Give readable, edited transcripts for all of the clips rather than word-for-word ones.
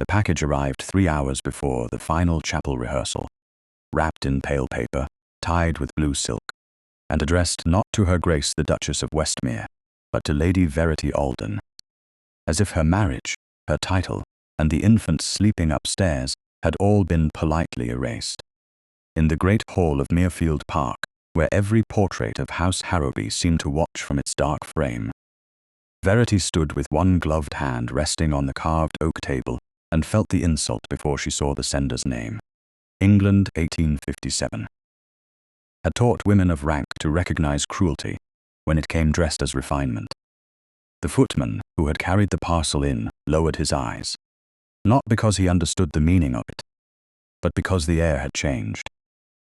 The package arrived 3 hours before the final chapel rehearsal, wrapped in pale paper, tied with blue silk, and addressed not to Her Grace the Duchess of Westmere, but to Lady Verity Alden, as if her marriage, her title, and the infant sleeping upstairs had all been politely erased. In the great hall of Muirfield Park, where every portrait of House Harrowby seemed to watch from its dark frame, Verity stood with one gloved hand resting on the carved oak table and felt the insult before she saw the sender's name. England, 1857. Had taught women of rank to recognize cruelty when it came dressed as refinement. The footman, who had carried the parcel in, lowered his eyes, not because he understood the meaning of it, but because the air had changed.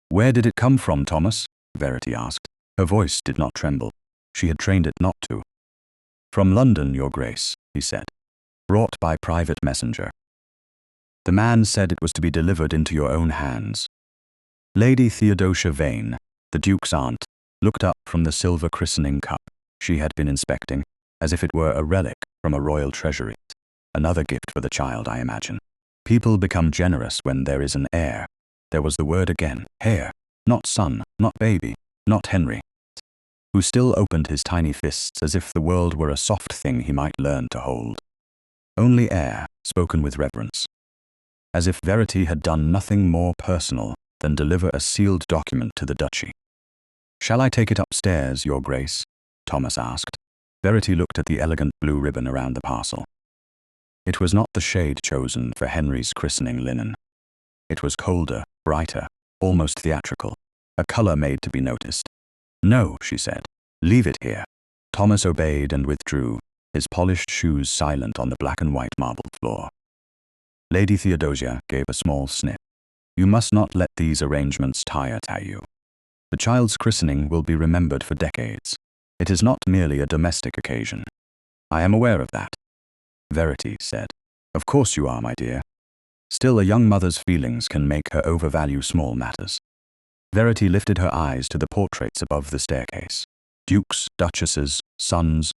"Where did it come from, Thomas?" Verity asked. Her voice did not tremble. She had trained it not to. "From London, Your Grace," he said. "Brought by private messenger. The man said it was to be delivered into your own hands." Lady Theodosia Vane, the Duke's aunt, looked up from the silver christening cup she had been inspecting, as if it were a relic from a royal treasury. "Another gift for the child, I imagine. People become generous when there is an heir." There was the word again, heir, not son, not baby, not Henry, who still opened his tiny fists as if the world were a soft thing he might learn to hold. Only heir, spoken with reverence, as if Verity had done nothing more personal than deliver a sealed document to the duchy. "Shall I take it upstairs, Your Grace?" Thomas asked. Verity looked at the elegant blue ribbon around the parcel. It was not the shade chosen for Henry's christening linen. It was colder, brighter, almost theatrical, a color made to be noticed. "No," she said. "Leave it here." Thomas obeyed and withdrew, his polished shoes silent on the black and white marble floor. Lady Theodosia gave a small sniff. "You must not let these arrangements tire you. The child's christening will be remembered for decades. It is not merely a domestic occasion." "I am aware of that," Verity said. "Of course you are, my dear. Still, a young mother's feelings can make her overvalue small matters." Verity lifted her eyes to the portraits above the staircase. Dukes, duchesses, sons,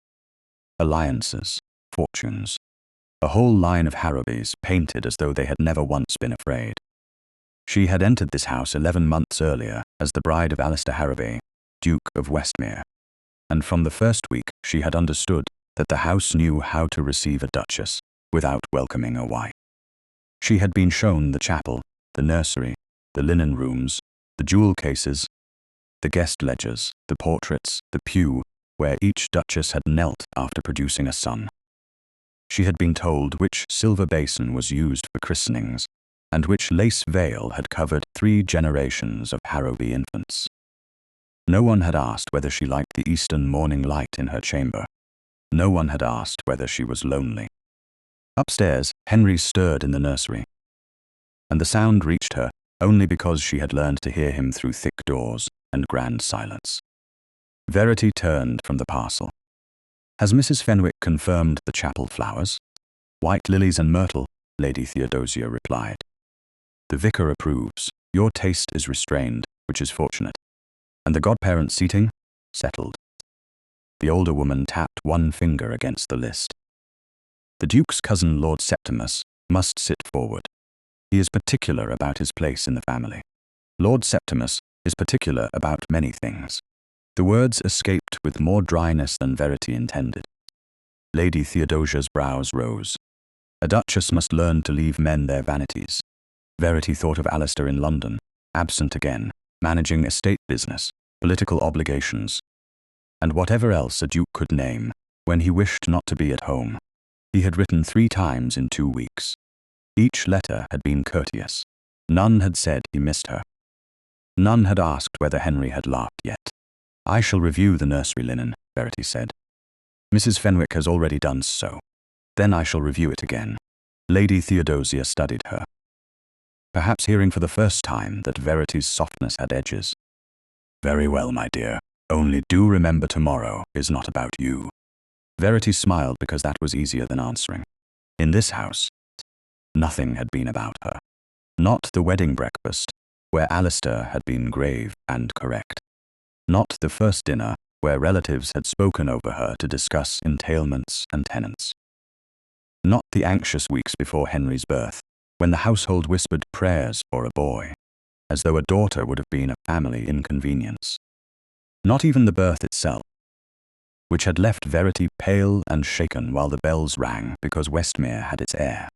alliances, fortunes. A whole line of Harrowbys painted as though they had never once been afraid. She had entered this house 11 months earlier as the bride of Alistair Harrowby, Duke of Westmere, and from the first week she had understood that the house knew how to receive a duchess without welcoming a wife. She had been shown the chapel, the nursery, the linen rooms, the jewel cases, the guest ledgers, the portraits, the pew, where each duchess had knelt after producing a son. She had been told which silver basin was used for christenings, and which lace veil had covered 3 generations of Harrowby infants. No one had asked whether she liked the eastern morning light in her chamber. No one had asked whether she was lonely. Upstairs, Henry stirred in the nursery, and the sound reached her only because she had learned to hear him through thick doors and grand silence. Verity turned from the parcel. "Has Mrs. Fenwick confirmed the chapel flowers?" "White lilies and myrtle," Lady Theodosia replied. "The vicar approves. Your taste is restrained, which is fortunate. And the godparents' seating? Settled." The older woman tapped one finger against the list. "The Duke's cousin, Lord Septimus, must sit forward. He is particular about his place in the family. Lord Septimus is particular about many things." The words escaped with more dryness than Verity intended. Lady Theodosia's brows rose. A duchess must learn to leave men their vanities. Verity thought of Alistair in London, absent again, managing estate business, political obligations, and whatever else a duke could name, when he wished not to be at home. He had written 3 times in 2 weeks. Each letter had been courteous. None had said he missed her. None had asked whether Henry had laughed yet. "I shall review the nursery linen," Verity said. "Mrs. Fenwick has already done so. Then I shall review it again." Lady Theodosia studied her, perhaps hearing for the first time that Verity's softness had edges. "Very well, my dear. Only do remember tomorrow is not about you." Verity smiled because that was easier than answering. In this house, nothing had been about her. Not the wedding breakfast, where Alistair had been grave and correct. Not the first dinner, where relatives had spoken over her to discuss entailments and tenants. Not the anxious weeks before Henry's birth, when the household whispered prayers for a boy, as though a daughter would have been a family inconvenience. Not even the birth itself, which had left Verity pale and shaken while the bells rang because Westmere had its heir.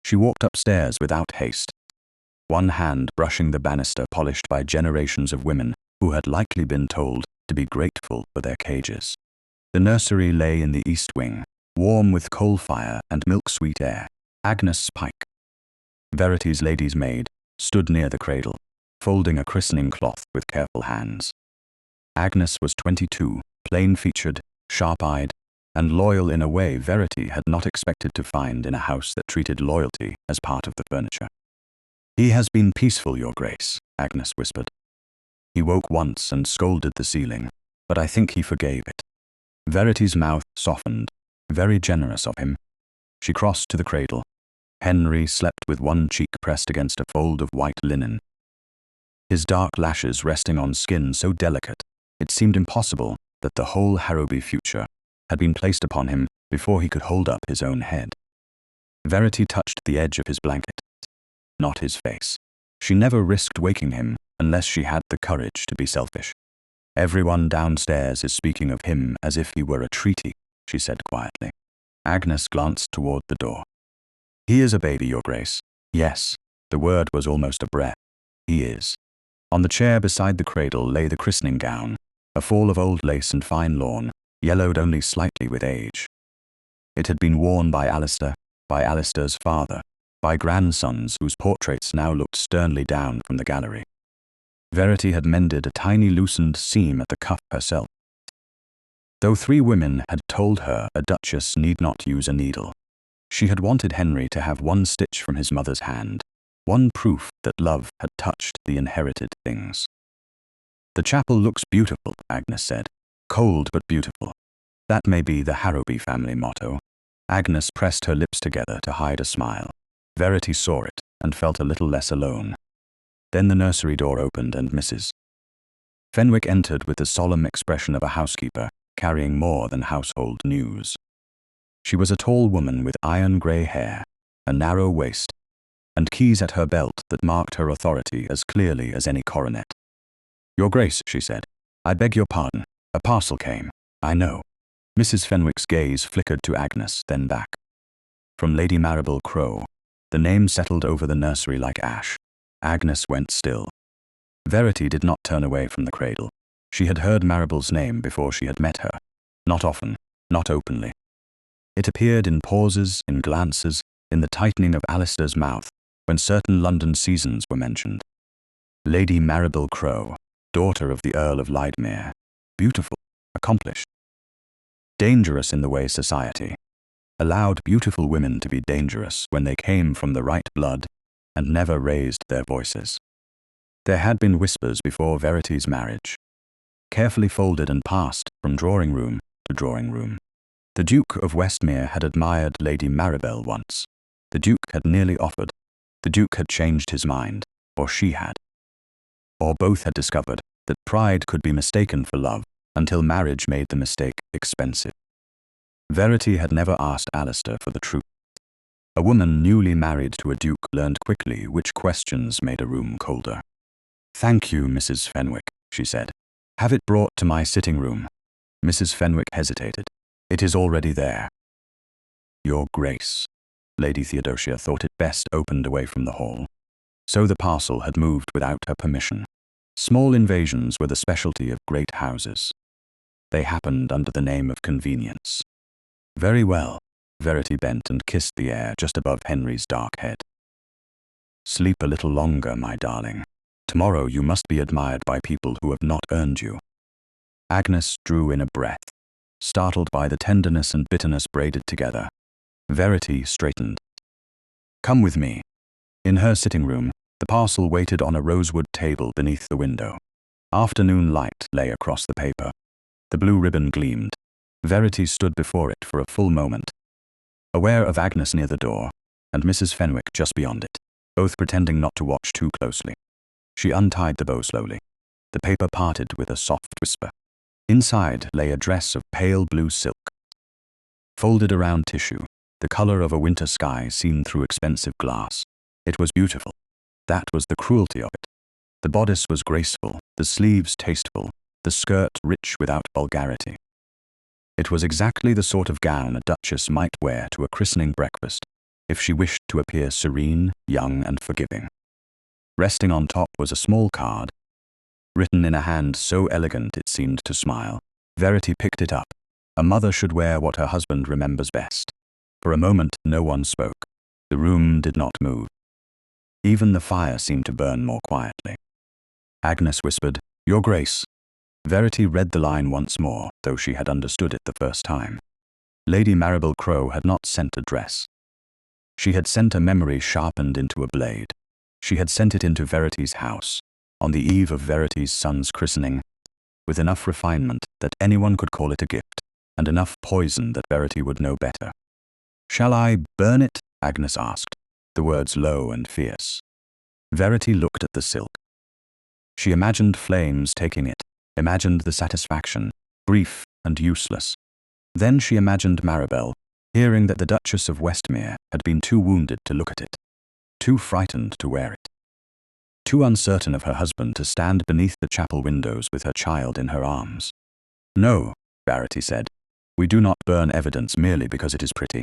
She walked upstairs without haste, one hand brushing the banister polished by generations of women who had likely been told to be grateful for their cages. The nursery lay in the east wing, warm with coal fire and milk-sweet air. Agnes Pike, Verity's lady's maid, stood near the cradle, folding a christening cloth with careful hands. Agnes was 22, plain-featured, sharp-eyed, and loyal in a way Verity had not expected to find in a house that treated loyalty as part of the furniture. "He has been peaceful, Your Grace," Agnes whispered. "He woke once and scolded the ceiling, but I think he forgave it." Verity's mouth softened, very generous of him. She crossed to the cradle. Henry slept with one cheek pressed against a fold of white linen, his dark lashes resting on skin so delicate it seemed impossible that the whole Harrowby future had been placed upon him before he could hold up his own head. Verity touched the edge of his blanket, not his face. She never risked waking him unless she had the courage to be selfish. "Everyone downstairs is speaking of him as if he were a treaty," she said quietly. Agnes glanced toward the door. "He is a baby, Your Grace." Yes, the word was almost a breath. He is. On the chair beside the cradle lay the christening gown, a fall of old lace and fine lawn, yellowed only slightly with age. It had been worn by Alistair, by Alistair's father, by grandsons whose portraits now looked sternly down from the gallery. Verity had mended a tiny loosened seam at the cuff herself. Though 3 women had told her a duchess need not use a needle, she had wanted Henry to have one stitch from his mother's hand, one proof that love had touched the inherited things. "The chapel looks beautiful," Agnes said. "Cold but beautiful. That may be the Harrowby family motto." Agnes pressed her lips together to hide a smile. Verity saw it and felt a little less alone. Then the nursery door opened and Mrs. Fenwick entered with the solemn expression of a housekeeper carrying more than household news. She was a tall woman with iron-grey hair, a narrow waist, and keys at her belt that marked her authority as clearly as any coronet. "Your Grace," she said, "I beg your pardon. A parcel came." "I know." Mrs. Fenwick's gaze flickered to Agnes, then back. From Lady Maribel Crowe. The name settled over the nursery like ash. Agnes went still. Verity did not turn away from the cradle. She had heard Maribel's name before she had met her. Not often, not openly. It appeared in pauses, in glances, in the tightening of Alistair's mouth, when certain London seasons were mentioned. Lady Maribel Crowe, daughter of the Earl of Lydmere. Beautiful, accomplished. Dangerous in the way society allowed beautiful women to be dangerous when they came from the right blood and never raised their voices. There had been whispers before Verity's marriage, carefully folded and passed from drawing room to drawing room. The Duke of Westmere had admired Lady Maribel once. The Duke had nearly offered. The Duke had changed his mind, or she had. Or both had discovered that pride could be mistaken for love until marriage made the mistake expensive. Verity had never asked Alistair for the truth. A woman newly married to a duke learned quickly which questions made a room colder. "Thank you, Mrs. Fenwick," she said. "Have it brought to my sitting room." Mrs. Fenwick hesitated. "It is already there." "Your Grace." Lady Theodosia thought it best opened away from the hall. So the parcel had moved without her permission. Small invasions were the specialty of great houses. They happened under the name of convenience. "Very well." Verity bent and kissed the air just above Henry's dark head. "Sleep a little longer, my darling. Tomorrow you must be admired by people who have not earned you." Agnes drew in a breath, startled by the tenderness and bitterness braided together. Verity straightened. "Come with me." In her sitting room, the parcel waited on a rosewood table beneath the window. Afternoon light lay across the paper. The blue ribbon gleamed. Verity stood before it for a full moment, aware of Agnes near the door, and Mrs. Fenwick just beyond it, both pretending not to watch too closely. She untied the bow slowly. The paper parted with a soft whisper. Inside lay a dress of pale blue silk, folded around tissue, the color of a winter sky seen through expensive glass. It was beautiful. That was the cruelty of it. The bodice was graceful, the sleeves tasteful, the skirt rich without vulgarity. It was exactly the sort of gown a duchess might wear to a christening breakfast, if she wished to appear serene, young, and forgiving. Resting on top was a small card, written in a hand so elegant it seemed to smile. Verity picked it up. A mother should wear what her husband remembers best. For a moment, no one spoke. The room did not move. Even the fire seemed to burn more quietly. Agnes whispered, "Your Grace." Verity read the line once more, though she had understood it the first time. Lady Maribel Crowe had not sent a dress. She had sent a memory sharpened into a blade. She had sent it into Verity's house, on the eve of Verity's son's christening, with enough refinement that anyone could call it a gift, and enough poison that Verity would know better. "Shall I burn it?" Agnes asked, the words low and fierce. Verity looked at the silk. She imagined flames taking it, imagined the satisfaction, brief and useless. Then she imagined Maribel, hearing that the Duchess of Westmere had been too wounded to look at it, too frightened to wear it, too uncertain of her husband to stand beneath the chapel windows with her child in her arms. "No," Verity said, "we do not burn evidence merely because it is pretty."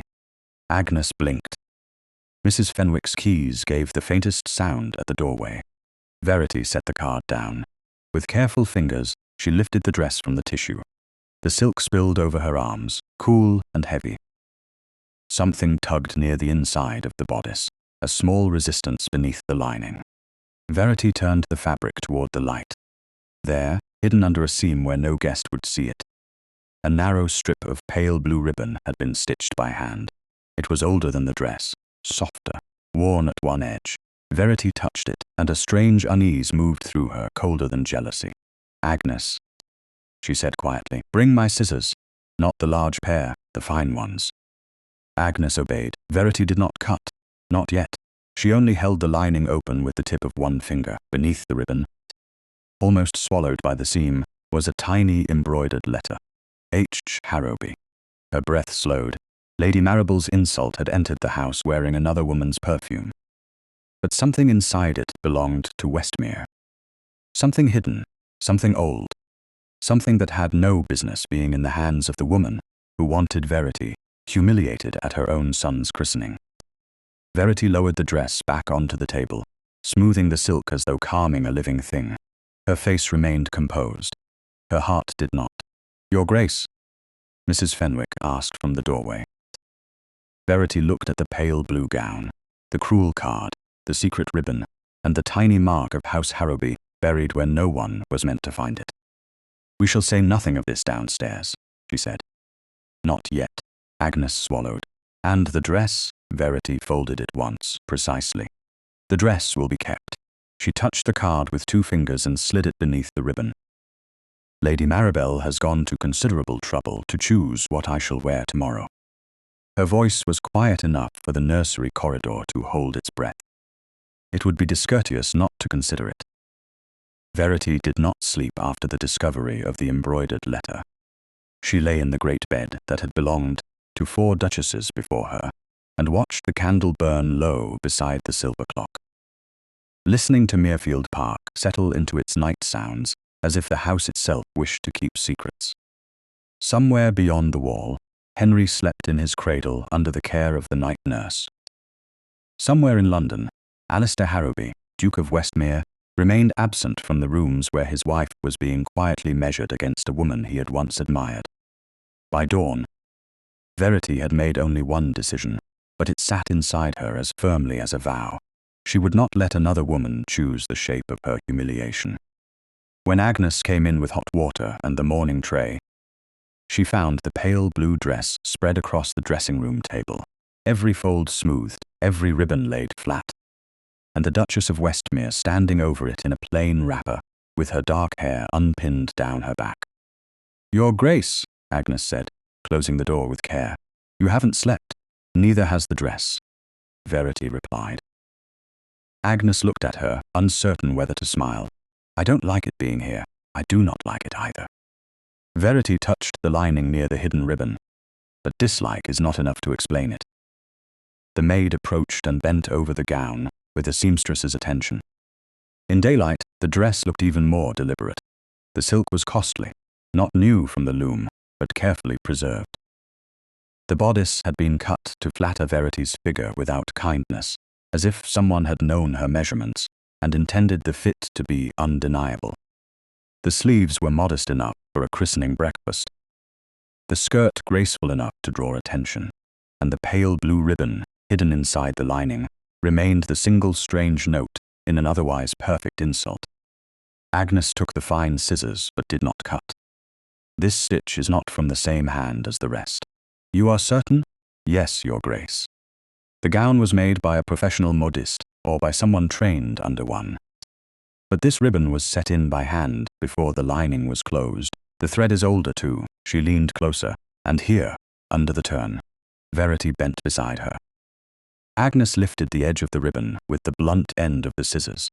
Agnes blinked. Mrs. Fenwick's keys gave the faintest sound at the doorway. Verity set the card down. With careful fingers, she lifted the dress from the tissue. The silk spilled over her arms, cool and heavy. Something tugged near the inside of the bodice, a small resistance beneath the lining. Verity turned the fabric toward the light. There, hidden under a seam where no guest would see it, a narrow strip of pale blue ribbon had been stitched by hand. It was older than the dress, softer, worn at one edge. Verity touched it, and a strange unease moved through her, colder than jealousy. "Agnes," she said quietly, "bring my scissors. Not the large pair, the fine ones." Agnes obeyed. Verity did not cut. Not yet. She only held the lining open with the tip of one finger. Beneath the ribbon, almost swallowed by the seam, was a tiny embroidered letter. H. Harrowby. Her breath slowed. Lady Maribel's insult had entered the house wearing another woman's perfume. But something inside it belonged to Westmere. Something hidden, something old, something that had no business being in the hands of the woman who wanted Verity, humiliated at her own son's christening. Verity lowered the dress back onto the table, smoothing the silk as though calming a living thing. Her face remained composed. Her heart did not. "Your Grace?" Mrs. Fenwick asked from the doorway. Verity looked at the pale blue gown, the cruel card, the secret ribbon, and the tiny mark of House Harrowby buried where no one was meant to find it. "We shall say nothing of this downstairs," she said. "Not yet." Agnes swallowed. "And the dress?" Verity folded it once, precisely. "The dress will be kept." She touched the card with 2 fingers and slid it beneath the ribbon. "Lady Maribel has gone to considerable trouble to choose what I shall wear tomorrow." Her voice was quiet enough for the nursery corridor to hold its breath. It would be discourteous not to consider it. Verity did not sleep after the discovery of the embroidered letter. She lay in the great bed that had belonged to 4 duchesses before her, and watched the candle burn low beside the silver clock. Listening to Muirfield Park settle into its night sounds as if the house itself wished to keep secrets. Somewhere beyond the wall, Henry slept in his cradle under the care of the night nurse. Somewhere in London, Alistair Harrowby, Duke of Westmere, remained absent from the rooms where his wife was being quietly measured against a woman he had once admired. By dawn, Verity had made only one decision, but it sat inside her as firmly as a vow. She would not let another woman choose the shape of her humiliation. When Agnes came in with hot water and the morning tray, she found the pale blue dress spread across the dressing room table, every fold smoothed, every ribbon laid flat, and the Duchess of Westmere standing over it in a plain wrapper, with her dark hair unpinned down her back. "Your Grace," Agnes said, closing the door with care. "You haven't slept. Neither has the dress," Verity replied. Agnes looked at her, uncertain whether to smile. "I don't like it being here. I do not like it either." Verity touched the lining near the hidden ribbon. "But dislike is not enough to explain it. The maid approached and bent over the gown, with the seamstress's attention. In daylight, the dress looked even more deliberate. The silk was costly, not new from the loom, but carefully preserved. The bodice had been cut to flatter Verity's figure without kindness, as if someone had known her measurements and intended the fit to be undeniable. The sleeves were modest enough for a christening breakfast, the skirt graceful enough to draw attention, and the pale blue ribbon, hidden inside the lining, remained the single strange note in an otherwise perfect insult. Agnes took the fine scissors but did not cut. "This stitch is not from the same hand as the rest." "You are certain?" "Yes, Your Grace. The gown was made by a professional modiste, or by someone trained under one. But this ribbon was set in by hand before the lining was closed. The thread is older too." She leaned closer, and here, under the turn, Verity bent beside her. Agnes lifted the edge of the ribbon with the blunt end of the scissors.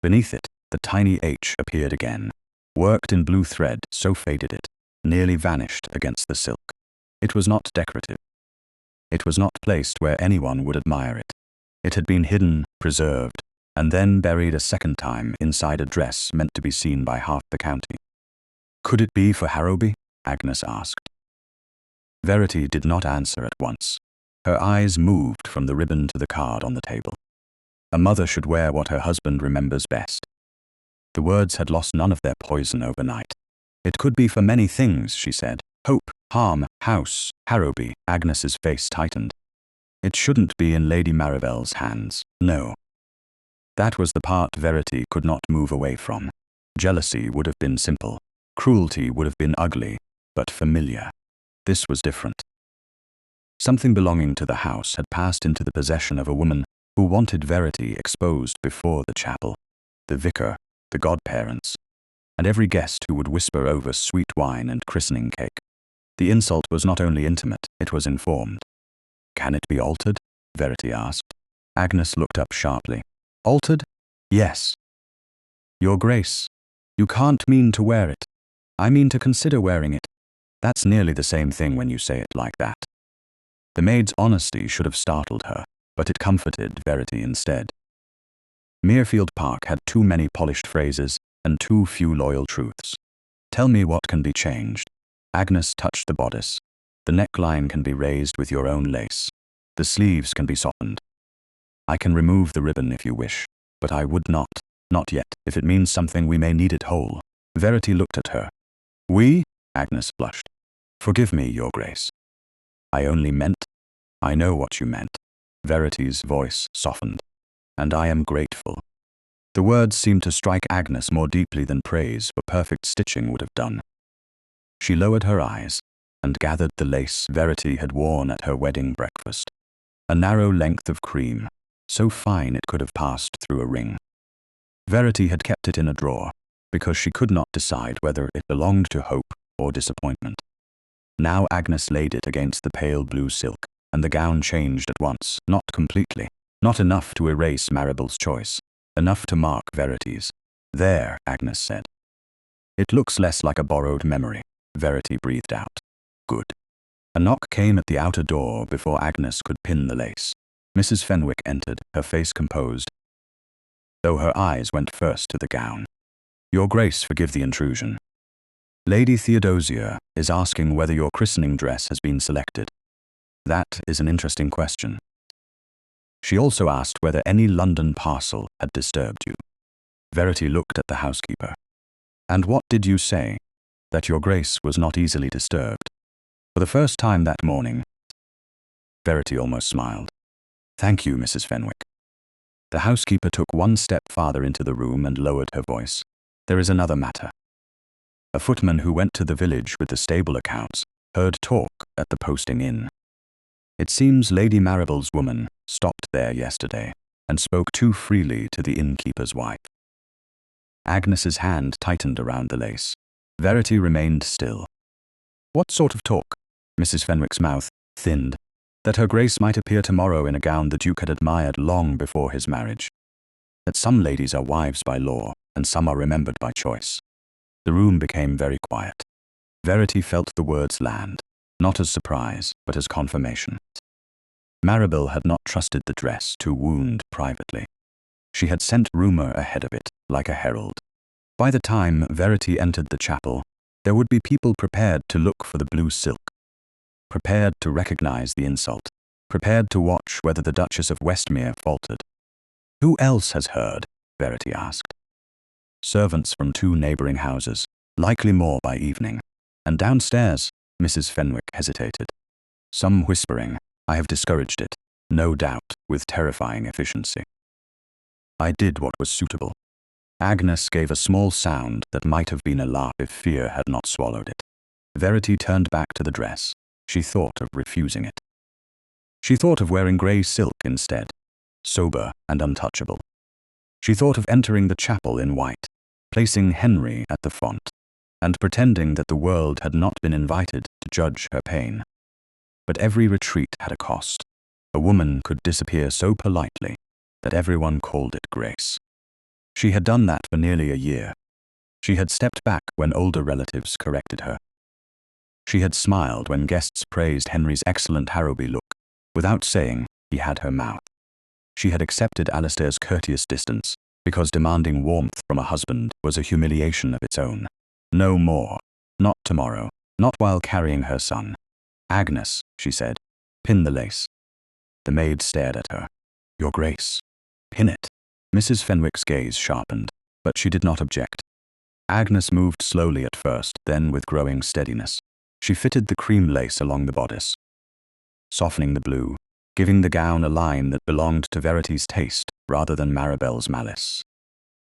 Beneath it, the tiny H appeared again, worked in blue thread, so faded it nearly vanished against the silk. It was not decorative. It was not placed where anyone would admire it. It had been hidden, preserved, and then buried a second time inside a dress meant to be seen by half the county. "Could it be for Harrowby?" Agnes asked. Verity did not answer at once. Her eyes moved from the ribbon to the card on the table. A mother should wear what her husband remembers best. The words had lost none of their poison overnight. "It could be for many things," she said. "Hope, harm, house, Harrowby." Agnes's face tightened. "It shouldn't be in Lady Maribel's hands, no." That was the part Verity could not move away from. Jealousy would have been simple. Cruelty would have been ugly, but familiar. This was different. Something belonging to the house had passed into the possession of a woman who wanted Verity exposed before the chapel, the vicar, the godparents, and every guest who would whisper over sweet wine and christening cake. The insult was not only intimate, it was informed. "Can it be altered?" Verity asked. Agnes looked up sharply. "Altered? Yes." "Your Grace, you can't mean to wear it." "I mean to consider wearing it." "That's nearly the same thing when you say it like that." The maid's honesty should have startled her, but it comforted Verity instead. Muirfield Park had too many polished phrases and too few loyal truths. "Tell me what can be changed." Agnes touched the bodice. "The neckline can be raised with your own lace. The sleeves can be softened. I can remove the ribbon if you wish, but I would not yet. If it means something, we may need it whole." Verity looked at her. "We?" Agnes blushed. "Forgive me, Your Grace. I only meant—" "I know what you meant." Verity's voice softened. "And I am grateful." The words seemed to strike Agnes more deeply than praise for perfect stitching would have done. She lowered her eyes and gathered the lace Verity had worn at her wedding breakfast. A narrow length of cream, so fine it could have passed through a ring. Verity had kept it in a drawer, because she could not decide whether it belonged to hope or disappointment. Now Agnes laid it against the pale blue silk, and the gown changed at once, not completely, not enough to erase Maribel's choice, enough to mark Verity's. "There," Agnes said. "It looks less like a borrowed memory," Verity breathed out. "Good." A knock came at the outer door before Agnes could pin the lace. Mrs. Fenwick entered, her face composed, though her eyes went first to the gown. "Your Grace, forgive the intrusion. Lady Theodosia is asking whether your christening dress has been selected. That is an interesting question. She also asked whether any London parcel had disturbed you." Verity looked at the housekeeper. "And what did you say?" "That Your Grace was not easily disturbed." For the first time that morning, Verity almost smiled. "Thank you, Mrs. Fenwick." The housekeeper took one step farther into the room and lowered her voice. "There is another matter. A footman who went to the village with the stable accounts heard talk at the posting inn. It seems Lady Maribel's woman stopped there yesterday and spoke too freely to the innkeeper's wife." Agnes's hand tightened around the lace. Verity remained still. "What sort of talk?" Mrs. Fenwick's mouth thinned. "That her Grace might appear tomorrow in a gown the Duke had admired long before his marriage. That some ladies are wives by law, and some are remembered by choice." The room became very quiet. Verity felt the words land, not as surprise, but as confirmation. Maribel had not trusted the dress to wound privately. She had sent rumor ahead of it, like a herald. By the time Verity entered the chapel, there would be people prepared to look for the blue silk, prepared to recognize the insult, prepared to watch whether the Duchess of Westmere faltered. "Who else has heard?" Verity asked. Servants from 2 neighboring houses, likely more by evening. And downstairs, Mrs. Fenwick hesitated. Some whispering, "I have discouraged it," no doubt, with terrifying efficiency. "I did what was suitable." Agnes gave a small sound that might have been a laugh if fear had not swallowed it. Verity turned back to the dress. She thought of refusing it. She thought of wearing grey silk instead, sober and untouchable. She thought of entering the chapel in white, placing Henry at the font, and pretending that the world had not been invited to judge her pain. But every retreat had a cost. A woman could disappear so politely that everyone called it grace. She had done that for nearly a year. She had stepped back when older relatives corrected her. She had smiled when guests praised Henry's excellent Harrowby look, without saying he had her mouth. She had accepted Alistair's courteous distance, because demanding warmth from a husband was a humiliation of its own. No more. Not tomorrow. Not while carrying her son. "Agnes," she said, "pin the lace." The maid stared at her. "Your Grace." "Pin it." Mrs. Fenwick's gaze sharpened, but she did not object. Agnes moved slowly at first, then with growing steadiness. She fitted the cream lace along the bodice, softening the blue, giving the gown a line that belonged to Verity's taste rather than Maribel's malice.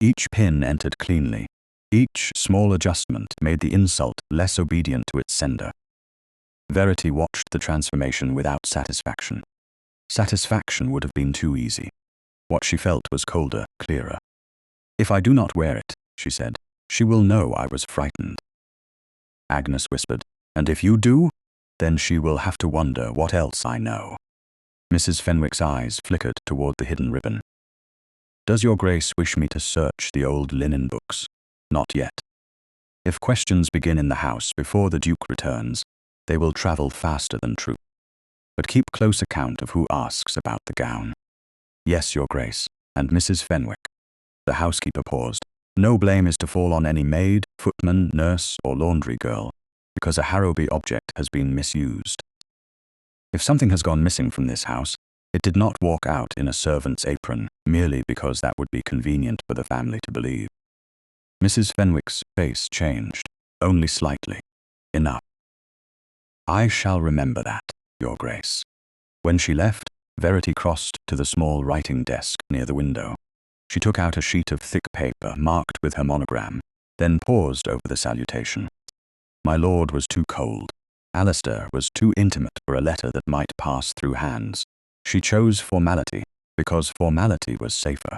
Each pin entered cleanly. Each small adjustment made the insult less obedient to its sender. Verity watched the transformation without satisfaction. Satisfaction would have been too easy. What she felt was colder, clearer. "If I do not wear it," she said, "she will know I was frightened." Agnes whispered, "And if you do, then she will have to wonder what else I know." Mrs. Fenwick's eyes flickered toward the hidden ribbon. "Does your Grace wish me to search the old linen books?" "Not yet. If questions begin in the house before the Duke returns, they will travel faster than truth. But keep close account of who asks about the gown." "Yes, your Grace." And Mrs. Fenwick. The housekeeper paused. "No blame is to fall on any maid, footman, nurse, or laundry girl, because a Harrowby object has been misused. If something has gone missing from this house, it did not walk out in a servant's apron, merely because that would be convenient for the family to believe." Mrs. Fenwick's face changed, only slightly. "Enough." "I shall remember that, your Grace." When she left, Verity crossed to the small writing desk near the window. She took out a sheet of thick paper marked with her monogram, then paused over the salutation. My lord was too cold. Alistair was too intimate for a letter that might pass through hands. She chose formality, because formality was safer.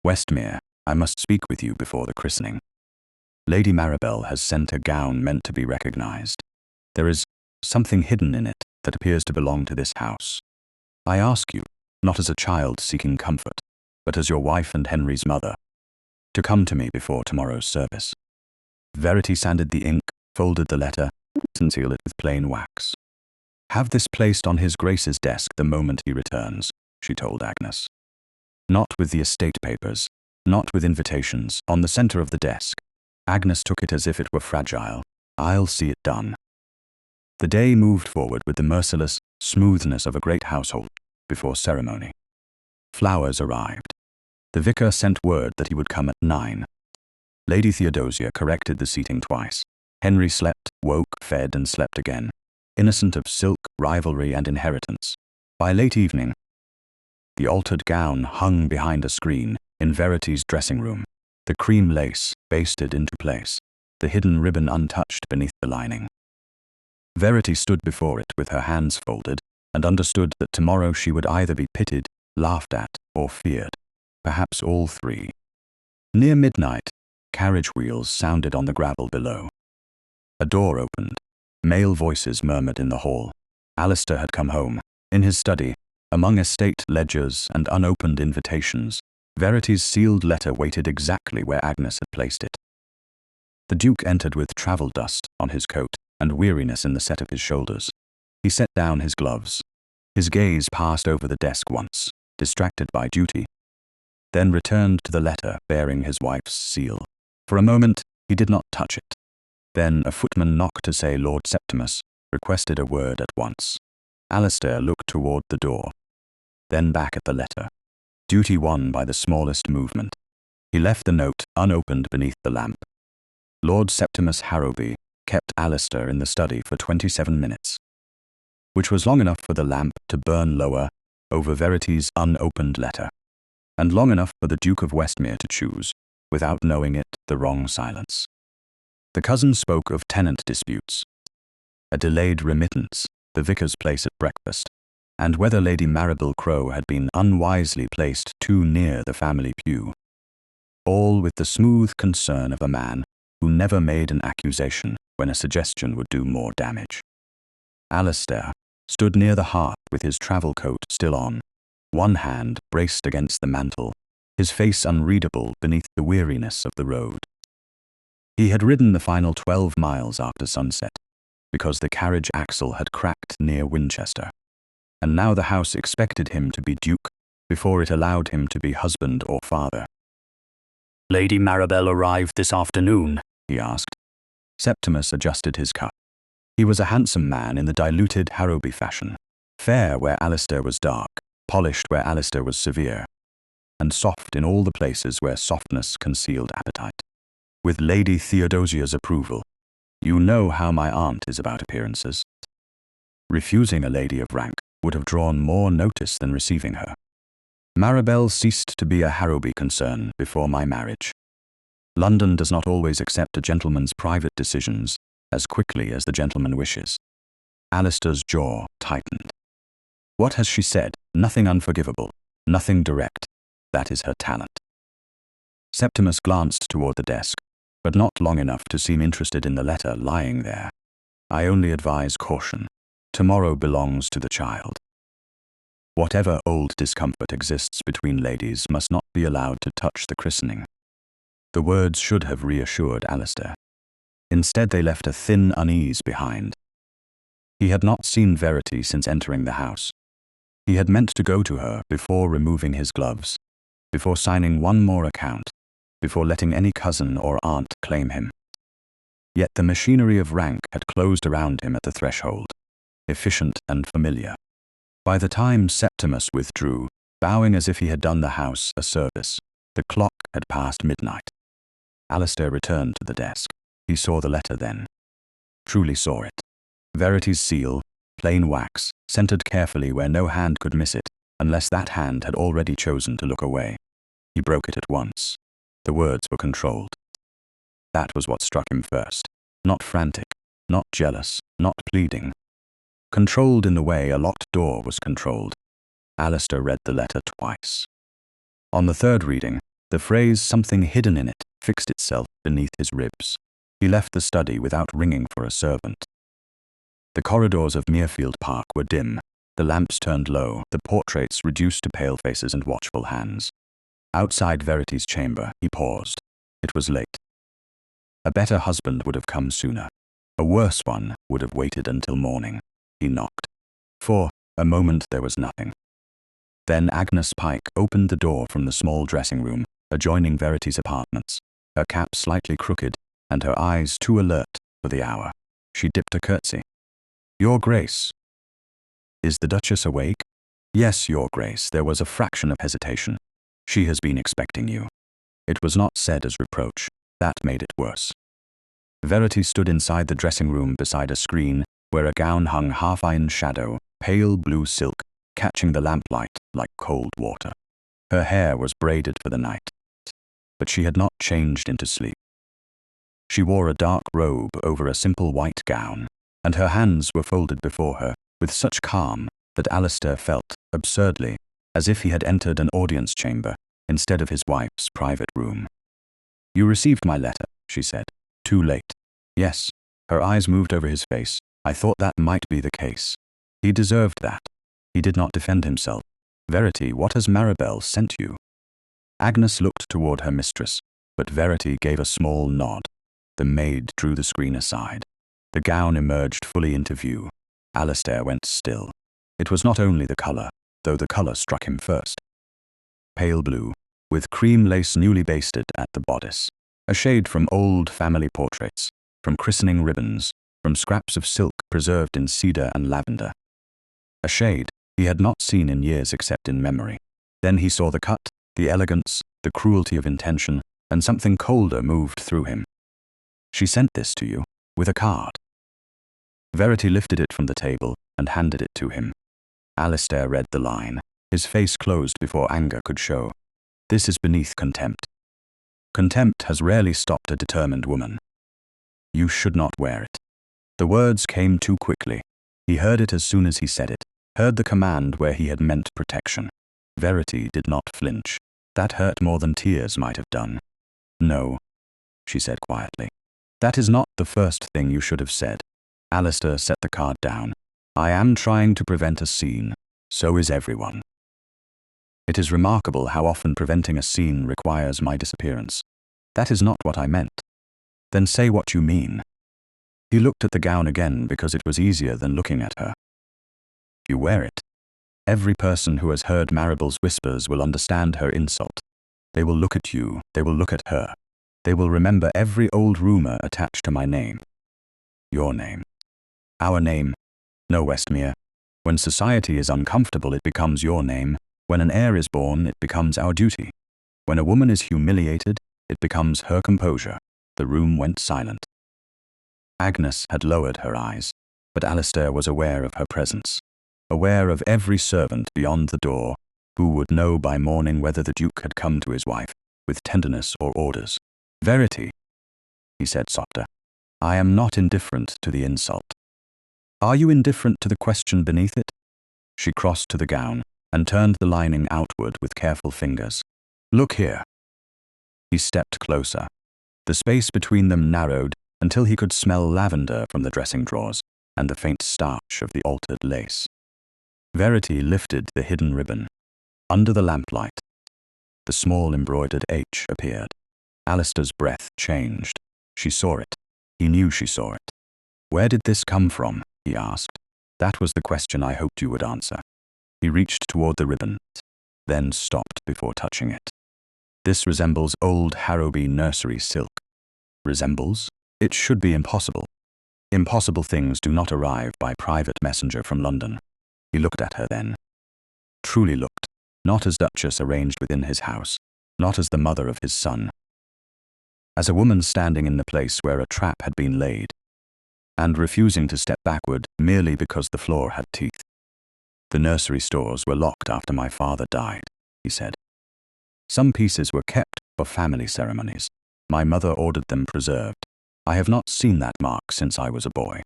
"Westmere, I must speak with you before the christening. Lady Maribel has sent a gown meant to be recognized. There is something hidden in it that appears to belong to this house. I ask you, not as a child seeking comfort, but as your wife and Henry's mother, to come to me before tomorrow's service." Verity sanded the ink, folded the letter, and sealed it with plain wax. "Have this placed on his Grace's desk the moment he returns," she told Agnes. "Not with the estate papers, not with invitations, on the center of the desk." Agnes took it as if it were fragile. "I'll see it done." The day moved forward with the merciless smoothness of a great household before ceremony. Flowers arrived. The vicar sent word that he would come at 9. Lady Theodosia corrected the seating twice. Henry slept, woke, fed, and slept again, innocent of silk, rivalry, and inheritance. By late evening, the altered gown hung behind a screen in Verity's dressing room, the cream lace basted into place, the hidden ribbon untouched beneath the lining. Verity stood before it with her hands folded and understood that tomorrow she would either be pitied, laughed at, or feared, perhaps all three. Near midnight, carriage wheels sounded on the gravel below. A door opened. Male voices murmured in the hall. Alistair had come home. In his study, among estate ledgers and unopened invitations, Verity's sealed letter waited exactly where Agnes had placed it. The Duke entered with travel dust on his coat and weariness in the set of his shoulders. He set down his gloves. His gaze passed over the desk once, distracted by duty, then returned to the letter bearing his wife's seal. For a moment, he did not touch it. Then a footman knocked to say Lord Septimus requested a word at once. Alistair looked toward the door, then back at the letter. Duty won by the smallest movement. He left the note unopened beneath the lamp. Lord Septimus Harrowby kept Alistair in the study for 27 minutes, which was long enough for the lamp to burn lower over Verity's unopened letter, and long enough for the Duke of Westmere to choose, without knowing it, the wrong silence. The cousin spoke of tenant disputes, a delayed remittance, the vicar's place at breakfast, and whether Lady Maribel Crowe had been unwisely placed too near the family pew. All with the smooth concern of a man who never made an accusation when a suggestion would do more damage. Alistair stood near the hearth with his travel coat still on, one hand braced against the mantel, his face unreadable beneath the weariness of the road. He had ridden the final 12 miles after sunset, because the carriage axle had cracked near Winchester, and now the house expected him to be duke before it allowed him to be husband or father. "Lady Maribel arrived this afternoon?" he asked. Septimus adjusted his cuff. He was a handsome man in the diluted Harrowby fashion, fair where Alistair was dark, polished where Alistair was severe, and soft in all the places where softness concealed appetite. With Lady Theodosia's approval. You know how my aunt is about appearances. Refusing a lady of rank would have drawn more notice than receiving her. Maribel ceased to be a Harrowby concern before my marriage. London does not always accept a gentleman's private decisions as quickly as the gentleman wishes. Alistair's jaw tightened. What has she said? Nothing unforgivable, nothing direct. That is her talent. Septimus glanced toward the desk, but not long enough to seem interested in the letter lying there. I only advise caution. Tomorrow belongs to the child. Whatever old discomfort exists between ladies must not be allowed to touch the christening. The words should have reassured Alistair. Instead, they left a thin unease behind. He had not seen Verity since entering the house. He had meant to go to her before removing his gloves, before signing one more account, before letting any cousin or aunt claim him. Yet the machinery of rank had closed around him at the threshold, efficient and familiar. By the time Septimus withdrew, bowing as if he had done the house a service, the clock had passed midnight. Alistair returned to the desk. He saw the letter then. Truly saw it. Verity's seal, plain wax, centered carefully where no hand could miss it, unless that hand had already chosen to look away. He broke it at once. The words were controlled. That was what struck him first. Not frantic, not jealous, not pleading. Controlled in the way a locked door was controlled. Alistair read the letter twice. On the third reading, the phrase "something hidden in it" fixed itself beneath his ribs. He left the study without ringing for a servant. The corridors of Muirfield Park were dim, the lamps turned low, the portraits reduced to pale faces and watchful hands. Outside Verity's chamber, he paused. It was late. A better husband would have come sooner. A worse one would have waited until morning. He knocked. For a moment there was nothing. Then Agnes Pike opened the door from the small dressing room adjoining Verity's apartments, her cap slightly crooked and her eyes too alert for the hour. She dipped a curtsy. "Your Grace." "Is the Duchess awake?" "Yes, Your Grace." There was a fraction of hesitation. "She has been expecting you." It was not said as reproach. That made it worse. Verity stood inside the dressing room beside a screen where a gown hung half in shadow, pale blue silk, catching the lamplight like cold water. Her hair was braided for the night, but she had not changed into sleep. She wore a dark robe over a simple white gown, and her hands were folded before her with such calm that Alistair felt, absurdly, as if he had entered an audience chamber instead of his wife's private room. "You received my letter," she said. "Too late." "Yes." Her eyes moved over his face. "I thought that might be the case." He deserved that. He did not defend himself. "Verity, what has Maribel sent you?" Agnes looked toward her mistress, but Verity gave a small nod. The maid drew the screen aside. The gown emerged fully into view. Alistair went still. It was not only the colour, though the colour struck him first. Pale blue, with cream lace newly basted at the bodice. A shade from old family portraits, from christening ribbons, from scraps of silk preserved in cedar and lavender. A shade he had not seen in years except in memory. Then he saw the cut, the elegance, the cruelty of intention, and something colder moved through him. She sent this to you, with a card. Verity lifted it from the table and handed it to him. Alistair read the line. His face closed before anger could show. This is beneath contempt. Contempt has rarely stopped a determined woman. You should not wear it. The words came too quickly. He heard it as soon as he said it, heard the command where he had meant protection. Verity did not flinch. That hurt more than tears might have done. No, she said quietly. That is not the first thing you should have said. Alistair set the card down. I am trying to prevent a scene. So is everyone. It is remarkable how often preventing a scene requires my disappearance. That is not what I meant. Then say what you mean. He looked at the gown again because it was easier than looking at her. You wear it. Every person who has heard Maribel's whispers will understand her insult. They will look at you, they will look at her. They will remember every old rumour attached to my name. Your name. Our name. No, Westmere. When society is uncomfortable, it becomes your name. When an heir is born, it becomes our duty. When a woman is humiliated, it becomes her composure. The room went silent. Agnes had lowered her eyes, but Alistair was aware of her presence, aware of every servant beyond the door, who would know by morning whether the Duke had come to his wife, with tenderness or orders. Verity, he said softer, I am not indifferent to the insult. Are you indifferent to the question beneath it? She crossed to the gown and turned the lining outward with careful fingers. Look here. He stepped closer. The space between them narrowed until he could smell lavender from the dressing drawers and the faint starch of the altered lace. Verity lifted the hidden ribbon. Under the lamplight, the small embroidered H appeared. Alistair's breath changed. She saw it. He knew she saw it. Where did this come from? He asked. That was the question I hoped you would answer. He reached toward the ribbon, then stopped before touching it. This resembles old Harrowby nursery silk. Resembles? It should be impossible. Impossible things do not arrive by private messenger from London. He looked at her then. Truly looked, not as Duchess arranged within his house, not as the mother of his son. As a woman standing in the place where a trap had been laid, and refusing to step backward merely because the floor had teeth. The nursery stores were locked after my father died, he said. Some pieces were kept for family ceremonies. My mother ordered them preserved. I have not seen that mark since I was a boy.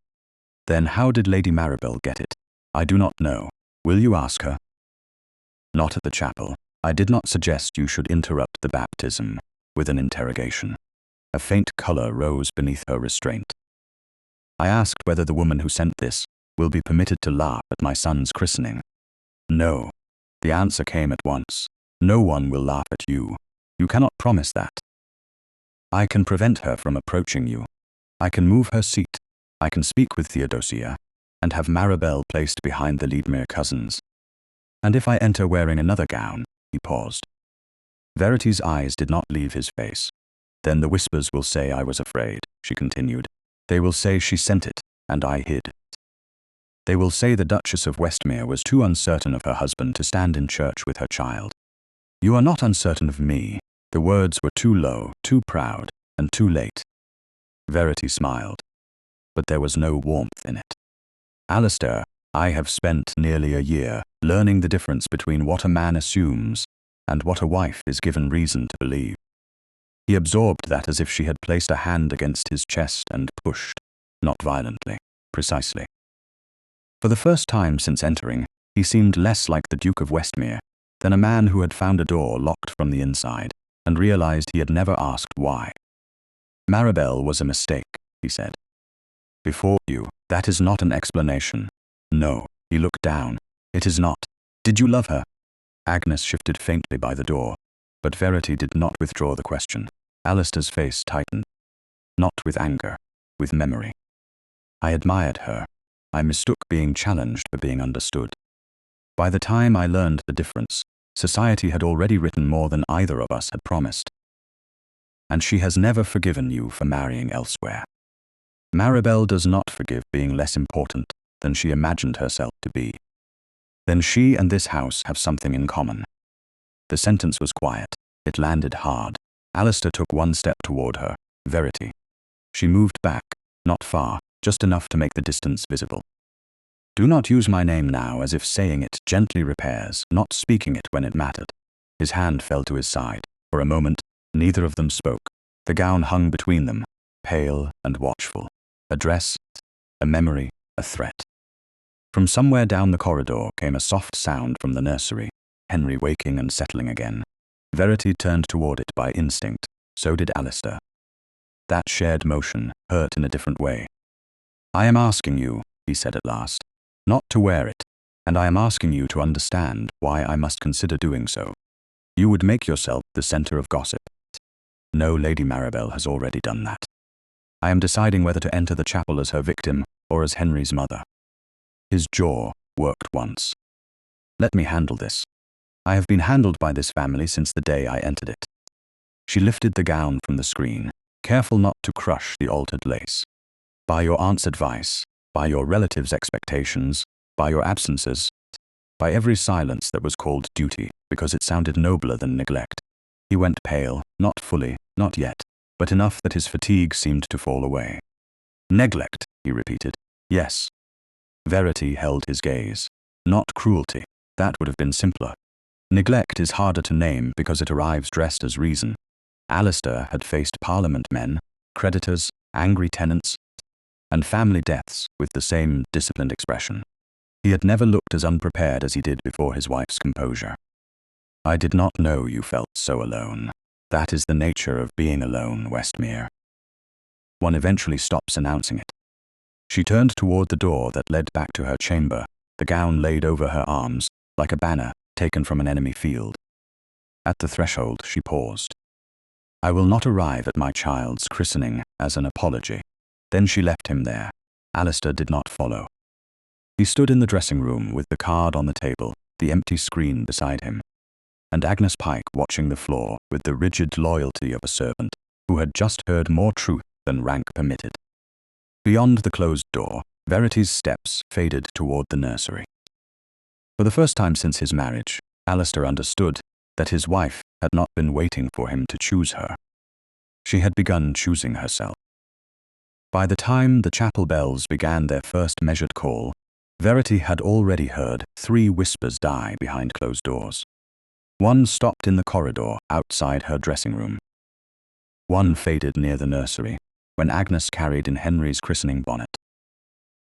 Then how did Lady Maribel get it? I do not know. Will you ask her? Not at the chapel. I did not suggest you should interrupt the baptism with an interrogation. A faint colour rose beneath her restraint. I asked whether the woman who sent this will be permitted to laugh at my son's christening. No. The answer came at once. No one will laugh at you. You cannot promise that. I can prevent her from approaching you. I can move her seat. I can speak with Theodosia, and have Maribel placed behind the Leadmere cousins. And if I enter wearing another gown, he paused. Verity's eyes did not leave his face. Then the whispers will say I was afraid, she continued. They will say she sent it, and I hid. They will say the Duchess of Westmere was too uncertain of her husband to stand in church with her child. You are not uncertain of me. The words were too low, too proud, and too late. Verity smiled, but there was no warmth in it. Alistair, I have spent nearly a year learning the difference between what a man assumes and what a wife is given reason to believe. He absorbed that as if she had placed a hand against his chest and pushed, not violently, precisely. For the first time since entering, he seemed less like the Duke of Westmere than a man who had found a door locked from the inside and realized he had never asked why. Maribel was a mistake, he said. Before you, that is not an explanation. No, he looked down. It is not. Did you love her? Agnes shifted faintly by the door, but Verity did not withdraw the question. Alistair's face tightened. Not with anger, with memory. I admired her. I mistook being challenged for being understood. By the time I learned the difference, society had already written more than either of us had promised. And she has never forgiven you for marrying elsewhere. Maribel does not forgive being less important than she imagined herself to be. Then she and this house have something in common. The sentence was quiet. It landed hard. Alistair took one step toward her, Verity. She moved back, not far, just enough to make the distance visible. Do not use my name now, as if saying it gently repairs, not speaking it when it mattered. His hand fell to his side. For a moment, neither of them spoke. The gown hung between them, pale and watchful. A dress, a memory, a threat. From somewhere down the corridor came a soft sound from the nursery, Henry waking and settling again. Verity turned toward it by instinct. So did Alistair. That shared motion hurt in a different way. I am asking you, he said at last, not to wear it, and I am asking you to understand why I must consider doing so. You would make yourself the center of gossip. No, Lady Maribel has already done that. I am deciding whether to enter the chapel as her victim or as Henry's mother. His jaw worked once. Let me handle this. I have been handled by this family since the day I entered it. She lifted the gown from the screen, careful not to crush the altered lace. By your aunt's advice, by your relatives' expectations, by your absences, by every silence that was called duty because it sounded nobler than neglect. He went pale, not fully, not yet, but enough that his fatigue seemed to fall away. Neglect, he repeated. Yes. Verity held his gaze. Not cruelty. That would have been simpler. Neglect is harder to name because it arrives dressed as reason. Alistair had faced parliament men, creditors, angry tenants, and family deaths with the same disciplined expression. He had never looked as unprepared as he did before his wife's composure. I did not know you felt so alone. That is the nature of being alone, Westmere. One eventually stops announcing it. She turned toward the door that led back to her chamber, the gown laid over her arms, like a banner taken from an enemy field. At the threshold, she paused. I will not arrive at my child's christening as an apology. Then she left him there. Alistair did not follow. He stood in the dressing room with the card on the table, the empty screen beside him, and Agnes Pike watching the floor with the rigid loyalty of a servant who had just heard more truth than rank permitted. Beyond the closed door, Verity's steps faded toward the nursery. For the first time since his marriage, Alistair understood that his wife had not been waiting for him to choose her. She had begun choosing herself. By the time the chapel bells began their first measured call, Verity had already heard 3 whispers die behind closed doors. One stopped in the corridor outside her dressing room. One faded near the nursery, when Agnes carried in Henry's christening bonnet.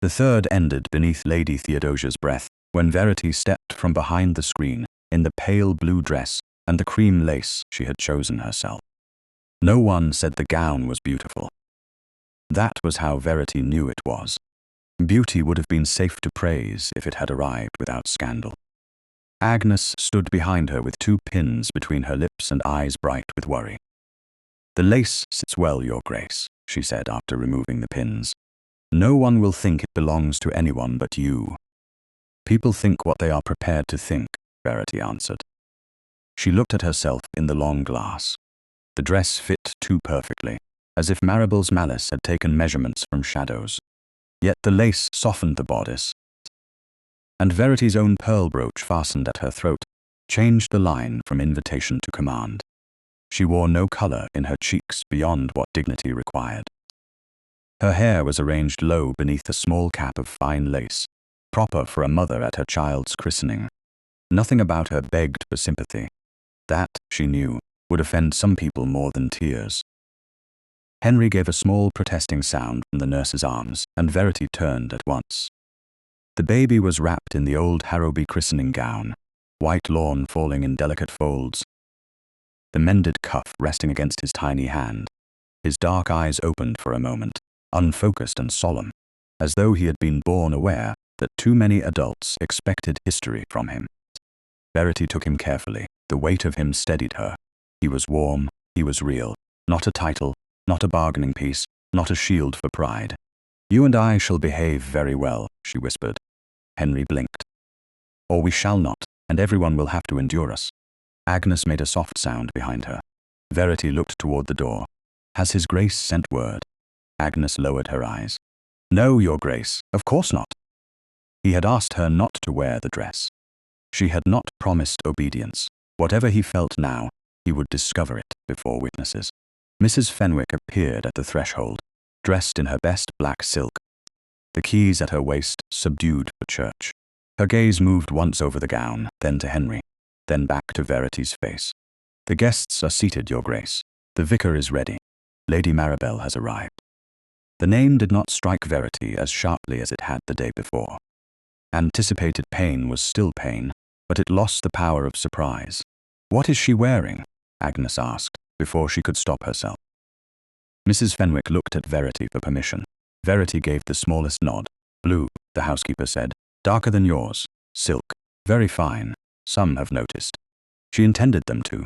The third ended beneath Lady Theodosia's breath, when Verity stepped from behind the screen in the pale blue dress and the cream lace she had chosen herself. No one said the gown was beautiful. That was how Verity knew it was. Beauty would have been safe to praise if it had arrived without scandal. Agnes stood behind her with 2 pins between her lips and eyes bright with worry. The lace sits well, Your Grace, she said after removing the pins. No one will think it belongs to anyone but you. People think what they are prepared to think, Verity answered. She looked at herself in the long glass. The dress fit too perfectly, as if Maribel's malice had taken measurements from shadows. Yet the lace softened the bodice, and Verity's own pearl brooch fastened at her throat changed the line from invitation to command. She wore no color in her cheeks beyond what dignity required. Her hair was arranged low beneath a small cap of fine lace, proper for a mother at her child's christening. Nothing about her begged for sympathy. That, she knew, would offend some people more than tears. Henry gave a small protesting sound from the nurse's arms, and Verity turned at once. The baby was wrapped in the old Harrowby christening gown, white lawn falling in delicate folds, the mended cuff resting against his tiny hand. His dark eyes opened for a moment, unfocused and solemn, as though he had been born aware that too many adults expected history from him. Verity took him carefully. The weight of him steadied her. He was warm, he was real, not a title, not a bargaining piece, not a shield for pride. You and I shall behave very well, she whispered. Henry blinked. or we shall not, and everyone will have to endure us." Agnes made a soft sound behind her. Verity looked toward the door. "Has His Grace sent word?" Agnes lowered her eyes. "No, Your Grace, of course not." He had asked her not to wear the dress. She had not promised obedience. Whatever he felt now, he would discover it before witnesses. Mrs. Fenwick appeared at the threshold, dressed in her best black silk, the keys at her waist subdued for church. Her gaze moved once over the gown, then to Henry, then back to Verity's face. "The guests are seated, Your Grace. The vicar is ready. Lady Maribel has arrived." The name did not strike Verity as sharply as it had the day before. Anticipated pain was still pain, but it lost the power of surprise. "What is she wearing?" Agnes asked, before she could stop herself. Mrs. Fenwick looked at Verity for permission. Verity gave the smallest nod. "Blue," the housekeeper said. "Darker than yours. Silk. Very fine. Some have noticed." She intended them to.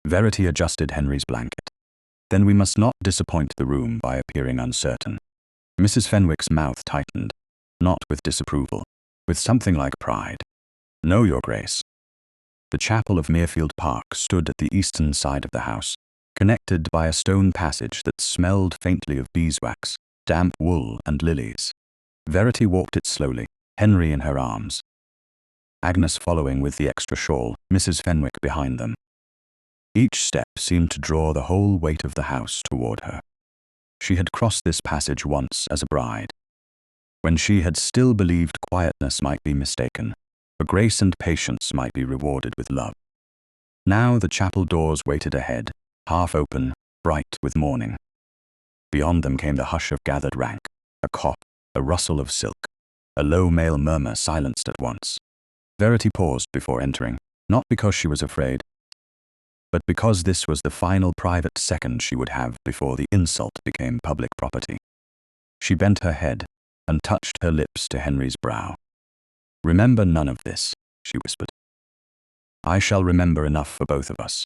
Verity adjusted Henry's blanket. "Then we must not disappoint the room by appearing uncertain." Mrs. Fenwick's mouth tightened, not with disapproval, with something like pride. "No, Your Grace." The chapel of Muirfield Park stood at the eastern side of the house, connected by a stone passage that smelled faintly of beeswax, damp wool, and lilies. Verity walked it slowly, Henry in her arms, Agnes following with the extra shawl, Mrs. Fenwick behind them. Each step seemed to draw the whole weight of the house toward her. She had crossed this passage once as a bride, when she had still believed quietness might be mistaken, for grace and patience might be rewarded with love. Now the chapel doors waited ahead, half open, bright with morning. Beyond them came the hush of gathered rank, a cough, a rustle of silk, a low male murmur silenced at once. Verity paused before entering, not because she was afraid, but because this was the final private second she would have before the insult became public property. She bent her head and touched her lips to Henry's brow. "Remember none of this," she whispered. "I shall remember enough for both of us."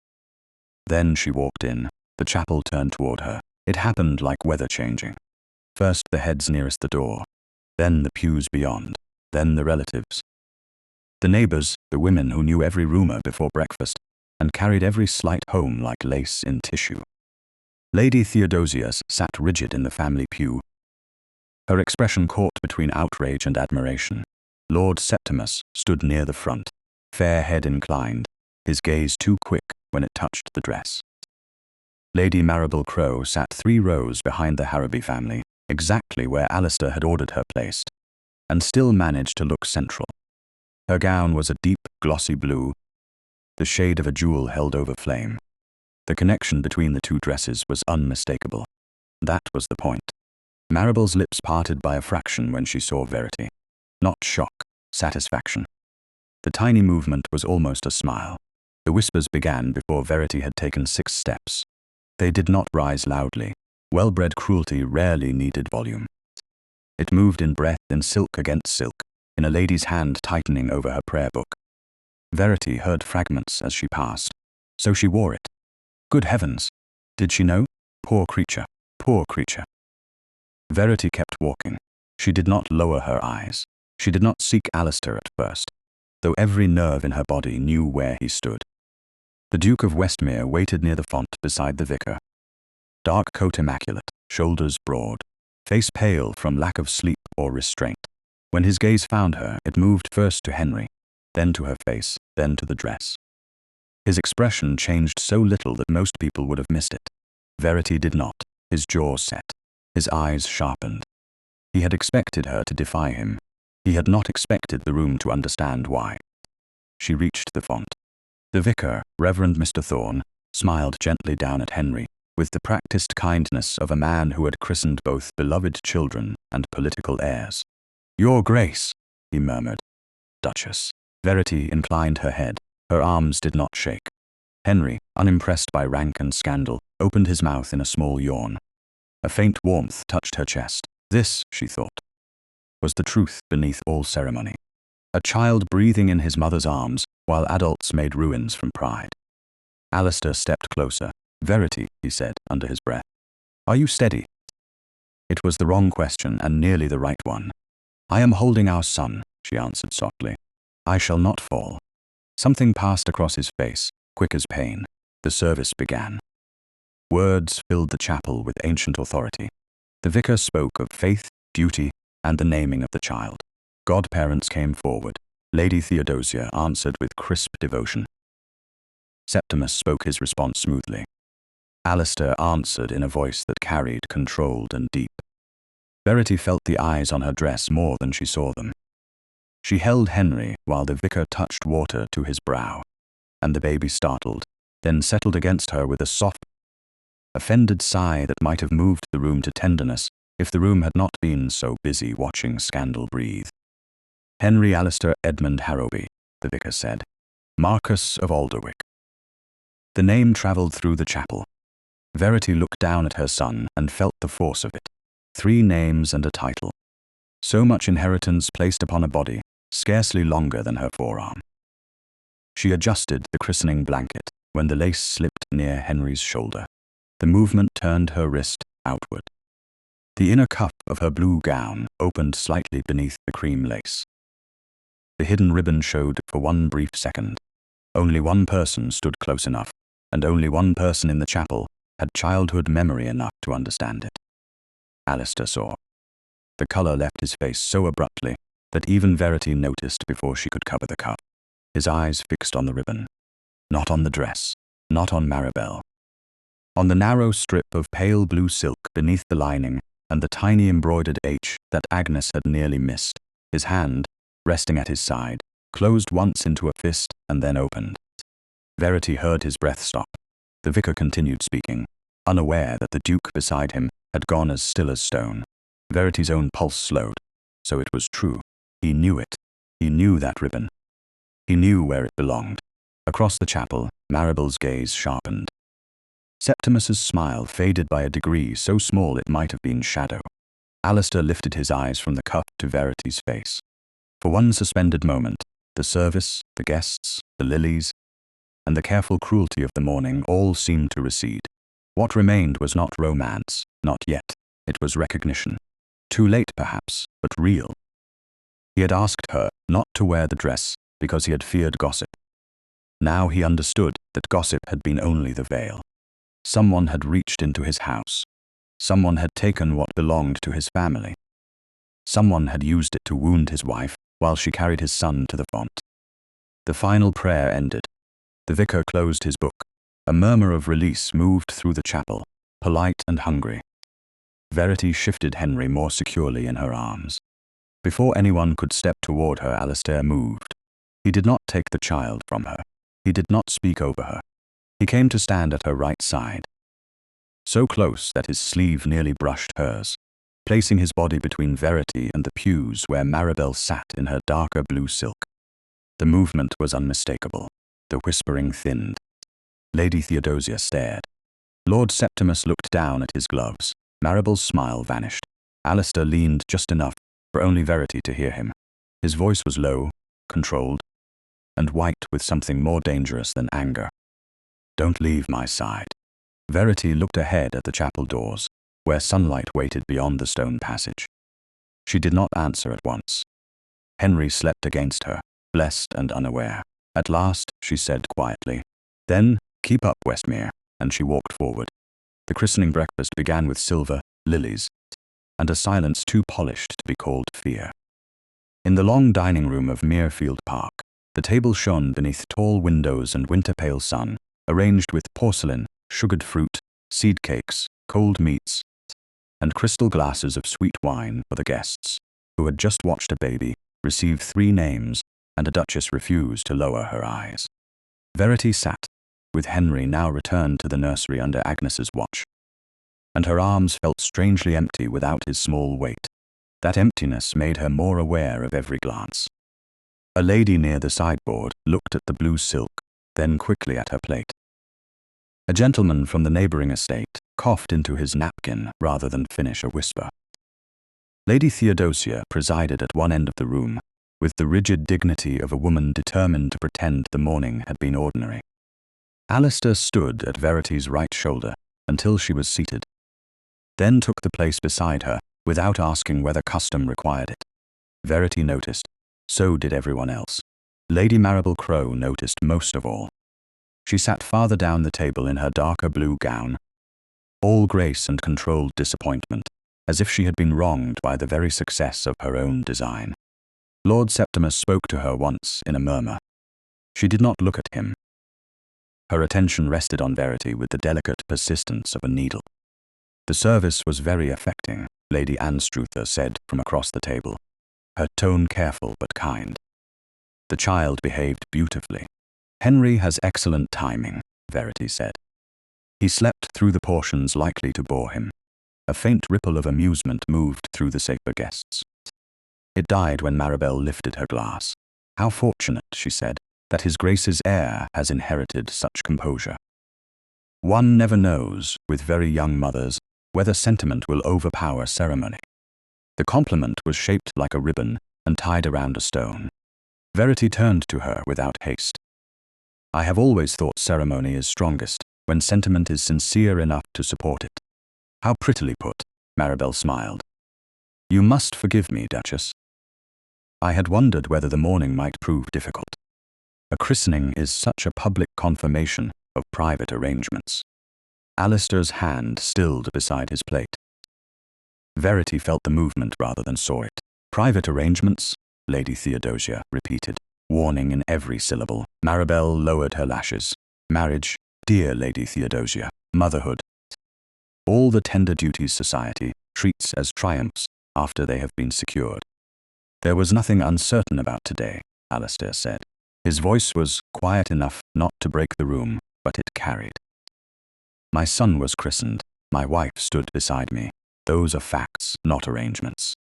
Then she walked in. The chapel turned toward her. It happened like weather changing. First the heads nearest the door, then the pews beyond, then the relatives. The neighbors, the women who knew every rumor before breakfast, and carried every slight home like lace in tissue. Lady Theodosius sat rigid in the family pew, her expression caught between outrage and admiration. Lord Septimus stood near the front, fair head inclined, his gaze too quick when it touched the dress. Lady Maribel Crowe sat 3 rows behind the Harrowby family, exactly where Alistair had ordered her placed, and still managed to look central. Her gown was a deep, glossy blue, the shade of a jewel held over flame. The connection between the 2 dresses was unmistakable. That was the point. Maribel's lips parted by a fraction when she saw Verity. Not shock, satisfaction. The tiny movement was almost a smile. The whispers began before Verity had taken 6 steps. They did not rise loudly. Well-bred cruelty rarely needed volume. It moved in breath, in silk against silk, in a lady's hand tightening over her prayer book. Verity heard fragments as she passed. So she wore it. Good heavens! Did she know? Poor creature, poor creature. Verity kept walking. She did not lower her eyes. She did not seek Alistair at first, though every nerve in her body knew where he stood. The Duke of Westmere waited near the font beside the vicar. Dark coat immaculate, shoulders broad, face pale from lack of sleep or restraint. When his gaze found her, it moved first to Henry, then to her face, then to the dress. His expression changed so little that most people would have missed it. Verity did not. His jaw set. His eyes sharpened. He had expected her to defy him. He had not expected the room to understand why. She reached the font. The vicar, Reverend Mr. Thorne, smiled gently down at Henry, with the practiced kindness of a man who had christened both beloved children and political heirs. "Your Grace," he murmured. "Duchess." Verity inclined her head. Her arms did not shake. Henry, unimpressed by rank and scandal, opened his mouth in a small yawn. A faint warmth touched her chest. This, she thought, was the truth beneath all ceremony. A child breathing in his mother's arms, while adults made ruins from pride. Alistair stepped closer. "Verity," he said under his breath. "Are you steady?" It was the wrong question and nearly the right one. "I am holding our son," she answered softly. I shall not fall. Something passed across his face, quick as pain. The service began. Words filled the chapel with ancient authority. The vicar spoke of faith, duty, and the naming of the child. Godparents came forward. Lady Theodosia answered with crisp devotion. Septimus spoke his response smoothly. Alistair answered in a voice that carried, controlled and deep. Verity felt the eyes on her dress more than she saw them. She held Henry while the vicar touched water to his brow, and the baby startled, then settled against her with a soft, offended sigh that might have moved the room to tenderness if the room had not been so busy watching scandal breathe. Henry Alistair Edmund Harrowby, the vicar said, Marquess of Alderwick. The name travelled through the chapel. Verity looked down at her son and felt the force of it. 3 names and a title. So much inheritance placed upon a body, scarcely longer than her forearm. She adjusted the christening blanket when the lace slipped near Henry's shoulder. The movement turned her wrist outward. The inner cuff of her blue gown opened slightly beneath the cream lace. The hidden ribbon showed for one brief second. Only one person stood close enough, and only one person in the chapel had childhood memory enough to understand it. Alistair saw. The colour left his face so abruptly that even Verity noticed before she could cover the cuff. His eyes fixed on the ribbon. Not on the dress, not on Maribel. On the narrow strip of pale blue silk beneath the lining and the tiny embroidered H that Agnes had nearly missed. His hand, resting at his side, closed once into a fist and then opened. Verity heard his breath stop. The vicar continued speaking, unaware that the Duke beside him had gone as still as stone. Verity's own pulse slowed. So it was true. He knew it. He knew that ribbon. He knew where it belonged. Across the chapel, Maribel's gaze sharpened. Septimus's smile faded by a degree so small it might have been shadow. Alistair lifted his eyes from the cuff to Verity's face. For one suspended moment, the service, the guests, the lilies, and the careful cruelty of the morning all seemed to recede. What remained was not romance, not yet. It was recognition. Too late, perhaps, but real. He had asked her not to wear the dress because he had feared gossip. Now he understood that gossip had been only the veil. Someone had reached into his house. Someone had taken what belonged to his family. Someone had used it to wound his wife while she carried his son to the font. The final prayer ended. The vicar closed his book. A murmur of release moved through the chapel, polite and hungry. Verity shifted Henry more securely in her arms. Before anyone could step toward her, Alistair moved. He did not take the child from her. He did not speak over her. He came to stand at her right side, so close that his sleeve nearly brushed hers, placing his body between Verity and the pews where Maribel sat in her darker blue silk. The movement was unmistakable. The whispering thinned. Lady Theodosia stared. Lord Septimus looked down at his gloves. Maribel's smile vanished. Alistair leaned just enough for only Verity to hear him. His voice was low, controlled, and white with something more dangerous than anger. Don't leave my side. Verity looked ahead at the chapel doors, where sunlight waited beyond the stone passage. She did not answer at once. Henry slept against her, blessed and unaware. At last, she said quietly, "Then, keep up, Westmere," and she walked forward. The christening breakfast began with silver, lilies, and a silence too polished to be called fear. In the long dining room of Muirfield Park, the table shone beneath tall windows and winter-pale sun, arranged with porcelain, sugared fruit, seed cakes, cold meats, and crystal glasses of sweet wine for the guests, who had just watched a baby receive 3 names, and a duchess refused to lower her eyes. Verity sat, with Henry now returned to the nursery under Agnes's watch, and her arms felt strangely empty without his small weight. That emptiness made her more aware of every glance. A lady near the sideboard looked at the blue silk, then quickly at her plate. A gentleman from the neighbouring estate coughed into his napkin rather than finish a whisper. Lady Theodosia presided at one end of the room, with the rigid dignity of a woman determined to pretend the morning had been ordinary. Alistair stood at Verity's right shoulder until she was seated, then took the place beside her without asking whether custom required it. Verity noticed. So did everyone else. Lady Maribel Crowe noticed most of all. She sat farther down the table in her darker blue gown, all grace and controlled disappointment, as if she had been wronged by the very success of her own design. Lord Septimus spoke to her once in a murmur. She did not look at him. Her attention rested on Verity with the delicate persistence of a needle. The service was very affecting, Lady Anstruther said from across the table, her tone careful but kind. The child behaved beautifully. Henry has excellent timing, Verity said. He slept through the portions likely to bore him. A faint ripple of amusement moved through the safer guests. It died when Maribel lifted her glass. How fortunate, she said, that His Grace's heir has inherited such composure. One never knows, with very young mothers, whether sentiment will overpower ceremony. The compliment was shaped like a ribbon and tied around a stone. Verity turned to her without haste. I have always thought ceremony is strongest when sentiment is sincere enough to support it. How prettily put, Maribel smiled. You must forgive me, Duchess. I had wondered whether the morning might prove difficult. A christening is such a public confirmation of private arrangements. Alistair's hand stilled beside his plate. Verity felt the movement rather than saw it. Private arrangements, Lady Theodosia repeated, warning in every syllable. Maribel lowered her lashes. Marriage, dear Lady Theodosia. Motherhood. All the tender duties society treats as triumphs after they have been secured. There was nothing uncertain about today, Alistair said. His voice was quiet enough not to break the room, but it carried. My son was christened. My wife stood beside me. Those are facts, not arrangements.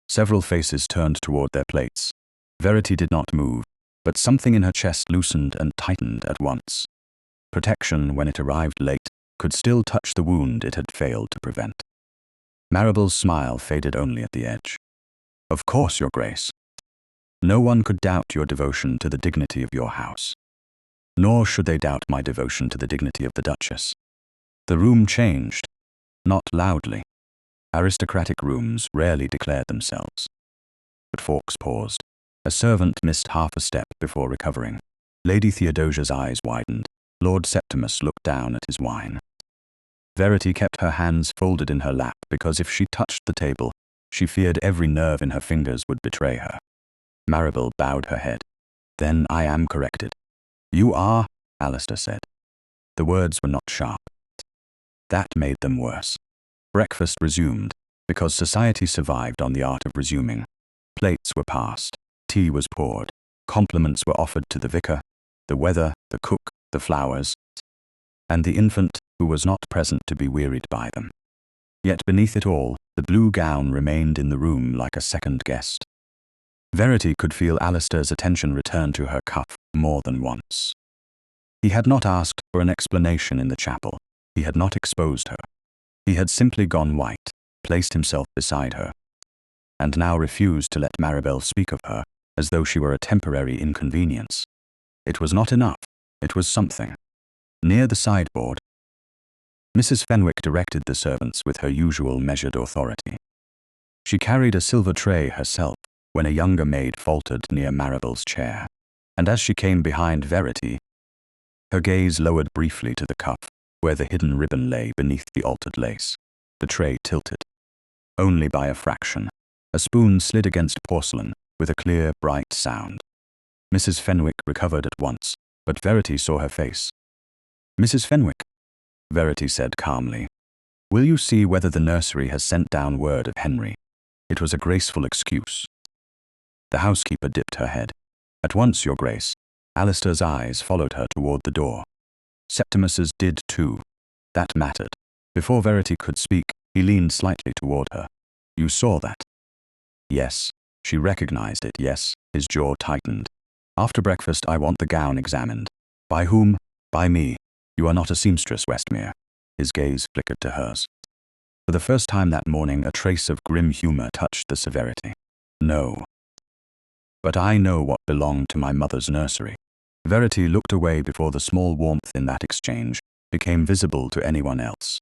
Several faces turned toward their plates. Verity did not move, but something in her chest loosened and tightened at once. Protection, when it arrived late, could still touch the wound it had failed to prevent. Maribel's smile faded only at the edge. Of course, Your Grace. No one could doubt your devotion to the dignity of your house. Nor should they doubt my devotion to the dignity of the Duchess. The room changed, not loudly. Aristocratic rooms rarely declared themselves. But Fawkes paused. A servant missed half a step before recovering. Lady Theodosia's eyes widened. Lord Septimus looked down at his wine. Verity kept her hands folded in her lap because if she touched the table, she feared every nerve in her fingers would betray her. Maribel bowed her head. Then I am corrected. You are, Alistair said. The words were not sharp. That made them worse. Breakfast resumed, because society survived on the art of resuming. Plates were passed, tea was poured, compliments were offered to the vicar, the weather, the cook, the flowers, and the infant who was not present to be wearied by them. Yet beneath it all, the blue gown remained in the room like a second guest. Verity could feel Alistair's attention return to her cuff more than once. He had not asked for an explanation in the chapel. He had not exposed her. He had simply gone white, placed himself beside her, and now refused to let Maribel speak of her as though she were a temporary inconvenience. It was not enough. It was something. Near the sideboard, Mrs. Fenwick directed the servants with her usual measured authority. She carried a silver tray herself when a younger maid faltered near Maribel's chair, and as she came behind Verity, her gaze lowered briefly to the cuff, where the hidden ribbon lay beneath the altered lace. The tray tilted. Only by a fraction. A spoon slid against porcelain with a clear, bright sound. Mrs. Fenwick recovered at once, but Verity saw her face. Mrs. Fenwick, Verity said calmly, will you see whether the nursery has sent down word of Henry? It was a graceful excuse. The housekeeper dipped her head. At once, Your Grace. Alistair's eyes followed her toward the door. Septimus's did too. That mattered. Before Verity could speak, he leaned slightly toward her. You saw that? Yes. She recognized it, yes. His jaw tightened. After breakfast, I want the gown examined. By whom? By me. You are not a seamstress, Westmere. His gaze flickered to hers. For the first time that morning, a trace of grim humor touched the severity. No. But I know what belonged to my mother's nursery. Verity looked away before the small warmth in that exchange became visible to anyone else.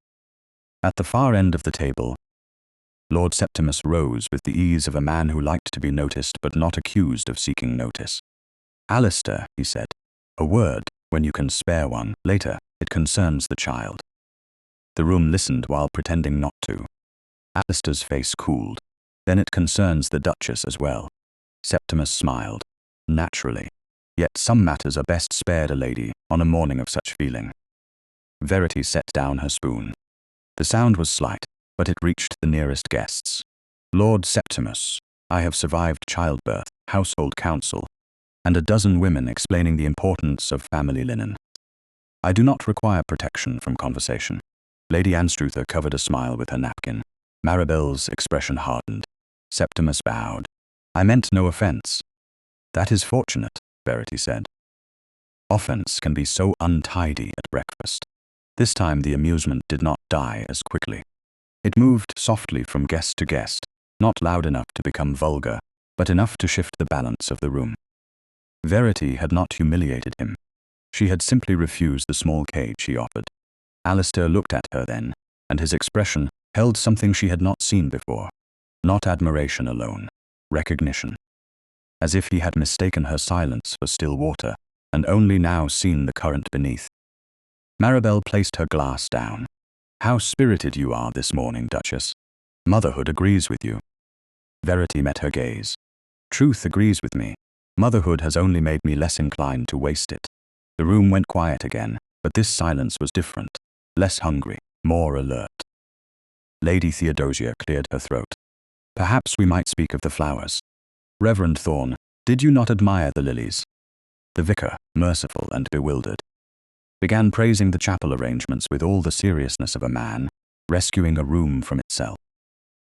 At the far end of the table, Lord Septimus rose with the ease of a man who liked to be noticed but not accused of seeking notice. Alistair, he said. A word, when you can spare one. Later, it concerns the child. The room listened while pretending not to. Alistair's face cooled. Then it concerns the Duchess as well. Septimus smiled. Naturally. Yet some matters are best spared a lady on a morning of such feeling. Verity set down her spoon. The sound was slight, but it reached the nearest guests. Lord Septimus, I have survived childbirth, household council, and a dozen women explaining the importance of family linen. I do not require protection from conversation. Lady Anstruther covered a smile with her napkin. Maribel's expression hardened. Septimus bowed. I meant no offense. That is fortunate, Verity said. Offense can be so untidy at breakfast. This time the amusement did not die as quickly. It moved softly from guest to guest, not loud enough to become vulgar, but enough to shift the balance of the room. Verity had not humiliated him. She had simply refused the small cage he offered. Alistair looked at her then, and his expression held something she had not seen before. Not admiration alone, recognition. As if he had mistaken her silence for still water, and only now seen the current beneath. Maribel placed her glass down. How spirited you are this morning, Duchess. Motherhood agrees with you. Verity met her gaze. Truth agrees with me. Motherhood has only made me less inclined to waste it. The room went quiet again, but this silence was different. Less hungry, more alert. Lady Theodosia cleared her throat. Perhaps we might speak of the flowers. Reverend Thorne, did you not admire the lilies? The vicar, merciful and bewildered, began praising the chapel arrangements with all the seriousness of a man, rescuing a room from itself.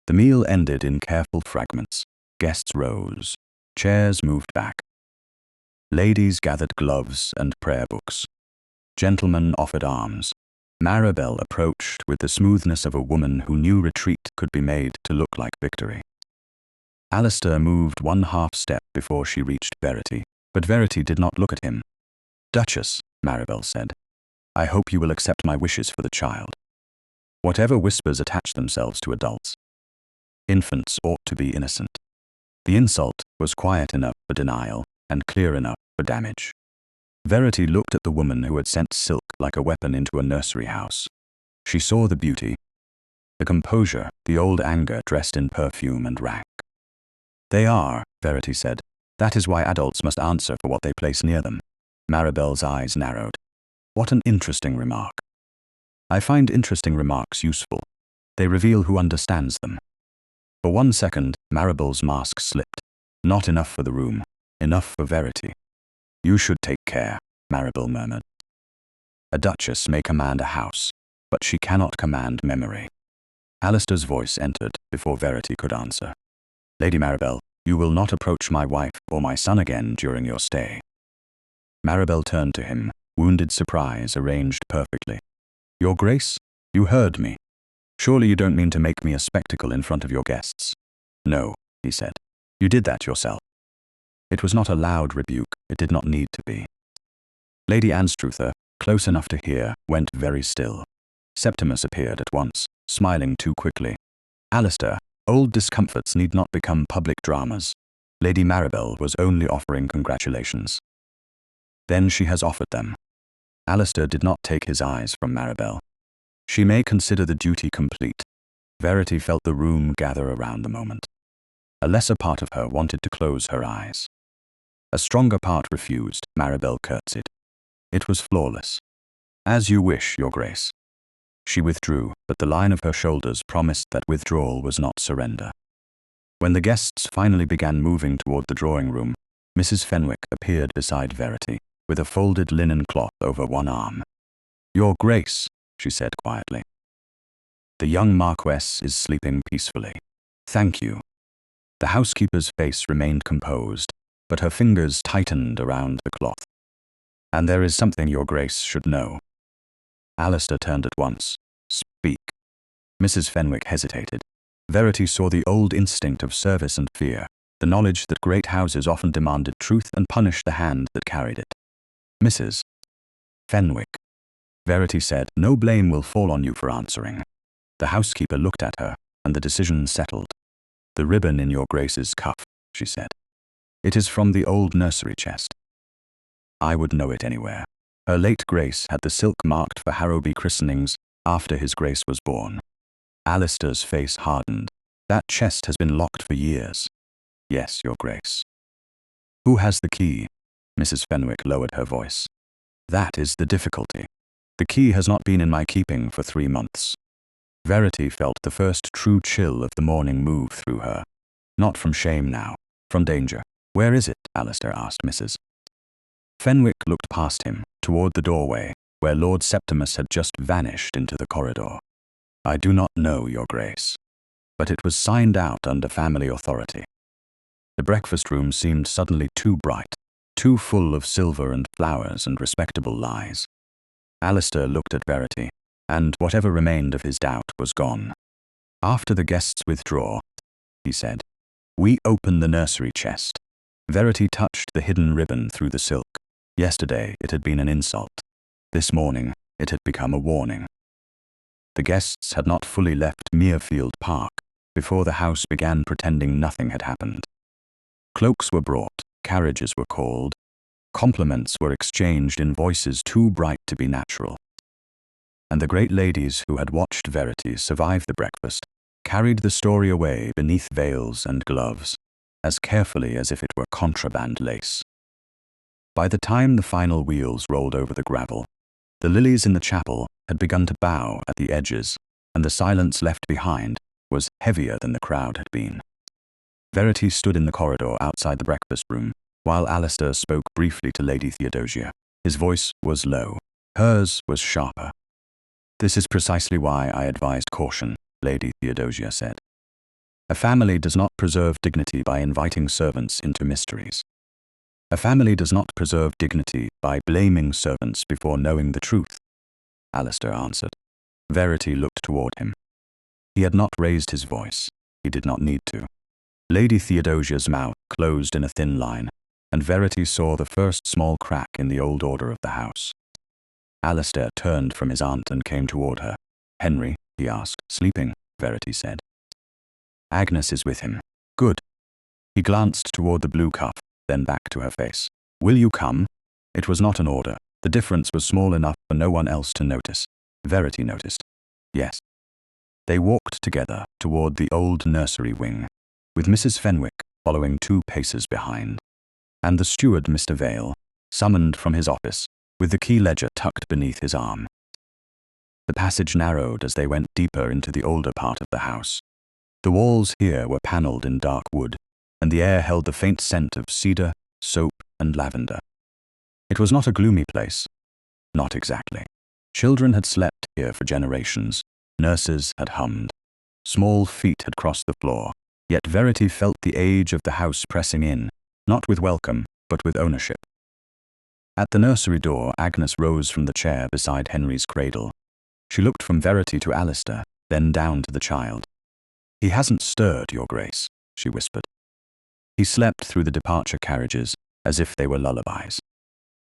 The meal ended in careful fragments. Guests rose. Chairs moved back. Ladies gathered gloves and prayer books. Gentlemen offered arms. Maribel approached with the smoothness of a woman who knew retreat could be made to look like victory. Alistair moved one half step before she reached Verity, but Verity did not look at him. Duchess, Maribel said, I hope you will accept my wishes for the child. Whatever whispers attach themselves to adults. Infants ought to be innocent. The insult was quiet enough for denial and clear enough for damage. Verity looked at the woman who had sent silk like a weapon into a nursery house. She saw the beauty, the composure, the old anger dressed in perfume and rack. They are, Verity said. That is why adults must answer for what they place near them. Maribel's eyes narrowed. What an interesting remark. I find interesting remarks useful. They reveal who understands them. For 1 second, Maribel's mask slipped. Not enough for the room, enough for Verity. You should take care, Maribel murmured. A duchess may command a house, but she cannot command memory. Alistair's voice entered before Verity could answer. Lady Maribel, you will not approach my wife or my son again during your stay. Maribel turned to him, wounded surprise arranged perfectly. Your Grace, you heard me. Surely you don't mean to make me a spectacle in front of your guests. No, he said. You did that yourself. It was not a loud rebuke, it did not need to be. Lady Anstruther, close enough to hear, went very still. Septimus appeared at once, smiling too quickly. Alistair, old discomforts need not become public dramas. Lady Maribel was only offering congratulations. Then she has offered them. Alistair did not take his eyes from Maribel. She may consider the duty complete. Verity felt the room gather around the moment. A lesser part of her wanted to close her eyes. A stronger part refused. Maribel curtsied. It was flawless. As you wish, Your Grace. She withdrew, but the line of her shoulders promised that withdrawal was not surrender. When the guests finally began moving toward the drawing room, Mrs. Fenwick appeared beside Verity, with a folded linen cloth over one arm. Your Grace, she said quietly. The young Marquess is sleeping peacefully. Thank you. The housekeeper's face remained composed, but her fingers tightened around the cloth. And there is something Your Grace should know. Alistair turned at once. Speak. Mrs. Fenwick hesitated. Verity saw the old instinct of service and fear, the knowledge that great houses often demanded truth and punished the hand that carried it. Mrs. Fenwick. Verity said, no blame will fall on you for answering. The housekeeper looked at her, and the decision settled. The ribbon in Your Grace's cuff, she said. It is from the old nursery chest. I would know it anywhere. Her late Grace had the silk marked for Harrowby christenings after his Grace was born. Alistair's face hardened. That chest has been locked for years. Yes, Your Grace. Who has the key? Mrs. Fenwick lowered her voice. That is the difficulty. The key has not been in my keeping for 3 months. Verity felt the first true chill of the morning move through her. Not from shame now, from danger. Where is it? Alistair asked Mrs. Fenwick looked past him, toward the doorway, where Lord Septimus had just vanished into the corridor. I do not know, Your Grace, but it was signed out under family authority. The breakfast room seemed suddenly too bright, too full of silver and flowers and respectable lies. Alistair looked at Verity, and whatever remained of his doubt was gone. After the guests withdraw, he said, we open the nursery chest. Verity touched the hidden ribbon through the silk. Yesterday it had been an insult. This morning it had become a warning. The guests had not fully left Muirfield Park before the house began pretending nothing had happened. Cloaks were brought, carriages were called, compliments were exchanged in voices too bright to be natural. And the great ladies who had watched Verity survive the breakfast carried the story away beneath veils and gloves, as carefully as if it were contraband lace. By the time the final wheels rolled over the gravel, the lilies in the chapel had begun to bow at the edges, and the silence left behind was heavier than the crowd had been. Verity stood in the corridor outside the breakfast room, while Alistair spoke briefly to Lady Theodosia. His voice was low. Hers was sharper. This is precisely why I advised caution, Lady Theodosia said. A family does not preserve dignity by inviting servants into mysteries. A family does not preserve dignity by blaming servants before knowing the truth, Alistair answered. Verity looked toward him. He had not raised his voice. He did not need to. Lady Theodosia's mouth closed in a thin line, and Verity saw the first small crack in the old order of the house. Alistair turned from his aunt and came toward her. Henry, he asked. Sleeping, Verity said. Agnes is with him. Good. He glanced toward the blue cuff, then back to her face. Will you come? It was not an order. The difference was small enough for no one else to notice. Verity noticed. Yes. They walked together toward the old nursery wing, with Mrs. Fenwick following 2 paces behind, and the steward, Mr. Vale, summoned from his office, with the key ledger tucked beneath his arm. The passage narrowed as they went deeper into the older part of the house. The walls here were panelled in dark wood, and the air held the faint scent of cedar, soap, and lavender. It was not a gloomy place. Not exactly. Children had slept here for generations. Nurses had hummed. Small feet had crossed the floor, yet Verity felt the age of the house pressing in, not with welcome, but with ownership. At the nursery door, Agnes rose from the chair beside Henry's cradle. She looked from Verity to Alistair, then down to the child. He hasn't stirred, Your Grace, she whispered. He slept through the departure carriages, as if they were lullabies.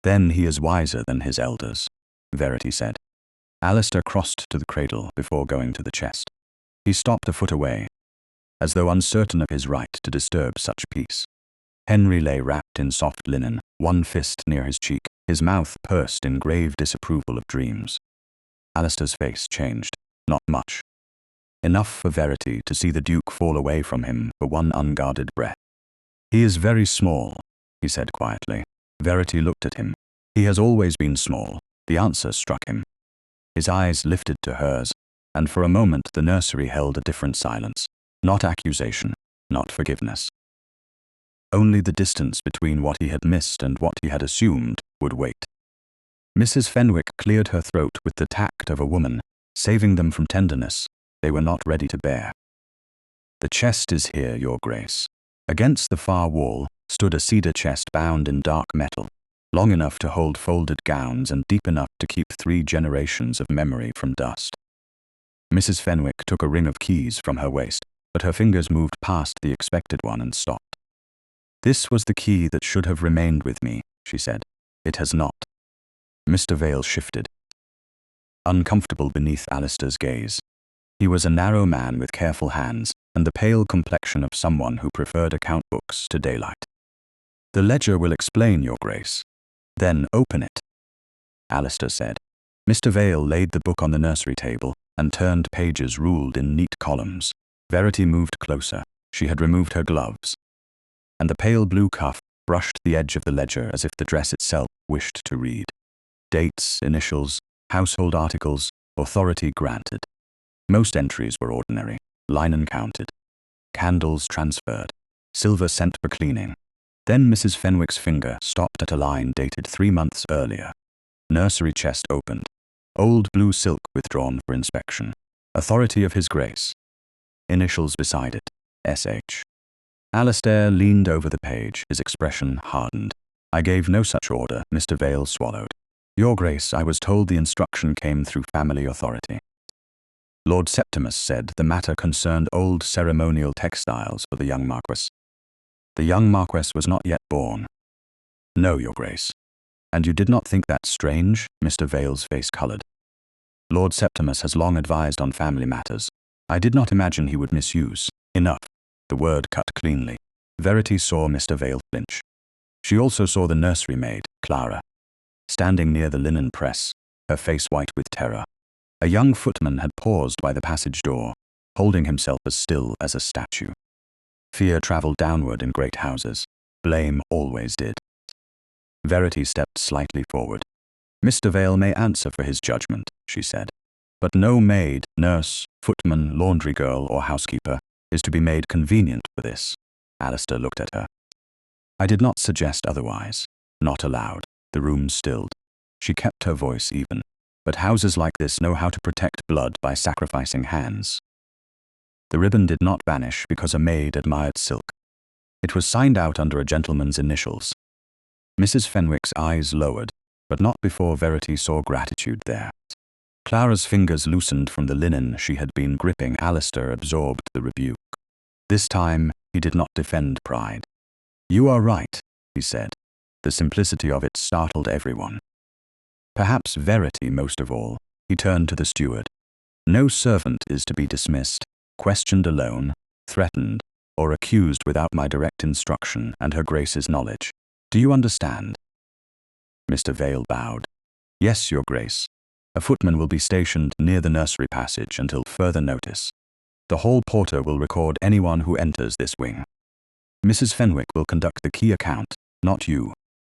Then he is wiser than his elders, Verity said. Alistair crossed to the cradle before going to the chest. He stopped a foot away, as though uncertain of his right to disturb such peace. Henry lay wrapped in soft linen, one fist near his cheek, his mouth pursed in grave disapproval of dreams. Alistair's face changed, not much. Enough for Verity to see the Duke fall away from him for one unguarded breath. He is very small, he said quietly. Verity looked at him. He has always been small. The answer struck him. His eyes lifted to hers, and for a moment the nursery held a different silence. Not accusation, not forgiveness. Only the distance between what he had missed and what he had assumed would wait. Mrs. Fenwick cleared her throat with the tact of a woman, saving them from tenderness they were not ready to bear. The chest is here, Your Grace. Against the far wall stood a cedar chest bound in dark metal, long enough to hold folded gowns and deep enough to keep 3 generations of memory from dust. Mrs. Fenwick took a ring of keys from her waist, but her fingers moved past the expected one and stopped. This was the key that should have remained with me, she said. It has not. Mr. Vale shifted, uncomfortable beneath Alistair's gaze. He was a narrow man with careful hands and the pale complexion of someone who preferred account books to daylight. The ledger will explain, Your Grace. Then open it, Alistair said. Mr. Vale laid the book on the nursery table and turned pages ruled in neat columns. Verity moved closer. She had removed her gloves, and the pale blue cuff brushed the edge of the ledger as if the dress itself wished to read. Dates, initials, household articles, authority granted. Most entries were ordinary, linen counted, candles transferred, silver sent for cleaning. Then Mrs. Fenwick's finger stopped at a line dated 3 months earlier. Nursery chest opened. Old blue silk withdrawn for inspection. Authority of His Grace. Initials beside it. S.H. Alistair leaned over the page, his expression hardened. I gave no such order, Mr. Vale swallowed. Your Grace, I was told the instruction came through family authority. Lord Septimus said the matter concerned old ceremonial textiles for the young Marquess. The young Marquess was not yet born. No, Your Grace. And you did not think that strange? Mr. Vale's face coloured. Lord Septimus has long advised on family matters. I did not imagine he would misuse. Enough. The word cut cleanly. Verity saw Mr. Vale flinch. She also saw the nursery maid, Clara, standing near the linen press, her face white with terror. A young footman had paused by the passage door, holding himself as still as a statue. Fear travelled downward in great houses. Blame always did. Verity stepped slightly forward. Mr. Vale may answer for his judgment, she said. But no maid, nurse, footman, laundry girl, or housekeeper is to be made convenient for this. Alistair looked at her. I did not suggest otherwise. Not aloud. The room stilled. She kept her voice even. But houses like this know how to protect blood by sacrificing hands. The ribbon did not vanish because a maid admired silk. It was signed out under a gentleman's initials. Mrs. Fenwick's eyes lowered, but not before Verity saw gratitude there. Clara's fingers loosened from the linen she had been gripping. Alistair absorbed the rebuke. This time, he did not defend pride. You are right, he said. The simplicity of it startled everyone. Perhaps Verity most of all. He turned to the steward. No servant is to be dismissed, questioned alone, threatened, or accused without my direct instruction and Her Grace's knowledge. Do you understand? Mr. Vale bowed. Yes, Your Grace. A footman will be stationed near the nursery passage until further notice. The hall porter will record anyone who enters this wing. Mrs. Fenwick will conduct the key account, not you.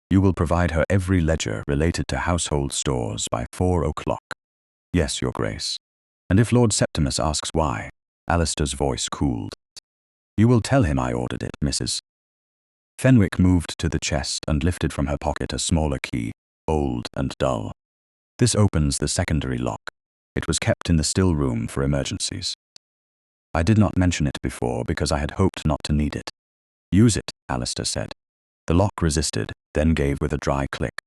You will provide her every ledger related to household stores by 4 o'clock. Yes, Your Grace. And if Lord Septimus asks why, Alistair's voice cooled. You will tell him I ordered it, Mrs. Fenwick moved to the chest and lifted from her pocket a smaller key, old and dull. This opens the secondary lock. It was kept in the still room for emergencies. I did not mention it before because I had hoped not to need it. Use it, Alistair said. The lock resisted, then gave with a dry click.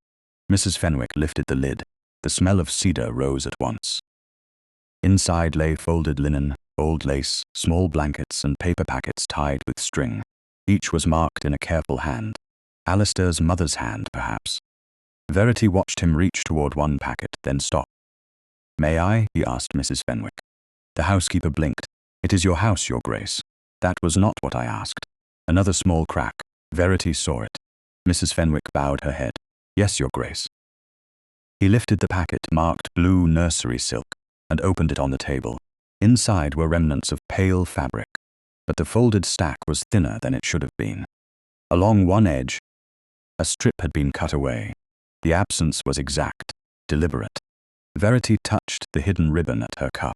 Mrs. Fenwick lifted the lid. The smell of cedar rose at once. Inside lay folded linen, old lace, small blankets, and paper packets tied with string. Each was marked in a careful hand. Alistair's mother's hand, perhaps. Verity watched him reach toward one packet, then stop. May I? He asked Mrs. Fenwick. The housekeeper blinked. It is your house, Your Grace. That was not what I asked. Another small crack. Verity saw it. Mrs. Fenwick bowed her head. Yes, Your Grace. He lifted the packet marked blue nursery silk and opened it on the table. Inside were remnants of pale fabric, but the folded stack was thinner than it should have been. Along one edge, a strip had been cut away. The absence was exact, deliberate. Verity touched the hidden ribbon at her cuff.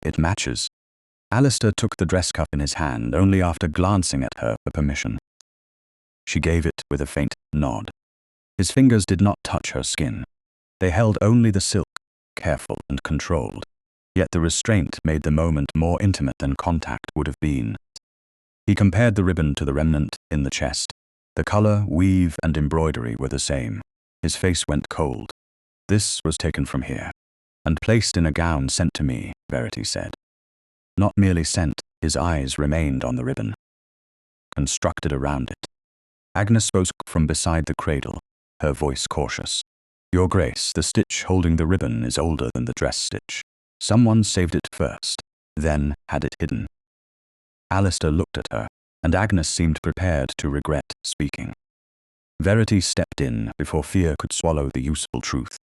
It matches. Alistair took the dress cuff in his hand only after glancing at her for permission. She gave it with a faint nod. His fingers did not touch her skin. They held only the silk, careful and controlled. Yet the restraint made the moment more intimate than contact would have been. He compared the ribbon to the remnant in the chest. The color, weave, and embroidery were the same. His face went cold. This was taken from here, and placed in a gown sent to me, Verity said. Not merely sent, his eyes remained on the ribbon. Constructed around it. Agnes spoke from beside the cradle, her voice cautious. Your Grace, the stitch holding the ribbon is older than the dress stitch. Someone saved it first, then had it hidden. Alistair looked at her, and Agnes seemed prepared to regret speaking. Verity stepped in before fear could swallow the useful truth.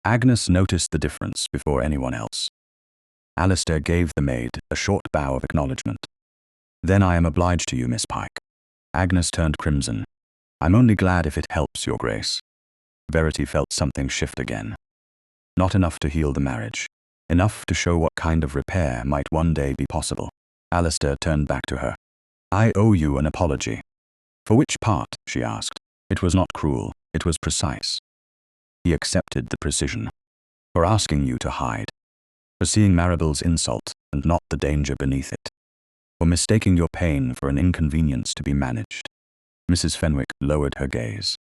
Agnes noticed the difference before anyone else. Alistair gave the maid a short bow of acknowledgement. "Then I am obliged to you, Miss Pike." Agnes turned crimson. "I'm only glad if it helps, Your Grace." Verity felt something shift again. Not enough to heal the marriage. Enough to show what kind of repair might one day be possible. Alistair turned back to her. "I owe you an apology." "For which part?" she asked. It was not cruel, it was precise. He accepted the precision. "For asking you to hide. For seeing Maribel's insult and not the danger beneath it. For mistaking your pain for an inconvenience to be managed." Mrs. Fenwick lowered her gaze.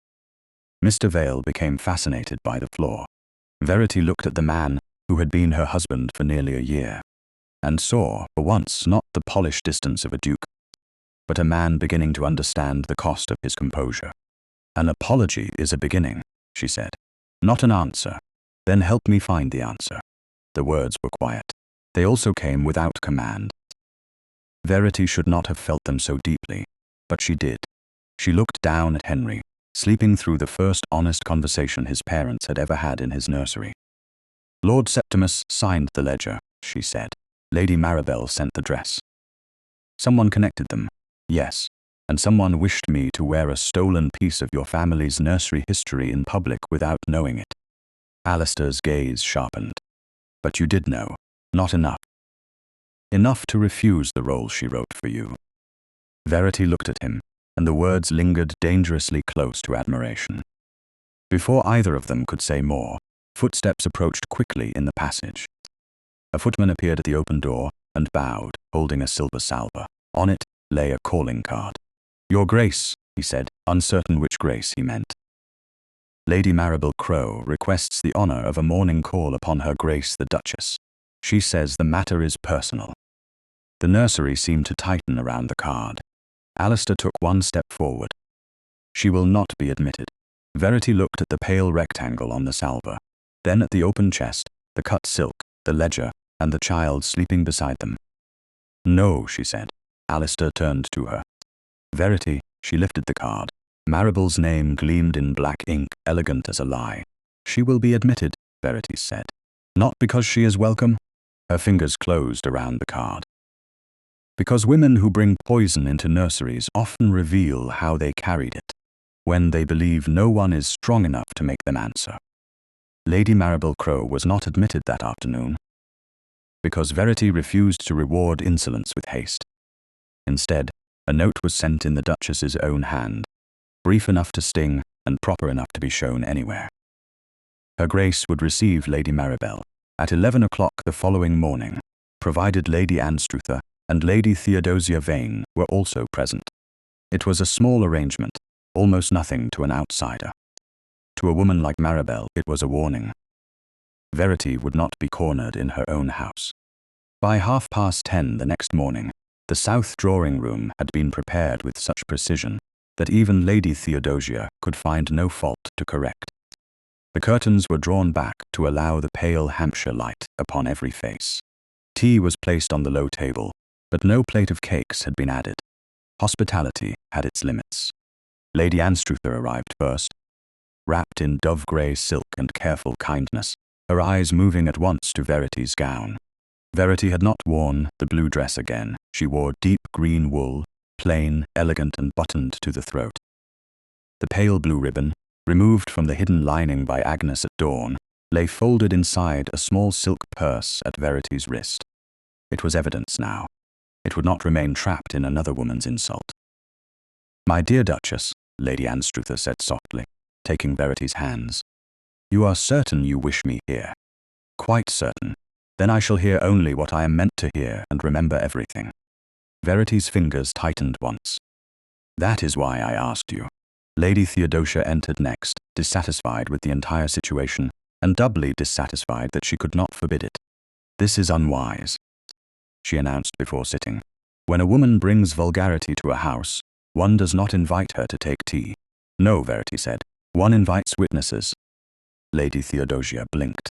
Mr. Vale became fascinated by the floor. Verity looked at the man who had been her husband for nearly a year, and saw, for once, not the polished distance of a duke, but a man beginning to understand the cost of his composure. "An apology is a beginning," she said. "Not an answer. Then help me find the answer." The words were quiet. They also came without command. Verity should not have felt them so deeply, but she did. She looked down at Henry, sleeping through the first honest conversation his parents had ever had in his nursery. "Lord Septimus signed the ledger," she said. "Lady Maribel sent the dress. Someone connected them, yes, and someone wished me to wear a stolen piece of your family's nursery history in public without knowing it." Alistair's gaze sharpened. "But you did know. Not enough. Enough to refuse the role she wrote for you." Verity looked at him, and the words lingered dangerously close to admiration. Before either of them could say more, footsteps approached quickly in the passage. A footman appeared at the open door and bowed, holding a silver salver. On it lay a calling card. "Your Grace," he said, uncertain which grace he meant. "Lady Maribel Crowe requests the honor of a morning call upon Her Grace the Duchess. She says the matter is personal." The nursery seemed to tighten around the card. Alistair took one step forward. "She will not be admitted." Verity looked at the pale rectangle on the salver, then at the open chest, the cut silk, the ledger, and the child sleeping beside them. "No," she said. Alistair turned to her. "Verity," she lifted the card. Maribel's name gleamed in black ink, elegant as a lie. "She will be admitted," Verity said. "Not because she is welcome." Her fingers closed around the card. "Because women who bring poison into nurseries often reveal how they carried it, when they believe no one is strong enough to make them answer." Lady Maribel Crowe was not admitted that afternoon, because Verity refused to reward insolence with haste. Instead, a note was sent in the Duchess's own hand, brief enough to sting and proper enough to be shown anywhere. Her Grace would receive Lady Maribel at 11 o'clock the following morning, provided Lady Anstruther and Lady Theodosia Vane were also present. It was a small arrangement, almost nothing to an outsider. To a woman like Maribel, it was a warning. Verity would not be cornered in her own house. By 10:30 the next morning, the south drawing-room had been prepared with such precision that even Lady Theodosia could find no fault to correct. The curtains were drawn back to allow the pale Hampshire light upon every face. Tea was placed on the low table, but no plate of cakes had been added. Hospitality had its limits. Lady Anstruther arrived first, wrapped in dove-grey silk and careful kindness, her eyes moving at once to Verity's gown. Verity had not worn the blue dress again. She wore deep green wool, plain, elegant, and buttoned to the throat. The pale blue ribbon, removed from the hidden lining by Agnes at dawn, lay folded inside a small silk purse at Verity's wrist. It was evidence now. It would not remain trapped in another woman's insult. "My dear Duchess," Lady Anstruther said softly, taking Verity's hands, "you are certain you wish me here?" "Quite certain. Then I shall hear only what I am meant to hear and remember everything." Verity's fingers tightened once. "That is why I asked you." Lady Theodosia entered next, dissatisfied with the entire situation, and doubly dissatisfied that she could not forbid it. "This is unwise," she announced before sitting. "When a woman brings vulgarity to a house, one does not invite her to take tea." "No," Verity said. "One invites witnesses." Lady Theodosia blinked.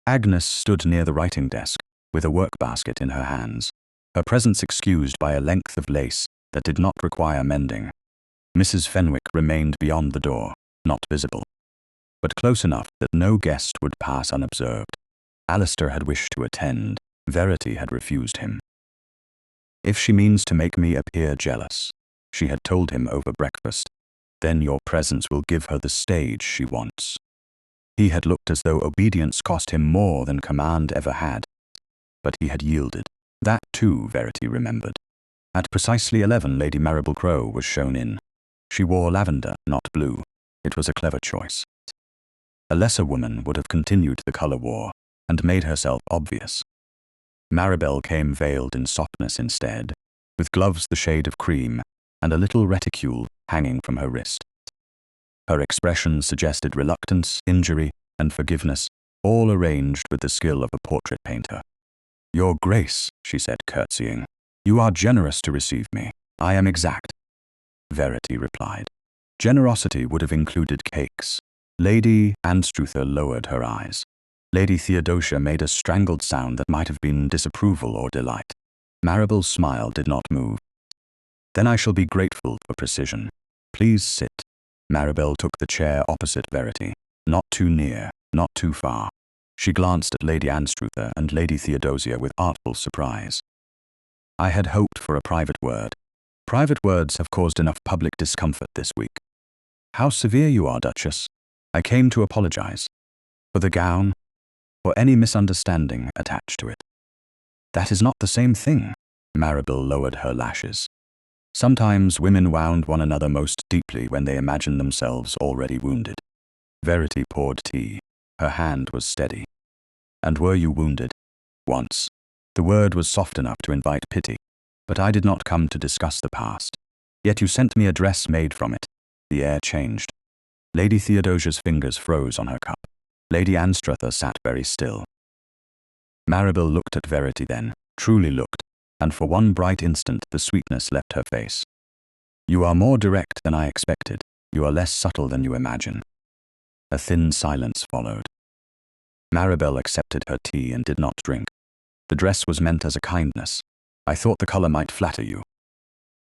Agnes stood near the writing desk, with a work-basket in her hands, her presence excused by a length of lace that did not require mending. Mrs. Fenwick remained beyond the door, not visible, but close enough that no guest would pass unobserved. Alistair had wished to attend. Verity had refused him. "If she means to make me appear jealous," she had told him over breakfast, "then your presence will give her the stage she wants." He had looked as though obedience cost him more than command ever had. But he had yielded. That too, Verity remembered. At precisely 11, Lady Maribel Crowe was shown in. She wore lavender, not blue. It was a clever choice. A lesser woman would have continued the colour war and made herself obvious. Maribel came veiled in softness instead, with gloves the shade of cream and a little reticule hanging from her wrist. Her expression suggested reluctance, injury, and forgiveness, all arranged with the skill of a portrait painter. "Your Grace," she said, curtsying, "you are generous to receive me. I am exact." Verity replied. Generosity would have included cakes. Lady Anstruther lowered her eyes. Lady Theodosia made a strangled sound that might have been disapproval or delight. Maribel's smile did not move. "Then I shall be grateful for precision. Please sit." Maribel took the chair opposite Verity. Not too near, not too far. She glanced at Lady Anstruther and Lady Theodosia with artful surprise. "I had hoped for a private word. Private words have caused enough public discomfort this week." "How severe you are, Duchess. I came to apologize. For the gown, for any misunderstanding attached to it." "That is not the same thing." Maribel lowered her lashes. Sometimes women wound one another most deeply when they imagined themselves already wounded. Verity poured tea. Her hand was steady. "And were you wounded?" "Once." The word was soft enough to invite pity. "But I did not come to discuss the past. Yet you sent me a dress made from it." The air changed. Lady Theodosia's fingers froze on her cup. Lady Anstruther sat very still. Maribel looked at Verity then, truly looked, and for one bright instant the sweetness left her face. "You are more direct than I expected. You are less subtle than you imagine." A thin silence followed. Maribel accepted her tea and did not drink. "The dress was meant as a kindness. I thought the colour might flatter you.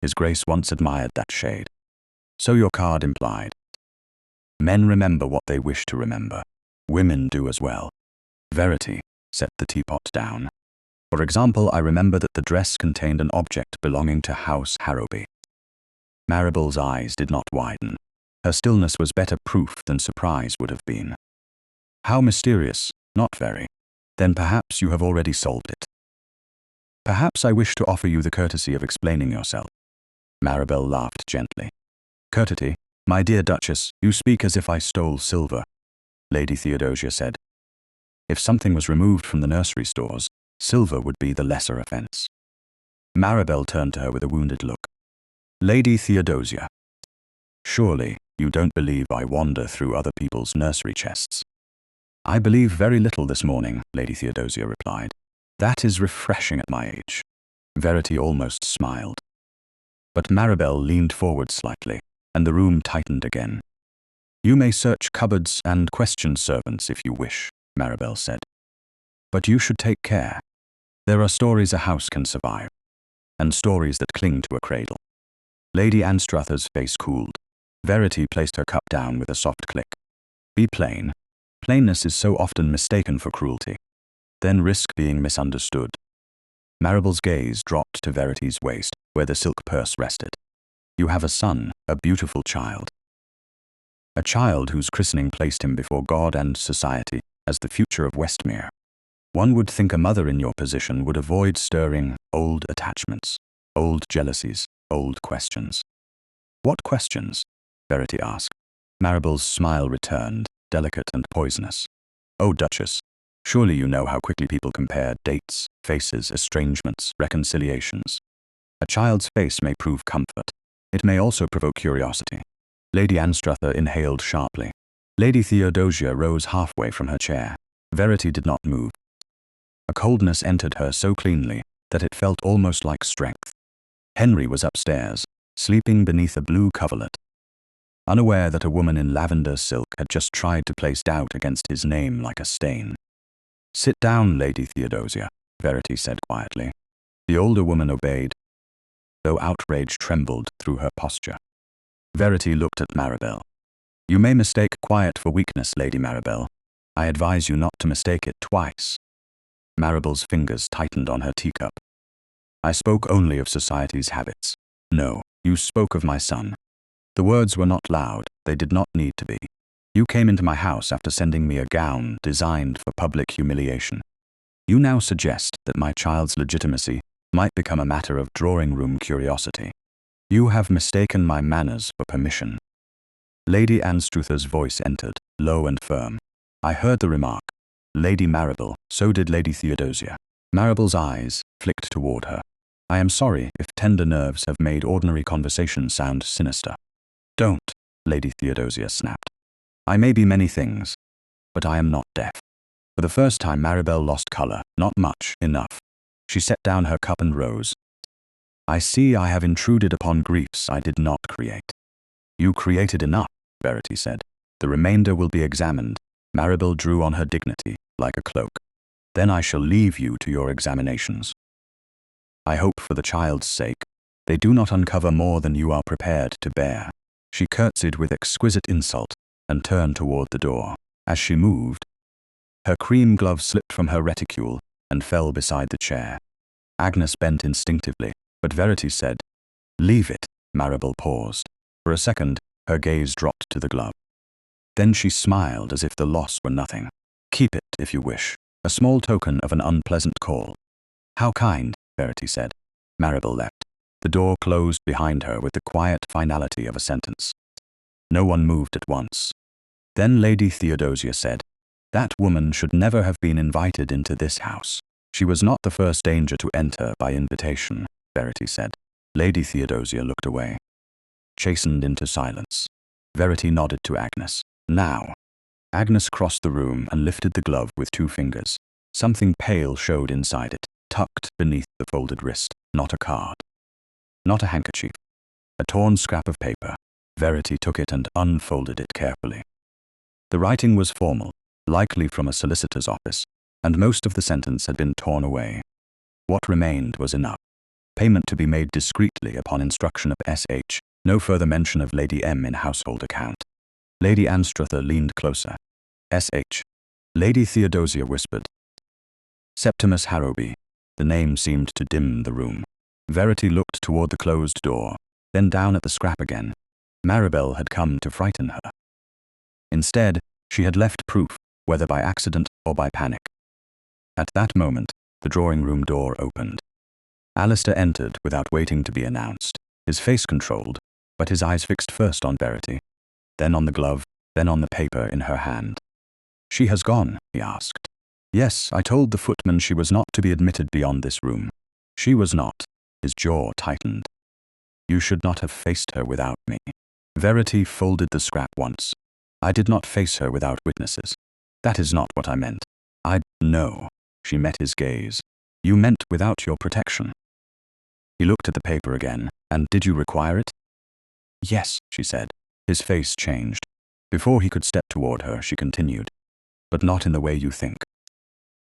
His Grace once admired that shade." "So your card implied." Men remember what they wish to remember. Women do as well. Verity set the teapot down. "For example, I remember that the dress contained an object belonging to House Harrowby." Maribel's eyes did not widen. Her stillness was better proof than surprise would have been. "How mysterious, not very. Then perhaps you have already solved it." "Perhaps I wish to offer you the courtesy of explaining yourself." Maribel laughed gently. "Courtesy? My dear Duchess, you speak as if I stole silver." Lady Theodosia said. "If something was removed from the nursery stores, silver would be the lesser offence." Maribel turned to her with a wounded look. "Lady Theodosia, surely you don't believe I wander through other people's nursery chests?" "I believe very little this morning," Lady Theodosia replied. "That is refreshing at my age." Verity almost smiled. But Maribel leaned forward slightly, and the room tightened again. "You may search cupboards and question servants if you wish," Maribel said. "But you should take care. There are stories a house can survive, and stories that cling to a cradle." Lady Anstruther's face cooled. Verity placed her cup down with a soft click. "Be plain. Plainness is so often mistaken for cruelty. Then risk being misunderstood." Maribel's gaze dropped to Verity's waist, where the silk purse rested. "You have a son, a beautiful child. A child whose christening placed him before God and society as the future of Westmere. One would think a mother in your position would avoid stirring old attachments, old jealousies, old questions." "What questions?" Verity asked. Maribel's smile returned, delicate and poisonous. "Oh, Duchess, surely you know how quickly people compare dates, faces, estrangements, reconciliations. A child's face may prove comfort. It may also provoke curiosity." Lady Anstruther inhaled sharply. Lady Theodosia rose halfway from her chair. Verity did not move. A coldness entered her so cleanly that it felt almost like strength. Henry was upstairs, sleeping beneath a blue coverlet, unaware that a woman in lavender silk had just tried to place doubt against his name like a stain. "Sit down, Lady Theodosia," Verity said quietly. The older woman obeyed, though outrage trembled through her posture. Verity looked at Maribel. You may mistake quiet for weakness, Lady Maribel. I advise you not to mistake it twice. Maribel's fingers tightened on her teacup. I spoke only of society's habits. No, you spoke of my son. The words were not loud, they did not need to be. You came into my house after sending me a gown designed for public humiliation. You now suggest that my child's legitimacy might become a matter of drawing-room curiosity. You have mistaken my manners for permission. Lady Anstruther's voice entered, low and firm. I heard the remark. Lady Maribel, so did Lady Theodosia. Maribel's eyes flicked toward her. I am sorry if tender nerves have made ordinary conversation sound sinister. Don't, Lady Theodosia snapped. I may be many things, but I am not deaf. For the first time Maribel lost color, not much, enough. She set down her cup and rose. I see I have intruded upon griefs I did not create. You created enough, Verity said. The remainder will be examined. Maribel drew on her dignity, like a cloak. Then I shall leave you to your examinations. I hope for the child's sake, they do not uncover more than you are prepared to bear. She curtsied with exquisite insult and turned toward the door. As she moved, her cream glove slipped from her reticule and fell beside the chair. Agnes bent instinctively, but Verity said, Leave it. Maribel paused. For a second, her gaze dropped to the glove. Then she smiled as if the loss were nothing. Keep it, if you wish. A small token of an unpleasant call. How kind, Verity said. Maribel left. The door closed behind her with the quiet finality of a sentence. No one moved at once. Then Lady Theodosia said, That woman should never have been invited into this house. She was not the first danger to enter by invitation, Verity said. Lady Theodosia looked away, chastened into silence. Verity nodded to Agnes. Now. Agnes crossed the room and lifted the glove with 2 fingers. Something pale showed inside it, tucked beneath the folded wrist. Not a card. Not a handkerchief. A torn scrap of paper. Verity took it and unfolded it carefully. The writing was formal, likely from a solicitor's office, and most of the sentence had been torn away. What remained was enough. Payment to be made discreetly upon instruction of S.H. No further mention of Lady M in household account. Lady Anstruther leaned closer. S.H. Lady Theodosia whispered. Septimus Harrowby. The name seemed to dim the room. Verity looked toward the closed door, then down at the scrap again. Maribel had come to frighten her. Instead, she had left proof, whether by accident or by panic. At that moment, the drawing-room door opened. Alistair entered without waiting to be announced, his face controlled, but his eyes fixed first on Verity, then on the glove, then on the paper in her hand. She has gone, he asked. Yes, I told the footman she was not to be admitted beyond this room. She was not. His jaw tightened. You should not have faced her without me. Verity folded the scrap once. I did not face her without witnesses. That is not what I meant. I know. She met his gaze. You meant without your protection. He looked at the paper again. And did you require it? Yes, she said. His face changed. Before he could step toward her, she continued. But not in the way you think.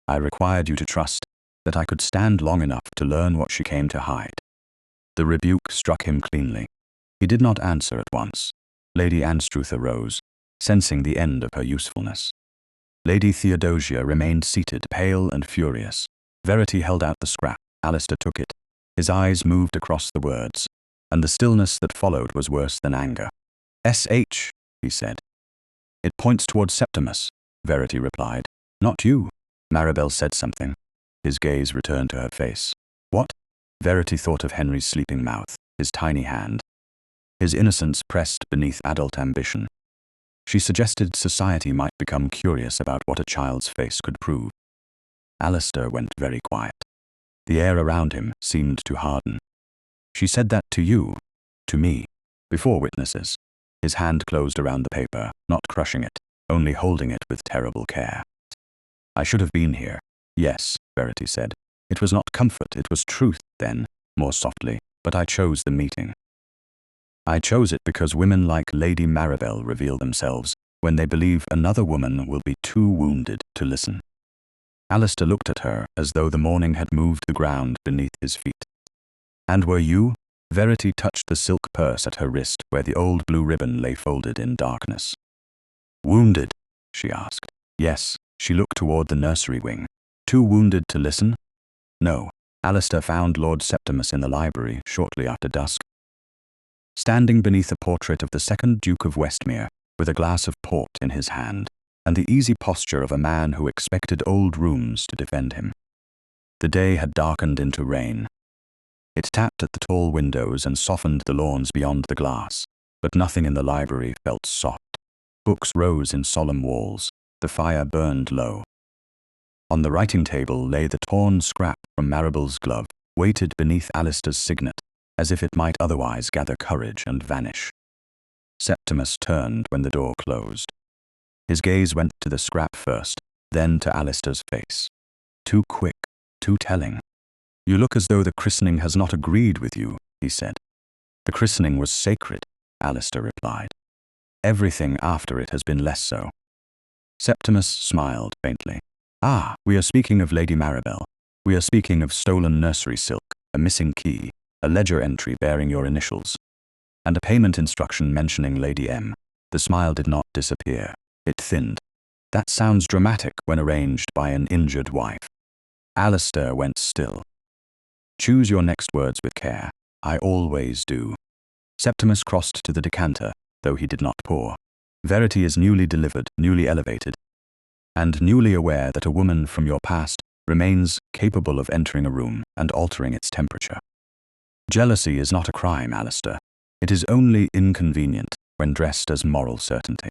I required you to trust that I could stand long enough to learn what she came to hide. The rebuke struck him cleanly. He did not answer at once. Lady Anstruther rose, sensing the end of her usefulness. Lady Theodosia remained seated, pale and furious. Verity held out the scrap. Alistair took it. His eyes moved across the words, and the stillness that followed was worse than anger. S.H., he said. It points towards Septimus, Verity replied. Not you. Maribel said something. His gaze returned to her face. What? Verity thought of Henry's sleeping mouth, his tiny hand. His innocence pressed beneath adult ambition. She suggested society might become curious about what a child's face could prove. Alistair went very quiet. The air around him seemed to harden. She said that to you, to me, before witnesses. His hand closed around the paper, not crushing it, only holding it with terrible care. I should have been here. Yes, Verity said. It was not comfort, it was truth then, more softly, but I chose the meeting. I chose it because women like Lady Maribel reveal themselves when they believe another woman will be too wounded to listen. Alistair looked at her as though the morning had moved the ground beneath his feet. And were you? Verity touched the silk purse at her wrist where the old blue ribbon lay folded in darkness. "Wounded?" she asked. Yes, she looked toward the nursery wing. Too wounded to listen? No. Alistair found Lord Septimus in the library shortly after dusk, standing beneath a portrait of the second Duke of Westmere, with a glass of port in his hand, and the easy posture of a man who expected old rooms to defend him. The day had darkened into rain. It tapped at the tall windows and softened the lawns beyond the glass, but nothing in the library felt soft. Books rose in solemn walls. The fire burned low. On the writing table lay the torn scrap from Maribel's glove, weighted beneath Alistair's signet, as if it might otherwise gather courage and vanish. Septimus turned when the door closed. His gaze went to the scrap first, then to Alistair's face. Too quick, too telling. "You look as though the christening has not agreed with you," he said. "The christening was sacred," Alistair replied. "Everything after it has been less so." Septimus smiled faintly. "Ah, we are speaking of Lady Maribel. We are speaking of stolen nursery silk, a missing key, a ledger entry bearing your initials, and a payment instruction mentioning Lady M." The smile did not disappear. It thinned. "That sounds dramatic when arranged by an injured wife." Alistair went still. "Choose your next words with care. I always do." Septimus crossed to the decanter, though he did not pour. "Verity is newly delivered, newly elevated, and newly aware that a woman from your past remains capable of entering a room and altering its temperature. Jealousy is not a crime, Alistair. It is only inconvenient when dressed as moral certainty.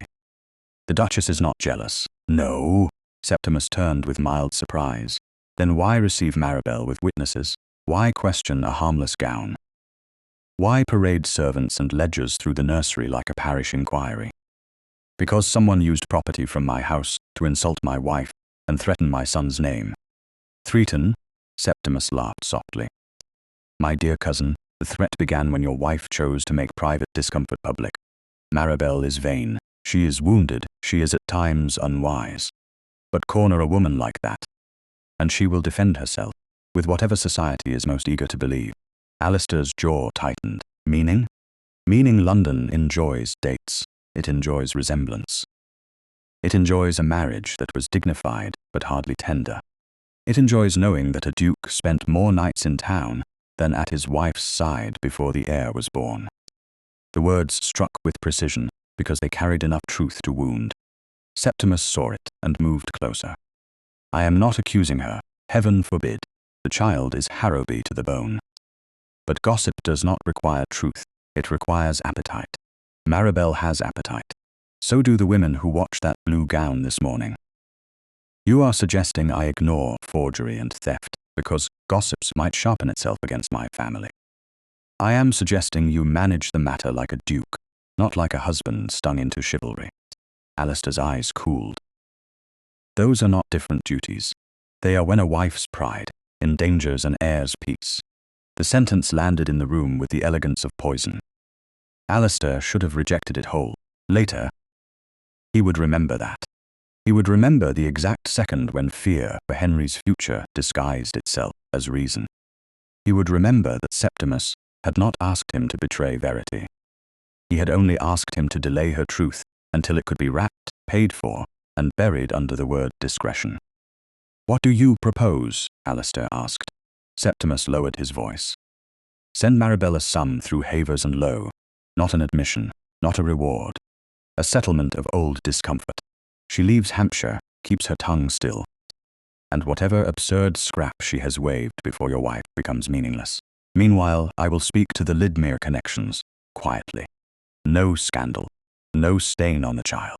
The Duchess is not jealous." "No." Septimus turned with mild surprise. "Then why receive Maribel with witnesses? Why question a harmless gown? Why parade servants and ledgers through the nursery like a parish inquiry? Because someone used property from my house to insult my wife and threaten my son's name." "Threaten?" Septimus laughed softly. "My dear cousin, the threat began when your wife chose to make private discomfort public. Maribel is vain. She is wounded. She is at times unwise. But corner a woman like that, and she will defend herself, with whatever society is most eager to believe." Alistair's jaw tightened. "Meaning?" "Meaning London enjoys dates. It enjoys resemblance. It enjoys a marriage that was dignified but hardly tender. It enjoys knowing that a duke spent more nights in town than at his wife's side before the heir was born." The words struck with precision because they carried enough truth to wound. Septimus saw it and moved closer. "I am not accusing her. Heaven forbid. The child is Harrowby to the bone. But gossip does not require truth. It requires appetite. Maribel has appetite. So do the women who watched that blue gown this morning. You are suggesting I ignore forgery and theft because gossips might sharpen itself against my family. I am suggesting you manage the matter like a duke, not like a husband stung into chivalry." Alistair's eyes cooled. "Those are not different duties. They are when a wife's pride endangers an heir's peace." The sentence landed in the room with the elegance of poison. Alistair should have rejected it whole. Later, he would remember that. He would remember the exact second when fear for Henry's future disguised itself as reason. He would remember that Septimus had not asked him to betray Verity. He had only asked him to delay her truth until it could be wrapped, paid for, and buried under the word discretion. "What do you propose?" Alistair asked. Septimus lowered his voice. "Send Maribel a sum through Havers and Lowe. Not an admission, not a reward. A settlement of old discomfort. She leaves Hampshire, keeps her tongue still. And whatever absurd scrap she has waved before your wife becomes meaningless. Meanwhile, I will speak to the Lidmere connections, quietly. No scandal, no stain on the child."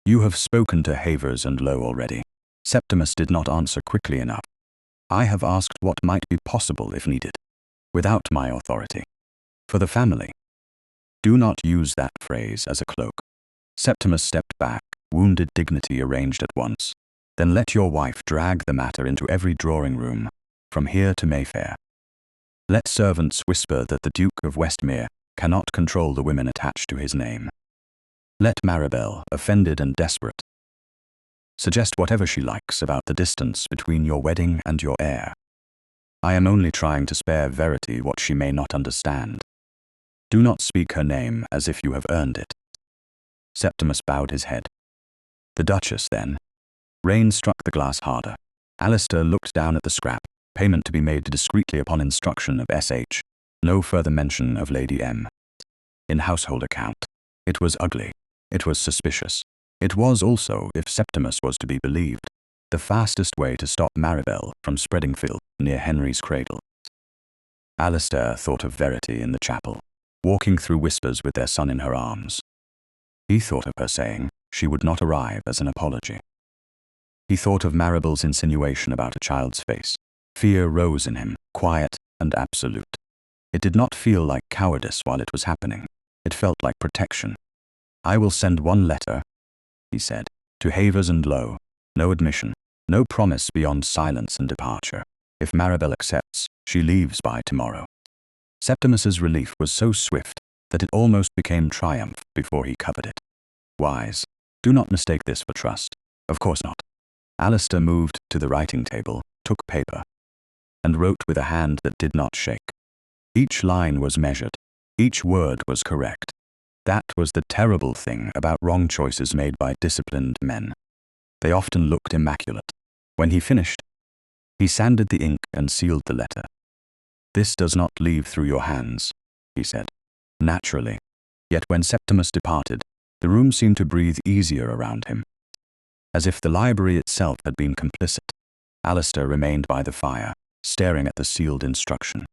"You have spoken to Havers and Lowe already." Septimus did not answer quickly enough. "I have asked what might be possible if needed, without my authority. For the family." "Do not use that phrase as a cloak." Septimus stepped back, wounded dignity arranged at once. "Then let your wife drag the matter into every drawing room, from here to Mayfair. Let servants whisper that the Duke of Westmere cannot control the women attached to his name. Let Maribel, offended and desperate, suggest whatever she likes about the distance between your wedding and your heir. I am only trying to spare Verity what she may not understand. Do not speak her name as if you have earned it." Septimus bowed his head. "The Duchess, then." Rain struck the glass harder. Alistair looked down at the scrap, payment to be made discreetly upon instruction of S.H. No further mention of Lady M. In household account. It was ugly. It was suspicious. It was also, if Septimus was to be believed, the fastest way to stop Maribel from spreading filth near Henry's cradle. Alistair thought of Verity in the chapel, walking through whispers with their son in her arms. He thought of her saying she would not arrive as an apology. He thought of Maribel's insinuation about a child's face. Fear rose in him, quiet and absolute. It did not feel like cowardice while it was happening. It felt like protection. "I will send one letter," he said, "to Havers and Lowe. No admission, no promise beyond silence and departure. If Maribel accepts, she leaves by tomorrow." Septimus's relief was so swift that it almost became triumph before he covered it. Wise. Do not mistake this for trust. Of course not. Alistair moved to the writing table, took paper, and wrote with a hand that did not shake. Each line was measured. Each word was correct. That was the terrible thing about wrong choices made by disciplined men. They often looked immaculate. When he finished, he sanded the ink and sealed the letter. "This does not leave through your hands," he said. Naturally. Yet when Septimus departed, the room seemed to breathe easier around him. As if the library itself had been complicit, Alistair remained by the fire, staring at the sealed instruction.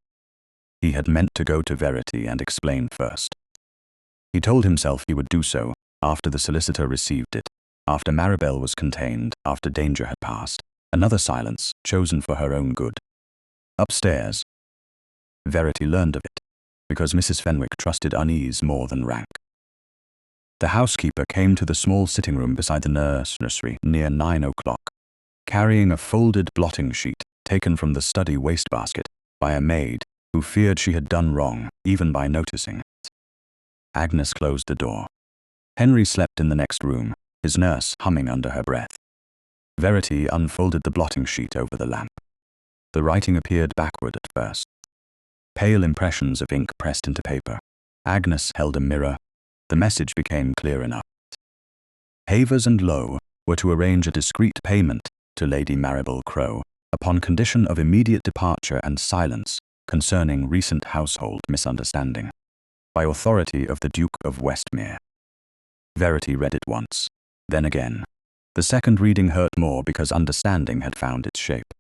He had meant to go to Verity and explain first. He told himself he would do so after the solicitor received it, after Maribel was contained, after danger had passed. Another silence, chosen for her own good. Upstairs, Verity learned of it, because Mrs. Fenwick trusted unease more than rank. The housekeeper came to the small sitting room beside the nursery near 9 o'clock, carrying a folded blotting sheet taken from the study wastebasket by a maid who feared she had done wrong, even by noticing it. Agnes closed the door. Henry slept in the next room, his nurse humming under her breath. Verity unfolded the blotting sheet over the lamp. The writing appeared backward at first. Pale impressions of ink pressed into paper. Agnes held a mirror. The message became clear enough. Havers and Lowe were to arrange a discreet payment to Lady Maribel Crowe upon condition of immediate departure and silence concerning recent household misunderstanding, by authority of the Duke of Westmere. Verity read it once, then again. The second reading hurt more because understanding had found its shape.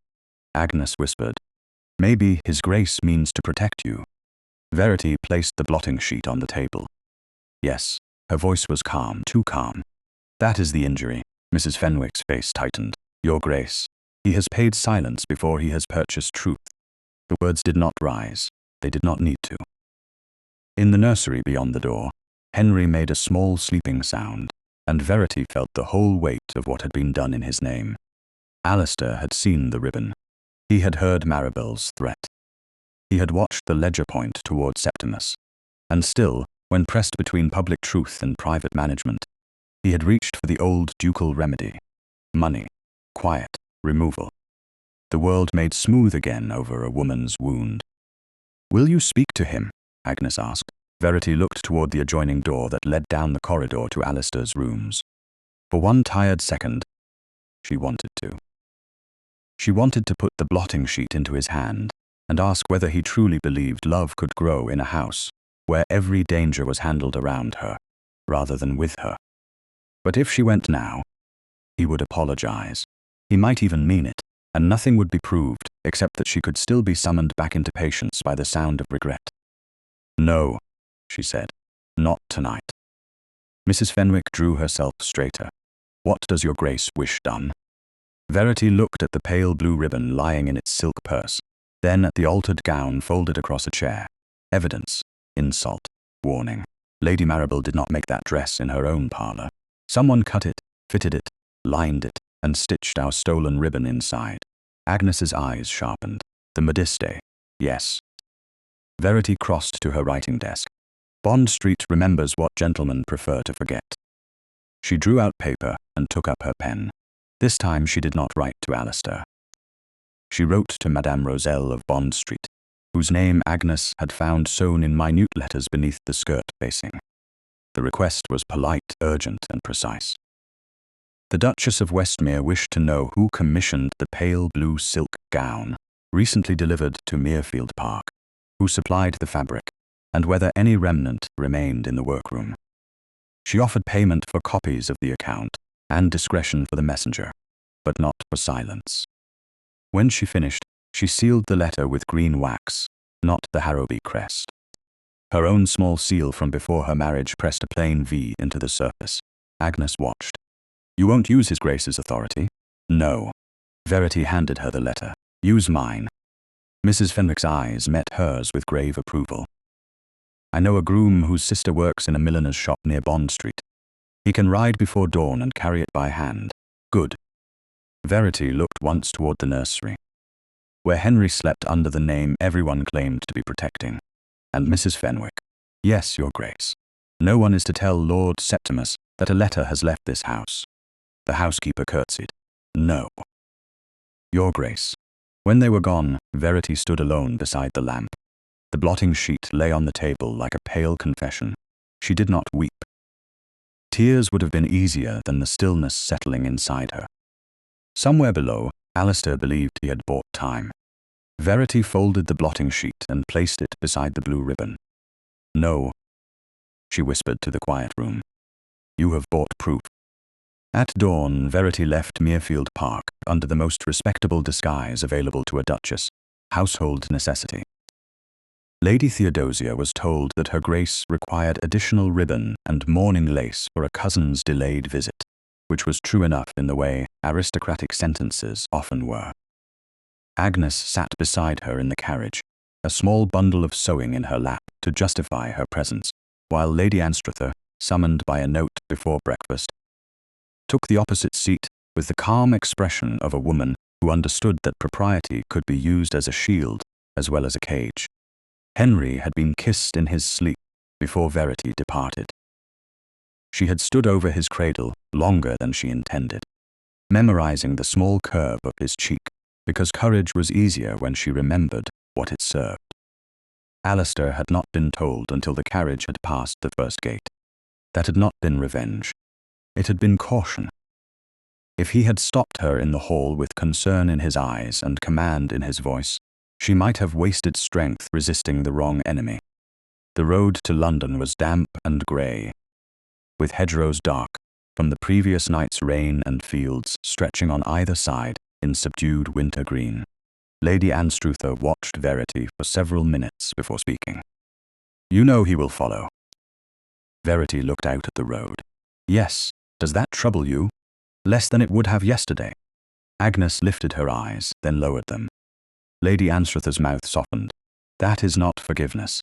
Agnes whispered, "Maybe His Grace means to protect you." Verity placed the blotting sheet on the table. Yes, her voice was calm, too calm. "That is the injury." Mrs. Fenwick's face tightened. "Your Grace, he has paid silence before he has purchased truth." The words did not rise. They did not need to. In the nursery beyond the door, Henry made a small sleeping sound, and Verity felt the whole weight of what had been done in his name. Alistair had seen the ribbon. He had heard Maribel's threat. He had watched the ledger point toward Septimus. And still, when pressed between public truth and private management, he had reached for the old ducal remedy. Money, quiet, removal. The world made smooth again over a woman's wound. "Will you speak to him?" Agnes asked. Verity looked toward the adjoining door that led down the corridor to Alistair's rooms. For one tired second, she wanted to. She wanted to put the blotting sheet into his hand and ask whether he truly believed love could grow in a house where every danger was handled around her, rather than with her. But if she went now, he would apologize. He might even mean it, and nothing would be proved except that she could still be summoned back into patience by the sound of regret. "No," she said, "not tonight." Mrs. Fenwick drew herself straighter. "What does your Grace wish done?" Verity looked at the pale blue ribbon lying in its silk purse, then at the altered gown folded across a chair. Evidence, insult, warning. Lady Maribel did not make that dress in her own parlour. Someone cut it, fitted it, lined it, and stitched our stolen ribbon inside. Agnes's eyes sharpened. The modiste, yes. Verity crossed to her writing desk. Bond Street remembers what gentlemen prefer to forget. She drew out paper and took up her pen. This time she did not write to Alistair. She wrote to Madame Roselle of Bond Street, whose name Agnes had found sewn in minute letters beneath the skirt facing. The request was polite, urgent, and precise. The Duchess of Westmere wished to know who commissioned the pale blue silk gown recently delivered to Muirfield Park, who supplied the fabric, and whether any remnant remained in the workroom. She offered payment for copies of the account and discretion for the messenger, but not for silence. When she finished, she sealed the letter with green wax, not the Harrowby crest. Her own small seal from before her marriage pressed a plain V into the surface. Agnes watched. "You won't use His Grace's authority?" "No." Verity handed her the letter. "Use mine." Mrs. Fenwick's eyes met hers with grave approval. "I know a groom whose sister works in a milliner's shop near Bond Street. He can ride before dawn and carry it by hand." "Good." Verity looked once toward the nursery, where Henry slept under the name everyone claimed to be protecting. And Mrs. Fenwick. "Yes, Your Grace. No one is to tell Lord Septimus that a letter has left this house." The housekeeper curtsied. "No." "Your Grace." When they were gone, Verity stood alone beside the lamp. The blotting sheet lay on the table like a pale confession. She did not weep. Tears would have been easier than the stillness settling inside her. Somewhere below, Alistair believed he had bought time. Verity folded the blotting sheet and placed it beside the blue ribbon. "No," she whispered to the quiet room. "You have bought proof." At dawn, Verity left Muirfield Park under the most respectable disguise available to a duchess, household necessity. Lady Theodosia was told that Her Grace required additional ribbon and mourning lace for a cousin's delayed visit, which was true enough in the way aristocratic sentences often were. Agnes sat beside her in the carriage, a small bundle of sewing in her lap to justify her presence, while Lady Anstruther, summoned by a note before breakfast, took the opposite seat with the calm expression of a woman who understood that propriety could be used as a shield as well as a cage. Henry had been kissed in his sleep before Verity departed. She had stood over his cradle longer than she intended, memorizing the small curve of his cheek, because courage was easier when she remembered what it served. Alistair had not been told until the carriage had passed the first gate. That had not been revenge. It had been caution. If he had stopped her in the hall with concern in his eyes and command in his voice, she might have wasted strength resisting the wrong enemy. The road to London was damp and grey, with hedgerows dark from the previous night's rain and fields stretching on either side in subdued winter green. Lady Anstruther watched Verity for several minutes before speaking. "You know he will follow." Verity looked out at the road. "Yes. Does that trouble you?" "Less than it would have yesterday." Agnes lifted her eyes, then lowered them. Lady Anstruther's mouth softened. "That is not forgiveness."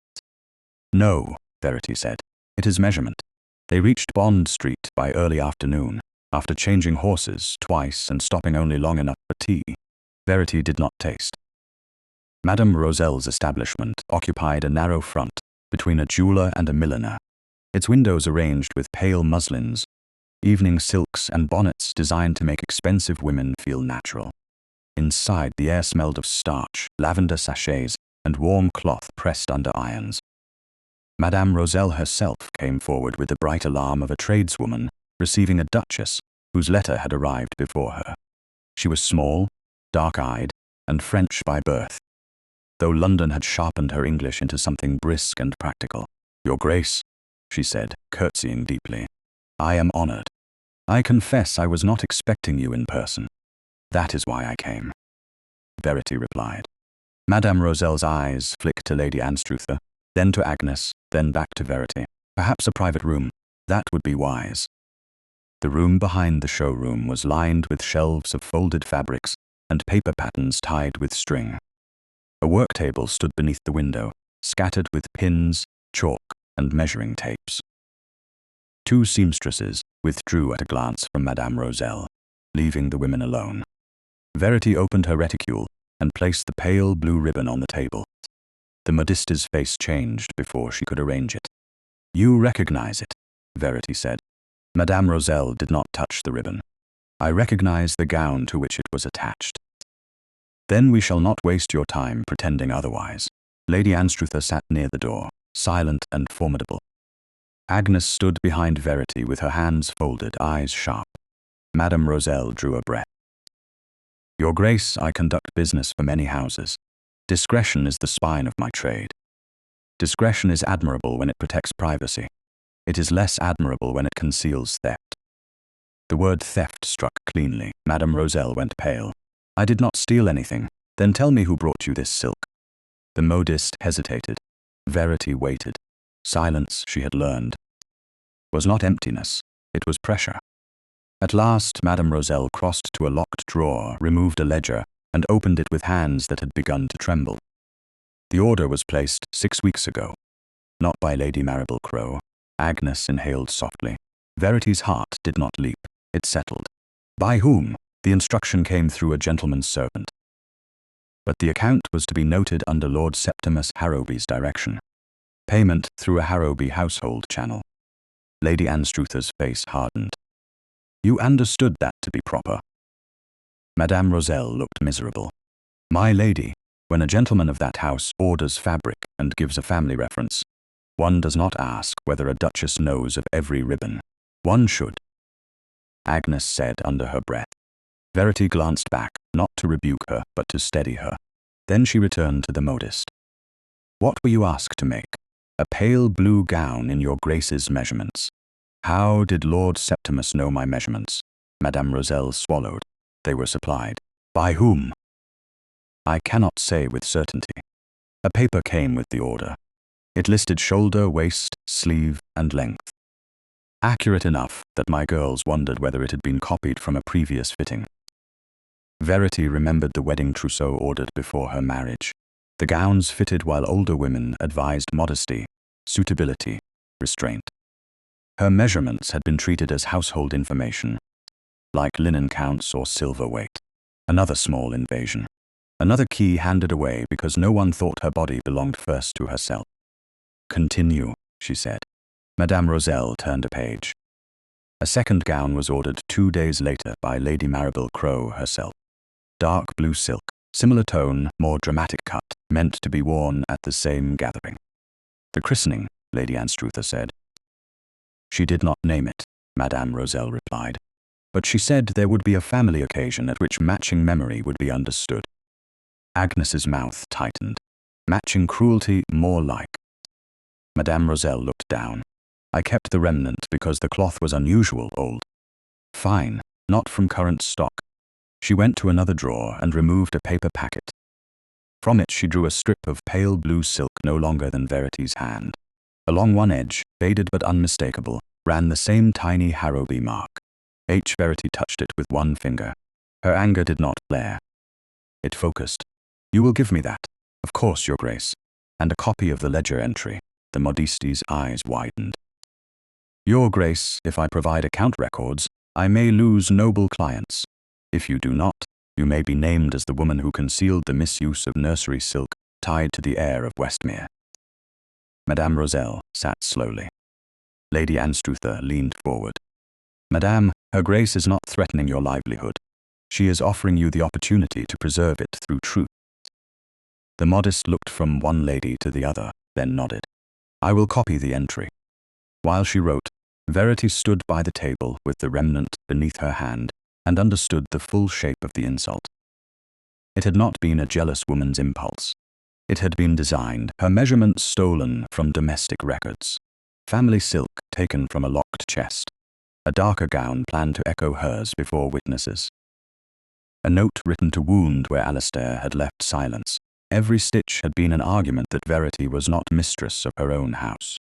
"No," Verity said. "It is measurement." They reached Bond Street by early afternoon, after changing horses twice and stopping only long enough for tea. Verity did not taste. Madame Roselle's establishment occupied a narrow front between a jeweller and a milliner, its windows arranged with pale muslins, evening silks and bonnets designed to make expensive women feel natural. Inside, the air smelled of starch, lavender sachets, and warm cloth pressed under irons. Madame Roselle herself came forward with the bright alarm of a tradeswoman receiving a duchess whose letter had arrived before her. She was small, dark-eyed, and French by birth, though London had sharpened her English into something brisk and practical. "Your Grace," she said, curtsying deeply, "I am honored. I confess I was not expecting you in person. That is why I came," Verity replied. Madame Roselle's eyes flicked to Lady Anstruther, then to Agnes, then back to Verity. "Perhaps a private room. That would be wise." The room behind the showroom was lined with shelves of folded fabrics and paper patterns tied with string. A work table stood beneath the window, scattered with pins, chalk, and measuring tapes. Two seamstresses withdrew at a glance from Madame Roselle, leaving the women alone. Verity opened her reticule and placed the pale blue ribbon on the table. The modiste's face changed before she could arrange it. "You recognize it," Verity said. Madame Roselle did not touch the ribbon. "I recognize the gown to which it was attached." Then we shall not waste your time pretending otherwise. Lady Anstruther sat near the door, silent and formidable. Agnes stood behind Verity with her hands folded, eyes sharp. Madame Roselle drew a breath. Your Grace, I conduct business for many houses. Discretion is the spine of my trade. Discretion is admirable when it protects privacy. It is less admirable when it conceals theft. The word theft struck cleanly. Madame Roselle went pale. I did not steal anything. Then tell me who brought you this silk. The modiste hesitated. Verity waited. Silence, she had learned, was not emptiness, it was pressure. At last, Madame Roselle crossed to a locked drawer, removed a ledger, and opened it with hands that had begun to tremble. The order was placed 6 weeks ago. Not by Lady Maribel Crowe. Agnes inhaled softly. Verity's heart did not leap. It settled. By whom? The instruction came through a gentleman's servant. But the account was to be noted under Lord Septimus Harrowby's direction. Payment through a Harrowby household channel. Lady Anstruther's face hardened. You understood that to be proper. Madame Roselle looked miserable. My lady, when a gentleman of that house orders fabric and gives a family reference, one does not ask whether a duchess knows of every ribbon. One should. Agnes said under her breath. Verity glanced back, not to rebuke her, but to steady her. Then she returned to the modiste. What were you asked to make? A pale blue gown in your Grace's measurements. How did Lord Septimus know my measurements? Madame Roselle swallowed. They were supplied. By whom? I cannot say with certainty. A paper came with the order. It listed shoulder, waist, sleeve, and length. Accurate enough that my girls wondered whether it had been copied from a previous fitting. Verity remembered the wedding trousseau ordered before her marriage. The gowns fitted while older women advised modesty, suitability, restraint. Her measurements had been treated as household information, like linen counts or silver weight. Another small invasion. Another key handed away because no one thought her body belonged first to herself. Continue, she said. Madame Roselle turned a page. A second gown was ordered 2 days later by Lady Maribel Crowe herself. Dark blue silk, similar tone, more dramatic cut, meant to be worn at the same gathering. The christening, Lady Anstruther said. She did not name it, Madame Roselle replied, but she said there would be a family occasion at which matching memory would be understood. Agnes's mouth tightened. Matching cruelty more like. Madame Roselle looked down. I kept the remnant because the cloth was unusual old. Fine, not from current stock. She went to another drawer and removed a paper packet. From it she drew a strip of pale blue silk no longer than Verity's hand. Along one edge, faded but unmistakable, ran the same tiny Harrowby mark. Verity touched it with one finger. Her anger did not flare. It focused. You will give me that, of course, Your Grace, and a copy of the ledger entry. The modiste's eyes widened. Your Grace, if I provide account records, I may lose noble clients. If you do not, you may be named as the woman who concealed the misuse of nursery silk tied to the heir of Westmere. Madame Roselle sat slowly. Lady Anstruther leaned forward. Madame, Her Grace is not threatening your livelihood. She is offering you the opportunity to preserve it through truth. The modiste looked from one lady to the other, then nodded. I will copy the entry. While she wrote, Verity stood by the table with the remnant beneath her hand and understood the full shape of the insult. It had not been a jealous woman's impulse. It had been designed, her measurements stolen from domestic records. Family silk taken from a locked chest. A darker gown planned to echo hers before witnesses. A note written to wound where Alistair had left silence. Every stitch had been an argument that Verity was not mistress of her own house.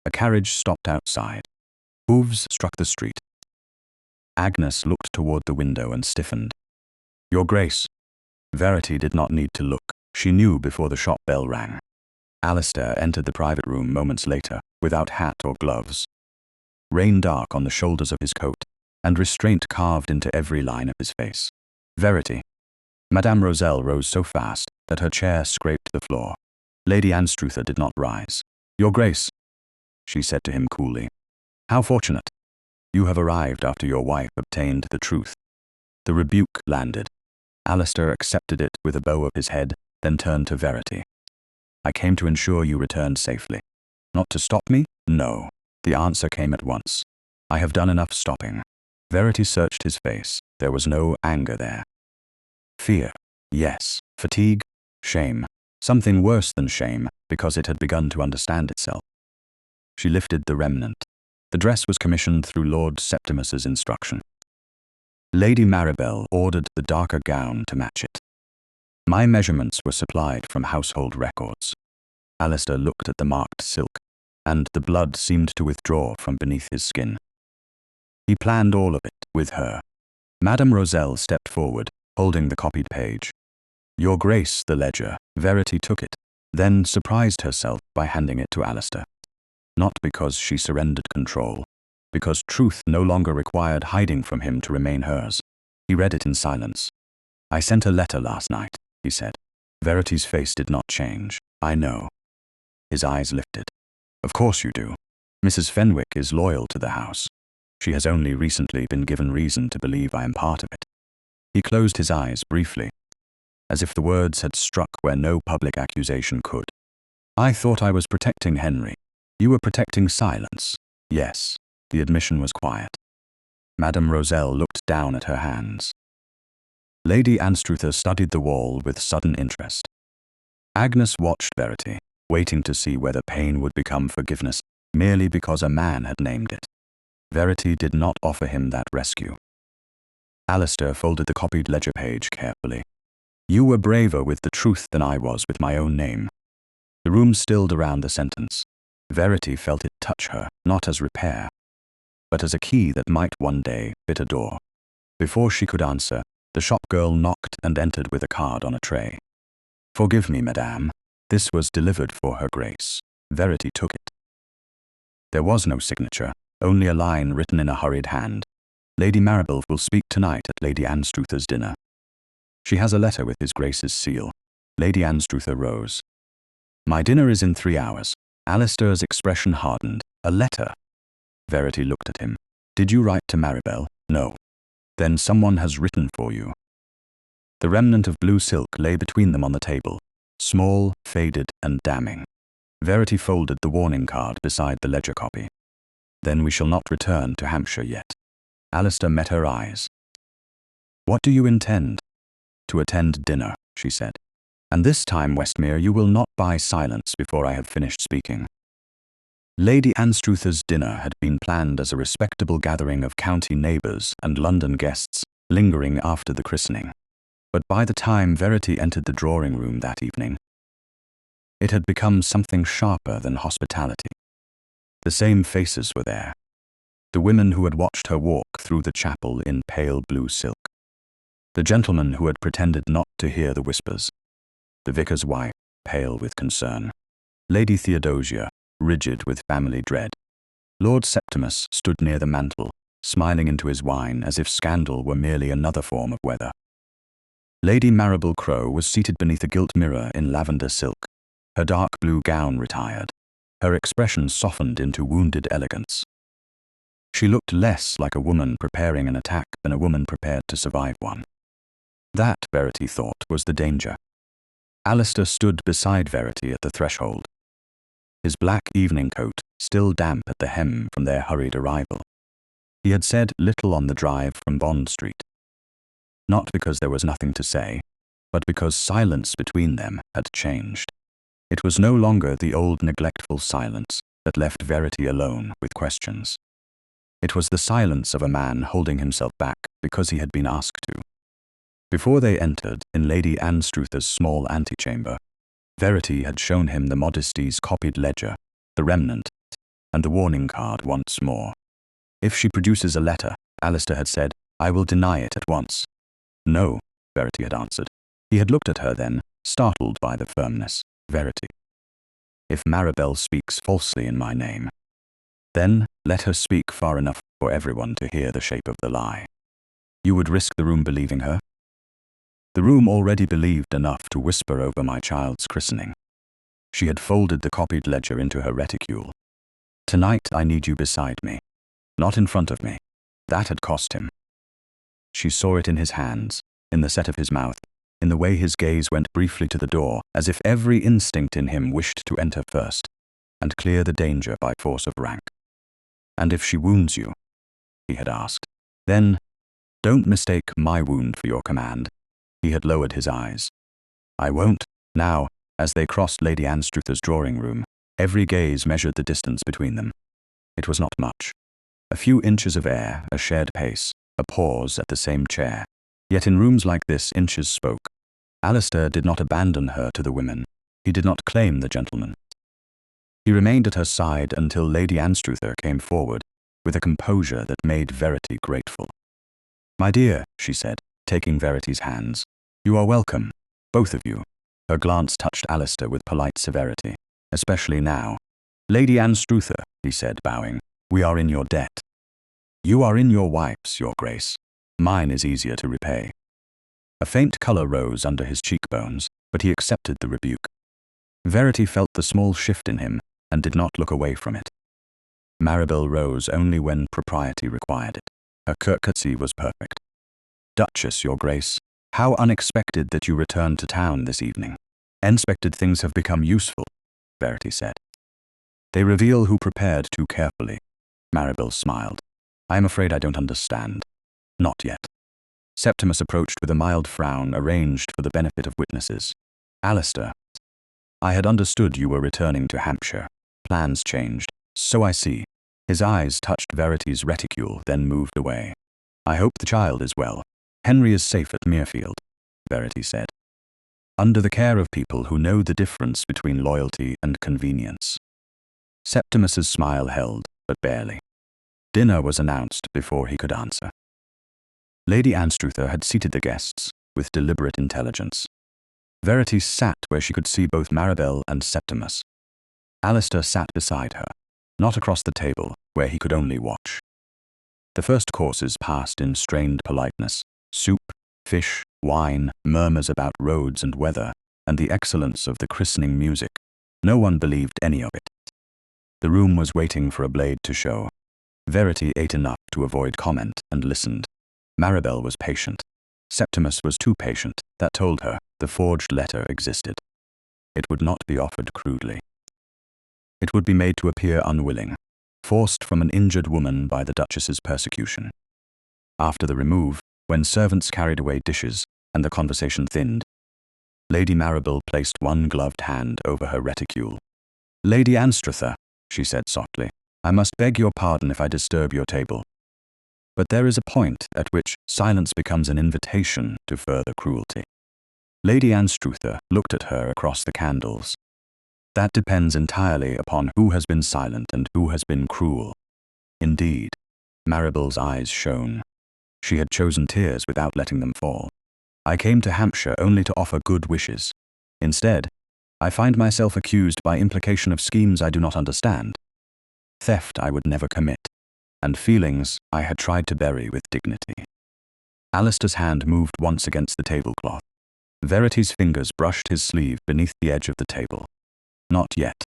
A carriage stopped outside. Hooves struck the street. Agnes looked toward the window and stiffened. Your Grace. Verity did not need to look. She knew before the shop bell rang. Alistair entered the private room moments later, without hat or gloves. Rain dark on the shoulders of his coat, and restraint carved into every line of his face. Verity. Madame Roselle rose so fast that her chair scraped the floor. Lady Anstruther did not rise. Your Grace, she said to him coolly. How fortunate. You have arrived after your wife obtained the truth. The rebuke landed. Alistair accepted it with a bow of his head, then turned to Verity. I came to ensure you returned safely. Not to stop me? No. The answer came at once. I have done enough stopping. Verity searched his face. There was no anger there. Fear. Yes. Fatigue. Shame. Something worse than shame, because it had begun to understand itself. She lifted the remnant. The dress was commissioned through Lord Septimus's instruction. Lady Maribel ordered the darker gown to match it. My measurements were supplied from household records. Alistair looked at the marked silk, and the blood seemed to withdraw from beneath his skin. He planned all of it with her. Madame Roselle stepped forward, holding the copied page. Your Grace, the ledger. Verity took it, then surprised herself by handing it to Alistair. Not because she surrendered control, because truth no longer required hiding from him to remain hers. He read it in silence. I sent a letter last night, he said. Verity's face did not change. I know. His eyes lifted. Of course you do. Mrs. Fenwick is loyal to the house. She has only recently been given reason to believe I am part of it. He closed his eyes briefly, as if the words had struck where no public accusation could. I thought I was protecting Henry. You were protecting silence. Yes. The admission was quiet. Madame Roselle looked down at her hands. Lady Anstruther studied the wall with sudden interest. Agnes watched Verity, waiting to see whether pain would become forgiveness merely because a man had named it. Verity did not offer him that rescue. Alistair folded the copied ledger page carefully. You were braver with the truth than I was with my own name. The room stilled around the sentence. Verity felt it touch her, not as repair, but as a key that might one day fit a door. Before she could answer, the shop girl knocked and entered with a card on a tray. Forgive me, madame. This was delivered for her grace. Verity took it. There was no signature, only a line written in a hurried hand. Lady Maribel will speak tonight at Lady Anstruther's dinner. She has a letter with his grace's seal. Lady Anstruther rose. My dinner is in 3 hours. Alistair's expression hardened. A letter? Verity looked at him. Did you write to Maribel? No. Then someone has written for you. The remnant of blue silk lay between them on the table, small, faded, and damning. Verity folded the warning card beside the ledger copy. Then we shall not return to Hampshire yet. Alistair met her eyes. What do you intend? To attend dinner, she said. And this time, Westmere, you will not buy silence before I have finished speaking. Lady Anstruther's dinner had been planned as a respectable gathering of county neighbours and London guests, lingering after the christening. But by the time Verity entered the drawing room that evening, it had become something sharper than hospitality. The same faces were there. The women who had watched her walk through the chapel in pale blue silk. The gentleman who had pretended not to hear the whispers. The vicar's wife, pale with concern. Lady Theodosia, rigid with family dread. Lord Septimus stood near the mantel, smiling into his wine as if scandal were merely another form of weather. Lady Maribel Crowe was seated beneath a gilt mirror in lavender silk, her dark blue gown retired, her expression softened into wounded elegance. She looked less like a woman preparing an attack than a woman prepared to survive one. That, Verity thought, was the danger. Alistair stood beside Verity at the threshold, his black evening coat still damp at the hem from their hurried arrival. He had said little on the drive from Bond Street. Not because there was nothing to say, but because silence between them had changed. It was no longer the old neglectful silence that left Verity alone with questions. It was the silence of a man holding himself back because he had been asked to. Before they entered in Lady Anstruther's small antechamber, Verity had shown him the Modesty's copied ledger, the remnant, and the warning card once more. If she produces a letter, Alistair had said, I will deny it at once. No, Verity had answered. He had looked at her then, startled by the firmness. Verity. If Maribel speaks falsely in my name, then let her speak far enough for everyone to hear the shape of the lie. You would risk the room believing her? The room already believed enough to whisper over my child's christening. She had folded the copied ledger into her reticule. Tonight I need you beside me, not in front of me. That had cost him. She saw it in his hands, in the set of his mouth, in the way his gaze went briefly to the door, as if every instinct in him wished to enter first, and clear the danger by force of rank. "And if she wounds you?" he had asked. "Then, don't mistake my wound for your command." He had lowered his eyes. "I won't." Now, as they crossed Lady Anstruther's drawing room, every gaze measured the distance between them. It was not much. A few inches of air, a shared pace, a pause at the same chair. Yet in rooms like this, inches spoke. Alistair did not abandon her to the women. He did not claim the gentleman. He remained at her side until Lady Anstruther came forward, with a composure that made Verity grateful. "My dear," she said, taking Verity's hands, "you are welcome, both of you." Her glance touched Alistair with polite severity, especially now. "Lady Anstruther," he said, bowing, "we are in your debt." "You are in your wife's, your grace. Mine is easier to repay." A faint colour rose under his cheekbones, but he accepted the rebuke. Verity felt the small shift in him and did not look away from it. Maribel rose only when propriety required it. Her courtesy was perfect. "Duchess, your grace, how unexpected that you returned to town this evening. Unexpected things have become useful," Verity said. "They reveal who prepared too carefully." Maribel smiled. "I am afraid I don't understand." "Not yet." Septimus approached with a mild frown arranged for the benefit of witnesses. "Alistair, I had understood you were returning to Hampshire. Plans changed, so I see." His eyes touched Verity's reticule, then moved away. "I hope the child is well. Henry is safe at Muirfield," Verity said. "Under the care of people who know the difference between loyalty and convenience." Septimus's smile held, but barely. Dinner was announced before he could answer. Lady Anstruther had seated the guests with deliberate intelligence. Verity sat where she could see both Maribel and Septimus. Alistair sat beside her, not across the table, where he could only watch. The first courses passed in strained politeness: soup, fish, wine, murmurs about roads and weather, and the excellence of the christening music. No one believed any of it. The room was waiting for a blade to show. Verity ate enough to avoid comment and listened. Maribel was patient. Septimus was too patient. That told her the forged letter existed. It would not be offered crudely. It would be made to appear unwilling, forced from an injured woman by the Duchess's persecution. After the remove, when servants carried away dishes and the conversation thinned, Lady Maribel placed one gloved hand over her reticule. "Lady Anstruther," she said softly, "I must beg your pardon if I disturb your table. But there is a point at which silence becomes an invitation to further cruelty." Lady Anstruther looked at her across the candles. "That depends entirely upon who has been silent and who has been cruel." Indeed, Maribel's eyes shone. She had chosen tears without letting them fall. "I came to Hampshire only to offer good wishes. Instead, I find myself accused by implication of schemes I do not understand. Theft I would never commit, and feelings I had tried to bury with dignity." Alistair's hand moved once against the tablecloth. Verity's fingers brushed his sleeve beneath the edge of the table. "Not yet."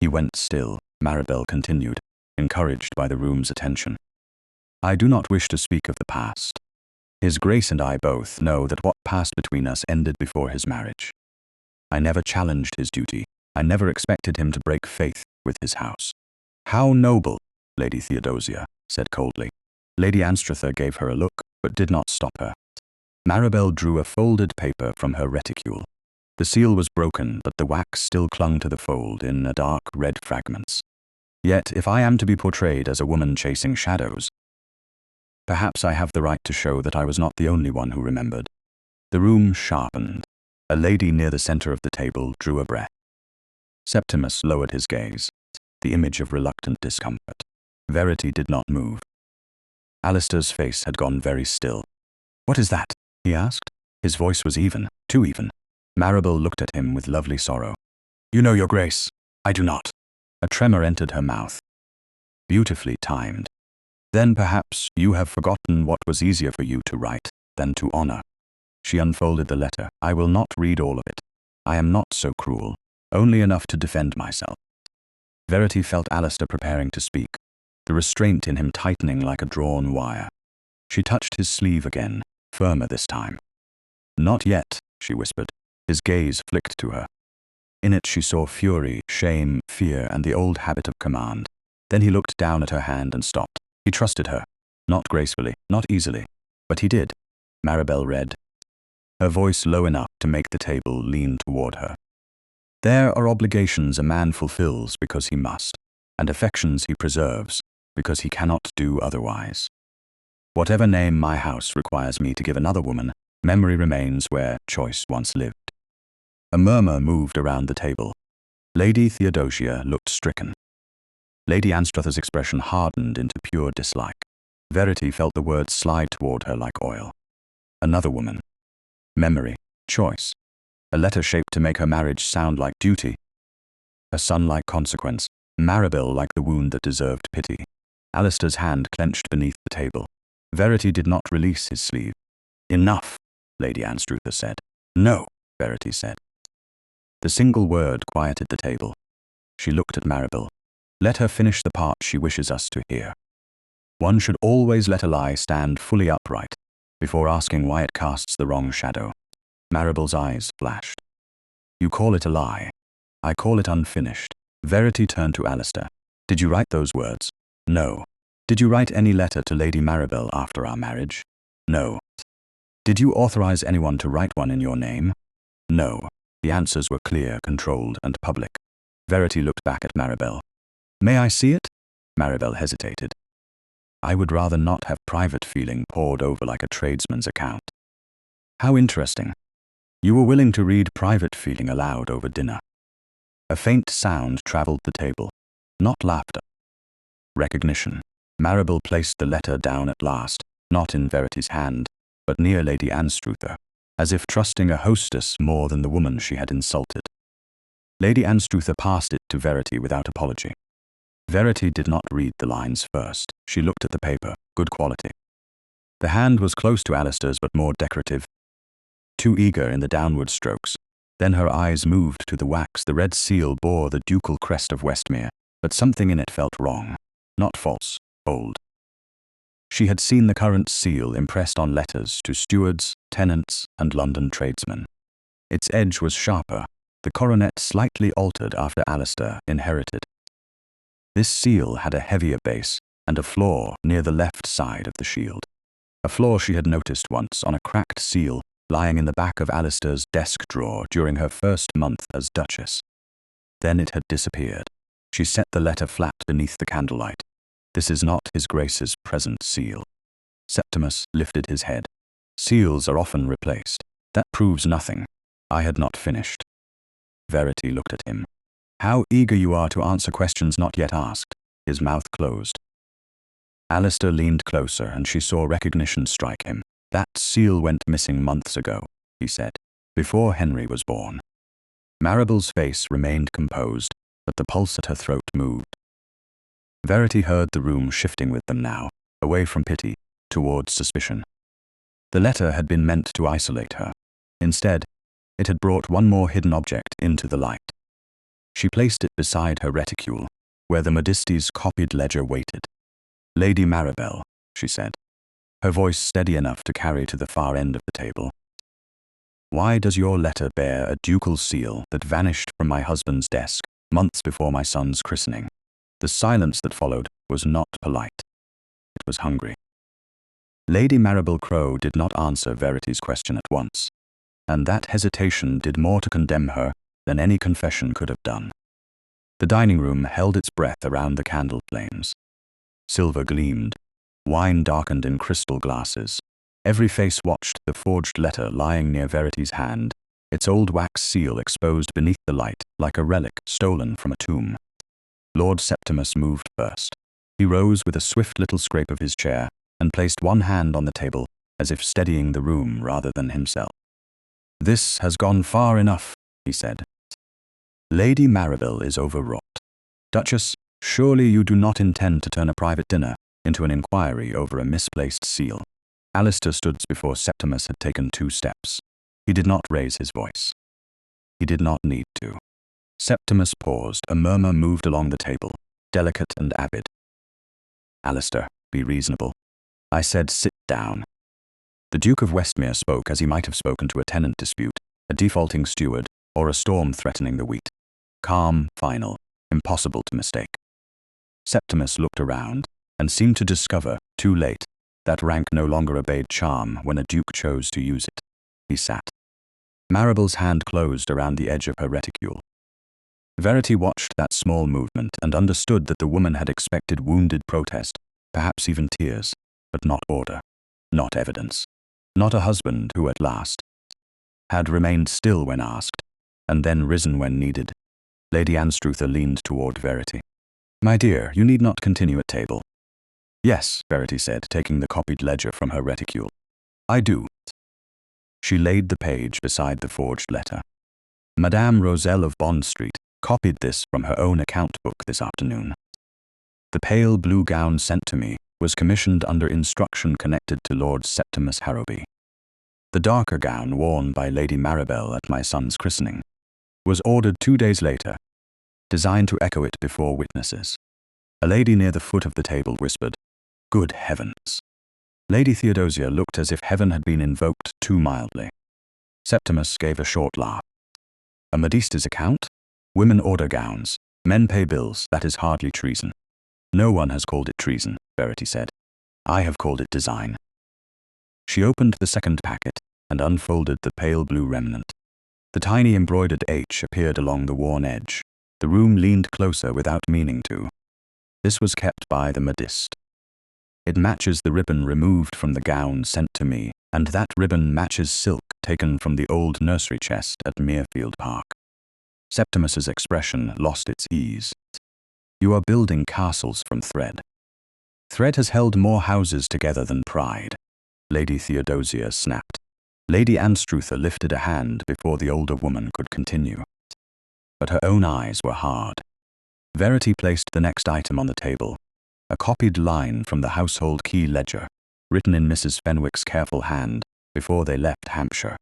He went still. Maribel continued, encouraged by the room's attention. "I do not wish to speak of the past. His Grace and I both know that what passed between us ended before his marriage. I never challenged his duty. I never expected him to break faith with his house." "How noble," Lady Theodosia said coldly. Lady Anstruther gave her a look, but did not stop her. Maribel drew a folded paper from her reticule. The seal was broken, but the wax still clung to the fold in dark red fragments. "Yet, if I am to be portrayed as a woman chasing shadows, perhaps I have the right to show that I was not the only one who remembered." The room sharpened. A lady near the center of the table drew a breath. Septimus lowered his gaze, the image of reluctant discomfort. Verity did not move. Alistair's face had gone very still. "What is that?" he asked. His voice was even, too even. Maribel looked at him with lovely sorrow. "You know, your grace, I do not." A tremor entered her mouth. Beautifully timed. "Then perhaps you have forgotten what was easier for you to write than to honor." She unfolded the letter. "I will not read all of it. I am not so cruel, only enough to defend myself." Verity felt Alistair preparing to speak, the restraint in him tightening like a drawn wire. She touched his sleeve again, firmer this time. Not yet, she whispered. His gaze flicked to her. In it she saw fury, shame, fear, and the old habit of command. Then he looked down at her hand and stopped. He trusted her. Not gracefully, not easily. But he did. Maribel read, her voice low enough to make the table lean toward her. There are obligations a man fulfills because he must, and affections he preserves because he cannot do otherwise. Whatever name my house requires me to give another woman, memory remains where choice once lived. A murmur moved around the table. Lady Theodosia looked stricken. Lady Anstruther's expression hardened into pure dislike. Verity felt the words slide toward her like oil. Another woman. Memory. Choice. A letter shaped to make her marriage sound like duty. A son like consequence. Maribel like the wound that deserved pity. Alistair's hand clenched beneath the table. Verity did not release his sleeve. Enough, Lady Anstruther said. No, Verity said. The single word quieted the table. She looked at Maribel. Let her finish the part she wishes us to hear. One should always let a lie stand fully upright before asking why it casts the wrong shadow. Maribel's eyes flashed. You call it a lie. I call it unfinished. Verity turned to Alistair. Did you write those words? No. Did you write any letter to Lady Maribel after our marriage? No. Did you authorize anyone to write one in your name? No. The answers were clear, controlled, and public. Verity looked back at Maribel. May I see it? Maribel hesitated. I would rather not have private feeling poured over like a tradesman's account. How interesting. You were willing to read private feeling aloud over dinner. A faint sound traveled the table. Not laughter. Recognition. Maribel placed the letter down at last, not in Verity's hand, but near Lady Anstruther, as if trusting a hostess more than the woman she had insulted. Lady Anstruther passed it to Verity without apology. Verity did not read the lines first. She looked at the paper, good quality. The hand was close to Alistair's but more decorative, too eager in the downward strokes. Then her eyes moved to the wax. The red seal bore the ducal crest of Westmere, but something in it felt wrong. Not false, old. She had seen the current seal impressed on letters to stewards, tenants, and London tradesmen. Its edge was sharper, the coronet slightly altered after Alistair inherited. This seal had a heavier base and a flaw near the left side of the shield. A flaw she had noticed once on a cracked seal lying in the back of Alistair's desk drawer during her first month as Duchess. Then it had disappeared. She set the letter flat beneath the candlelight. This is not His Grace's present seal. Septimus lifted his head. Seals are often replaced. That proves nothing. I had not finished. Verity looked at him. How eager you are to answer questions not yet asked. His mouth closed. Alistair leaned closer and she saw recognition strike him. That seal went missing months ago, he said, before Henry was born. Maribel's face remained composed, but the pulse at her throat moved. Verity heard the room shifting with them now, away from pity, towards suspicion. The letter had been meant to isolate her. Instead, it had brought one more hidden object into the light. She placed it beside her reticule, where the Modistes' copied ledger waited. Lady Maribel, she said, her voice steady enough to carry to the far end of the table. Why does your letter bear a ducal seal that vanished from my husband's desk months before my son's christening? The silence that followed was not polite. It was hungry. Lady Maribel Crowe did not answer Verity's question at once, and that hesitation did more to condemn her than any confession could have done. The dining room held its breath around the candle flames. Silver gleamed. Wine darkened in crystal glasses. Every face watched the forged letter lying near Verity's hand, its old wax seal exposed beneath the light like a relic stolen from a tomb. Lord Septimus moved first. He rose with a swift little scrape of his chair and placed one hand on the table as if steadying the room rather than himself. This has gone far enough, he said. Lady Maribel is overwrought. Duchess, surely you do not intend to turn a private dinner into an inquiry over a misplaced seal. Alistair stood before Septimus had taken 2 steps. He did not raise his voice. He did not need to. Septimus paused. A murmur moved along the table, delicate and avid. Alistair, be reasonable. I said sit down. The Duke of Westmere spoke as he might have spoken to a tenant dispute, a defaulting steward, or a storm threatening the wheat. Calm, final, impossible to mistake. Septimus looked around, and seemed to discover, too late, that rank no longer obeyed charm when a duke chose to use it. He sat. Maribel's hand closed around the edge of her reticule. Verity watched that small movement and understood that the woman had expected wounded protest, perhaps even tears, but not order, not evidence, not a husband who at last had remained still when asked, and then risen when needed. Lady Anstruther leaned toward Verity. "My dear, you need not continue at table." "Yes," Verity said, taking the copied ledger from her reticule. "I do." She laid the page beside the forged letter. "Madame Roselle of Bond Street copied this from her own account book this afternoon. The pale blue gown sent to me was commissioned under instruction connected to Lord Septimus Harrowby. The darker gown worn by Lady Maribel at my son's christening was ordered 2 days later, designed to echo it before witnesses." A lady near the foot of the table whispered, "Good heavens." Lady Theodosia looked as if heaven had been invoked too mildly. Septimus gave a short laugh. "A modiste's account? Women order gowns, men pay bills, that is hardly treason." "No one has called it treason," Verity said. "I have called it design." She opened the second packet and unfolded the pale blue remnant. The tiny embroidered H appeared along the worn edge. The room leaned closer without meaning to. This was kept by the modiste. It matches the ribbon removed from the gown sent to me, and that ribbon matches silk taken from the old nursery chest at Muirfield Park. Septimus's expression lost its ease. "You are building castles from thread. Thread has held more houses together than pride," Lady Theodosia snapped. Lady Anstruther lifted a hand before the older woman could continue. But her own eyes were hard. Verity placed the next item on the table, a copied line from the household key ledger, written in Mrs. Fenwick's careful hand before they left Hampshire.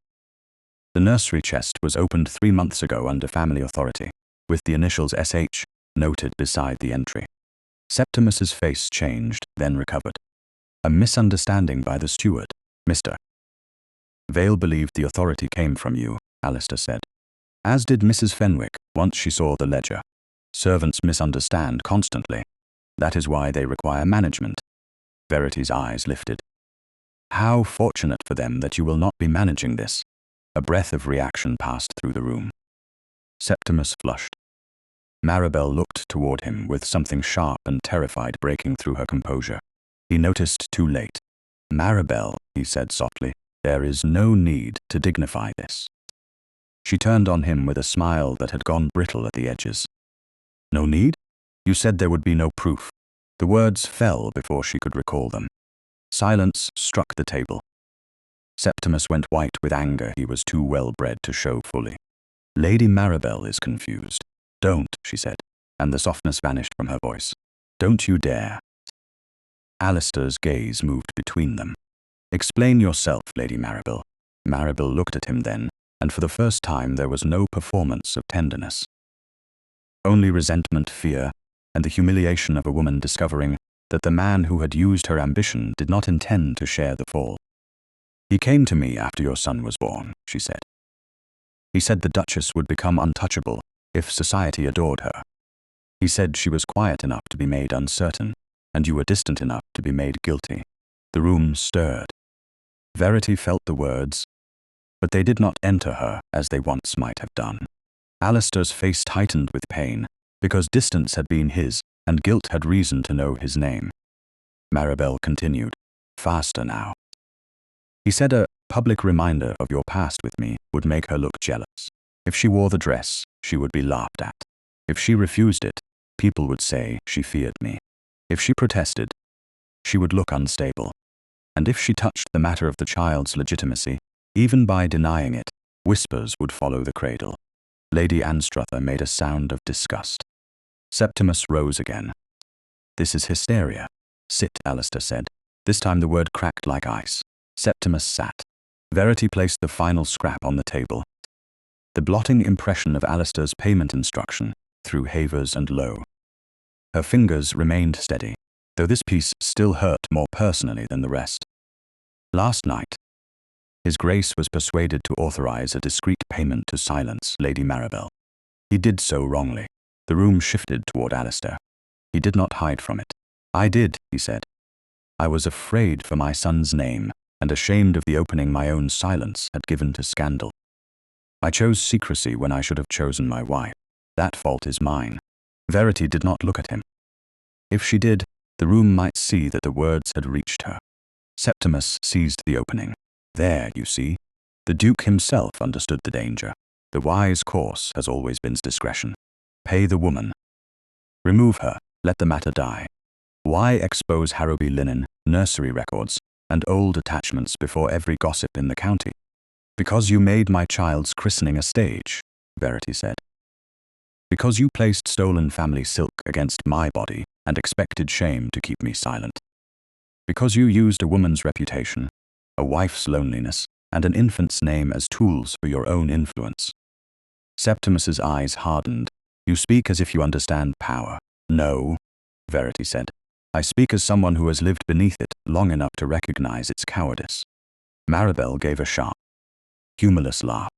The nursery chest was opened 3 months ago under family authority, with the initials SH noted beside the entry. Septimus's face changed, then recovered. "A misunderstanding by the steward, Mr. Vale believed the authority came from you," Alistair said. "As did Mrs. Fenwick, once she saw the ledger. Servants misunderstand constantly. That is why they require management." Verity's eyes lifted. "How fortunate for them that you will not be managing this." A breath of reaction passed through the room. Septimus flushed. Maribel looked toward him with something sharp and terrified breaking through her composure. He noticed too late. "Maribel," he said softly, "there is no need to dignify this." She turned on him with a smile that had gone brittle at the edges. "No need? You said there would be no proof." The words fell before she could recall them. Silence struck the table. Septimus went white with anger he was too well bred to show fully. "Lady Maribel is confused." "Don't," she said, and the softness vanished from her voice. "Don't you dare." Alistair's gaze moved between them. "Explain yourself, Lady Maribel." Maribel looked at him then, and for the first time there was no performance of tenderness. Only resentment, fear, and the humiliation of a woman discovering that the man who had used her ambition did not intend to share the fall. "He came to me after your son was born," she said. "He said the Duchess would become untouchable if society adored her. He said she was quiet enough to be made uncertain, and you were distant enough to be made guilty." The room stirred. Verity felt the words, but they did not enter her as they once might have done. Alistair's face tightened with pain, because distance had been his, and guilt had reason to know his name. Maribel continued, faster now. "He said a public reminder of your past with me would make her look jealous. If she wore the dress, she would be laughed at. If she refused it, people would say she feared me. If she protested, she would look unstable. And if she touched the matter of the child's legitimacy, even by denying it, whispers would follow the cradle." Lady Anstruther made a sound of disgust. Septimus rose again. "This is hysteria." "Sit," Alistair said. This time the word cracked like ice. Septimus sat. Verity placed the final scrap on the table. The blotting impression of Alistair's payment instruction through Havers and Lowe. Her fingers remained steady, though this piece still hurt more personally than the rest. "Last night," His Grace was persuaded to authorize a discreet payment to silence Lady Maribel. He did so wrongly. The room shifted toward Alistair. He did not hide from it. "I did," he said. "I was afraid for my son's name, and ashamed of the opening my own silence had given to scandal. I chose secrecy when I should have chosen my wife. That fault is mine." Verity did not look at him. If she did, the room might see that the words had reached her. Septimus seized the opening. "There, you see. The Duke himself understood the danger. The wise course has always been discretion. Pay the woman. Remove her. Let the matter die. Why expose Harrowby linen, nursery records, and old attachments before every gossip in the county?" "Because you made my child's christening a stage," Verity said. "Because you placed stolen family silk against my body and expected shame to keep me silent. Because you used a woman's reputation, a wife's loneliness, and an infant's name as tools for your own influence." Septimus's eyes hardened. "You speak as if you understand power." "No," Verity said. "I speak as someone who has lived beneath it long enough to recognize its cowardice." Maribel gave a sharp, humorless laugh.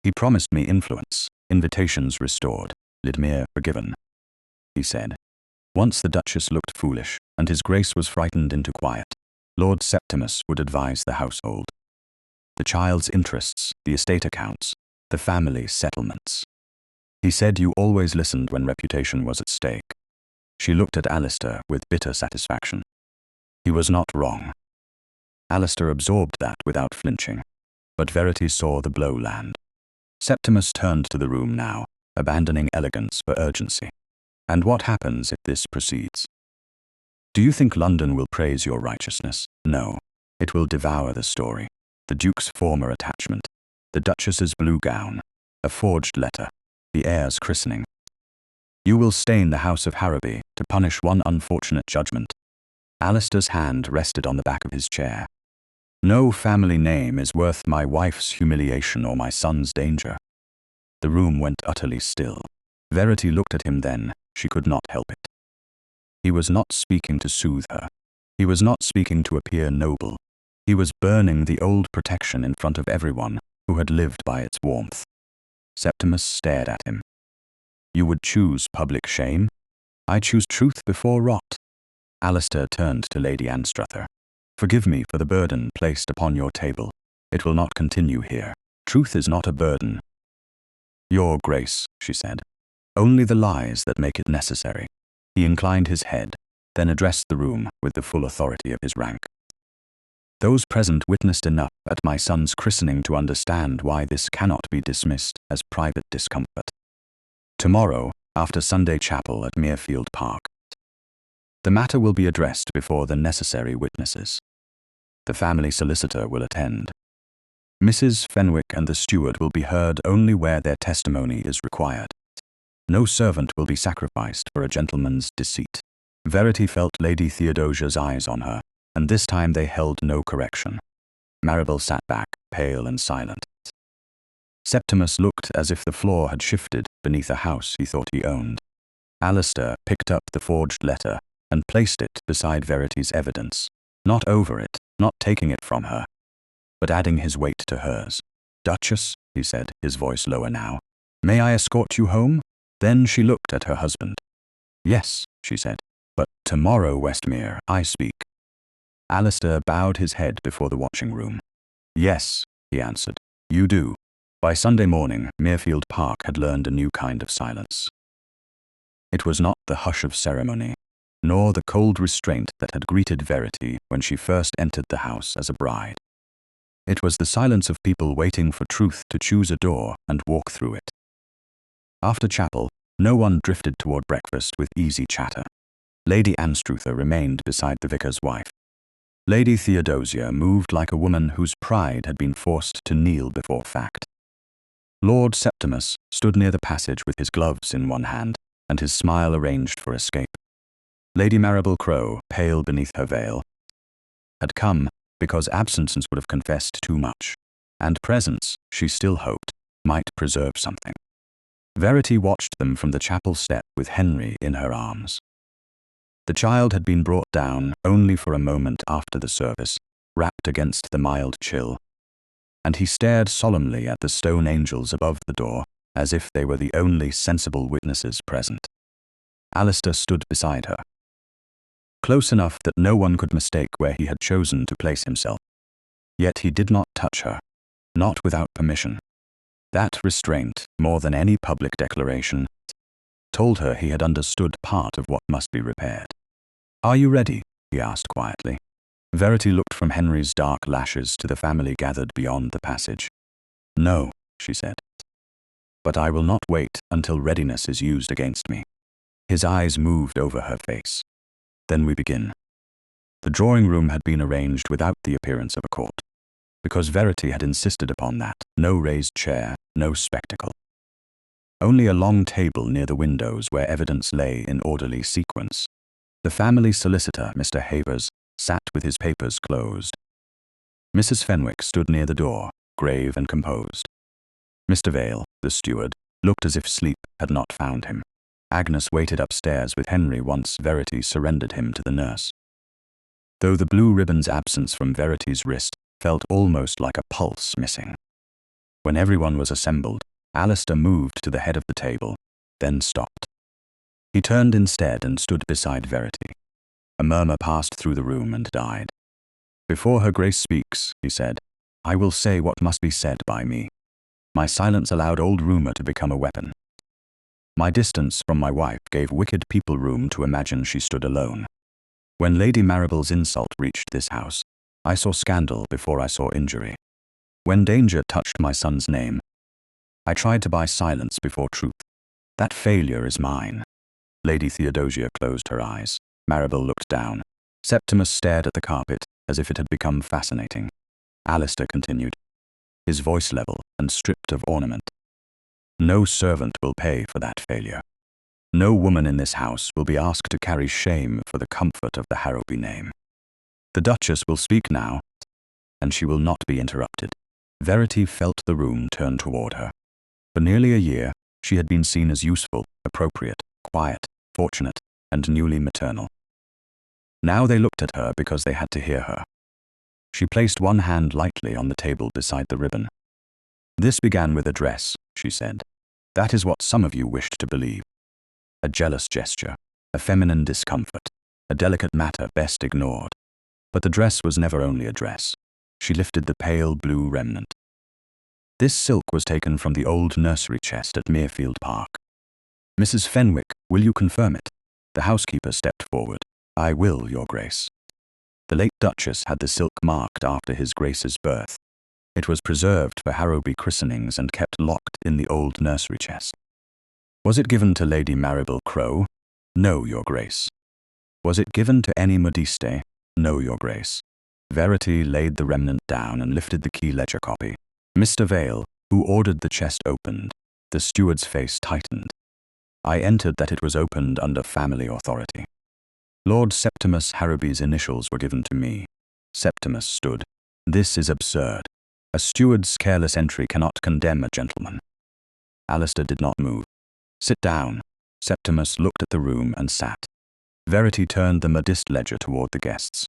"He promised me influence, invitations restored, Lidmere forgiven," he said. Once the Duchess looked foolish, and his Grace was frightened into quiet. Lord Septimus would advise the household. The child's interests, the estate accounts, the family settlements. He said you always listened when reputation was at stake. She looked at Alistair with bitter satisfaction. He was not wrong. Alistair absorbed that without flinching, but Verity saw the blow land. Septimus turned to the room now, abandoning elegance for urgency. "And what happens if this proceeds? Do you think London will praise your righteousness? No. It will devour the story. The Duke's former attachment, the Duchess's blue gown, a forged letter, the heir's christening. You will stain the house of Harrowby to punish one unfortunate judgment." Alistair's hand rested on the back of his chair. "No family name is worth my wife's humiliation or my son's danger." The room went utterly still. Verity looked at him then. She could not help it. He was not speaking to soothe her. He was not speaking to appear noble. He was burning the old protection in front of everyone who had lived by its warmth. Septimus stared at him. "You would choose public shame? I choose truth before rot." Alistair turned to Lady Anstruther. "Forgive me for the burden placed upon your table. It will not continue here. Truth is not a burden." "Your Grace," she said. "Only the lies that make it necessary." He inclined his head, then addressed the room with the full authority of his rank. "Those present witnessed enough at my son's christening to understand why this cannot be dismissed as private discomfort. Tomorrow, after Sunday chapel at Muirfield Park, the matter will be addressed before the necessary witnesses. The family solicitor will attend. Mrs. Fenwick and the steward will be heard only where their testimony is required. No servant will be sacrificed for a gentleman's deceit." Verity felt Lady Theodosia's eyes on her, and this time they held no correction. Maribel sat back, pale and silent. Septimus looked as if the floor had shifted beneath a house he thought he owned. Alistair picked up the forged letter and placed it beside Verity's evidence, not over it, not taking it from her, but adding his weight to hers. "Duchess," he said, his voice lower now, "may I escort you home?" Then she looked at her husband. "Yes," she said, "but tomorrow, Westmere, I speak." Alistair bowed his head before the watching room. "Yes," he answered, "you do." By Sunday morning, Muirfield Park had learned a new kind of silence. It was not the hush of ceremony, nor the cold restraint that had greeted Verity when she first entered the house as a bride. It was the silence of people waiting for truth to choose a door and walk through it. After chapel, no one drifted toward breakfast with easy chatter. Lady Anstruther remained beside the vicar's wife. Lady Theodosia moved like a woman whose pride had been forced to kneel before fact. Lord Septimus stood near the passage with his gloves in one hand and his smile arranged for escape. Lady Maribel Crowe, pale beneath her veil, had come because absence would have confessed too much, and presence, she still hoped, might preserve something. Verity watched them from the chapel step with Henry in her arms. The child had been brought down only for a moment after the service, wrapped against the mild chill. and he stared solemnly at the stone angels above the door, as if they were the only sensible witnesses present. Alistair stood beside her, close enough that no one could mistake where he had chosen to place himself. Yet he did not touch her, not without permission. That restraint, more than any public declaration, told her he had understood part of what must be repaired. "Are you ready?" he asked quietly. Verity looked from Henry's dark lashes to the family gathered beyond the passage. "No," she said. "But I will not wait until readiness is used against me." His eyes moved over her face. "Then we begin." The drawing room had been arranged without the appearance of a court, because Verity had insisted upon that. No raised chair, no spectacle. Only a long table near the windows where evidence lay in orderly sequence. The family solicitor, Mr. Havers, sat with his papers closed. Mrs. Fenwick stood near the door, grave and composed. Mr. Vale, the steward, looked as if sleep had not found him. Agnes waited upstairs with Henry once Verity surrendered him to the nurse. Though the blue ribbon's absence from Verity's wrist felt almost like a pulse missing. When everyone was assembled, Alistair moved to the head of the table, then stopped. He turned instead and stood beside Verity. A murmur passed through the room and died. "Before her grace speaks," he said, "I will say what must be said by me. My silence allowed old rumour to become a weapon. My distance from my wife gave wicked people room to imagine she stood alone. When Lady Maribel's insult reached this house, I saw scandal before I saw injury. When danger touched my son's name, I tried to buy silence before truth. That failure is mine." Lady Theodosia closed her eyes. Maribel looked down. Septimus stared at the carpet as if it had become fascinating. Alistair continued, his voice level and stripped of ornament. "No servant will pay for that failure. No woman in this house will be asked to carry shame for the comfort of the Harrowby name. The Duchess will speak now, and she will not be interrupted." Verity felt the room turn toward her. For nearly a year, she had been seen as useful, appropriate, quiet, fortunate, and newly maternal. Now they looked at her because they had to hear her. She placed one hand lightly on the table beside the ribbon. "This began with a dress," she said. "That is what some of you wished to believe. A jealous gesture, a feminine discomfort, a delicate matter best ignored. But the dress was never only a dress." She lifted the pale blue remnant. "This silk was taken from the old nursery chest at Merefield Park. Mrs. Fenwick, will you confirm it?" The housekeeper stepped forward. "I will, Your Grace." The late Duchess had the silk marked after his Grace's birth. It was preserved for Harrowby christenings and kept locked in the old nursery chest. "Was it given to Lady Maribel Crowe?" "No, Your Grace." "Was it given to any modiste?" "No, Your Grace." Verity laid the remnant down and lifted the key ledger copy. Mr. Vale, who ordered the chest opened, the steward's face tightened. I entered that it was opened under family authority. Lord Septimus Harrowby's initials were given to me. Septimus stood. "This is absurd. A steward's careless entry cannot condemn a gentleman." Alistair did not move. "Sit down." Septimus looked at the room and sat. Verity turned the modiste ledger toward the guests.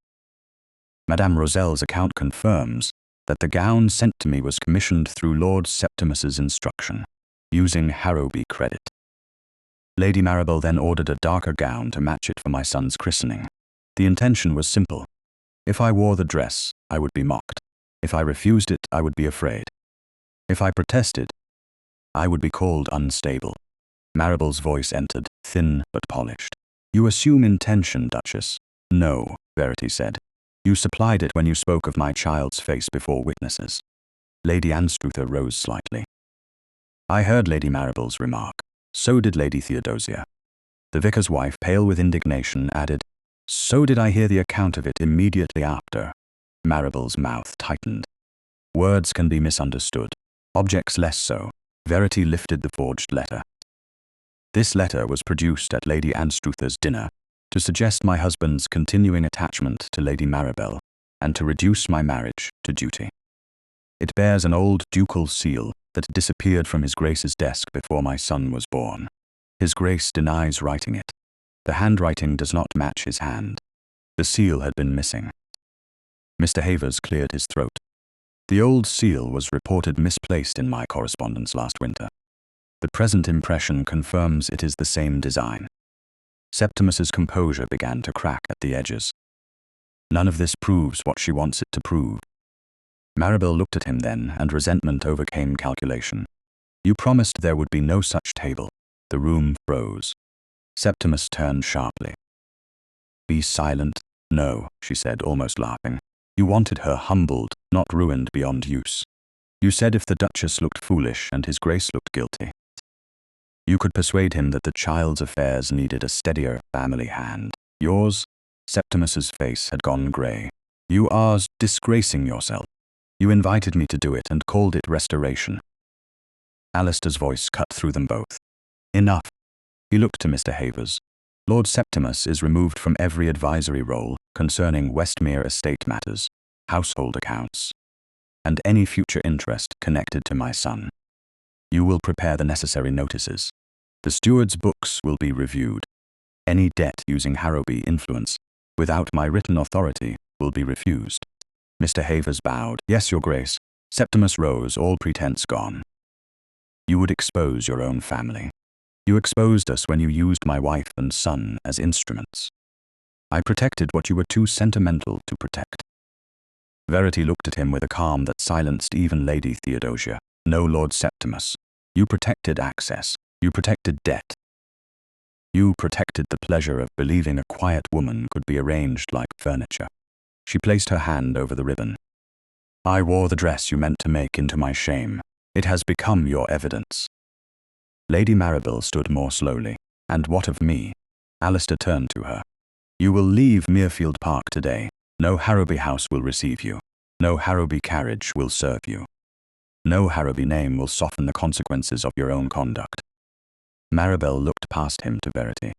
"Madame Roselle's account confirms that the gown sent to me was commissioned through Lord Septimus's instruction, using Harrowby credit. Lady Maribel then ordered a darker gown to match it for my son's christening. The intention was simple. If I wore the dress, I would be mocked. If I refused it, I would be afraid. If I protested, I would be called unstable." Maribel's voice entered, thin but polished. "You assume intention, Duchess." "No," Verity said. "You supplied it when you spoke of my child's face before witnesses." Lady Anstruther rose slightly. "I heard Lady Maribel's remark. So did Lady Theodosia." The vicar's wife, pale with indignation, added, "So did I hear the account of it immediately after." Maribel's mouth tightened. Words can be misunderstood. Objects less so. Verity lifted the forged letter. "This letter was produced at Lady Anstruther's dinner to suggest my husband's continuing attachment to Lady Maribel and to reduce my marriage to duty. It bears an old ducal seal that disappeared from His Grace's desk before my son was born. His Grace denies writing it. The handwriting does not match his hand. The seal had been missing." Mr. Havers cleared his throat. The old seal was reported misplaced in my correspondence last winter. The present impression confirms it is the same design. Septimus's composure began to crack at the edges. None of this proves what she wants it to prove. Maribel looked at him then, and resentment overcame calculation. You promised there would be no such table. The room froze. Septimus turned sharply. Be silent. No, she said, almost laughing. You wanted her humbled, not ruined beyond use. You said if the Duchess looked foolish and his Grace looked guilty, you could persuade him that the child's affairs needed a steadier family hand. Yours? Septimus's face had gone grey. You are disgracing yourself. You invited me to do it and called it restoration. Alistair's voice cut through them both. Enough. He looked to Mr. Havers. Lord Septimus is removed from every advisory role concerning Westmere estate matters, household accounts, and any future interest connected to my son. You will prepare the necessary notices. The steward's books will be reviewed. Any debt using Harrowby influence, without my written authority, will be refused. Mr. Havers bowed. Yes, Your Grace. Septimus rose, all pretense gone. You would expose your own family. You exposed us when you used my wife and son as instruments. I protected what you were too sentimental to protect. Verity looked at him with a calm that silenced even Lady Theodosia. No, Lord Septimus. You protected access. You protected debt. You protected the pleasure of believing a quiet woman could be arranged like furniture. She placed her hand over the ribbon. I wore the dress you meant to make into my shame. It has become your evidence. Lady Maribel stood more slowly. And what of me? Alistair turned to her. You will leave Muirfield Park today. No Harrowby house will receive you. No Harrowby carriage will serve you. No Harrowby name will soften the consequences of your own conduct. Maribel looked past him to Verity.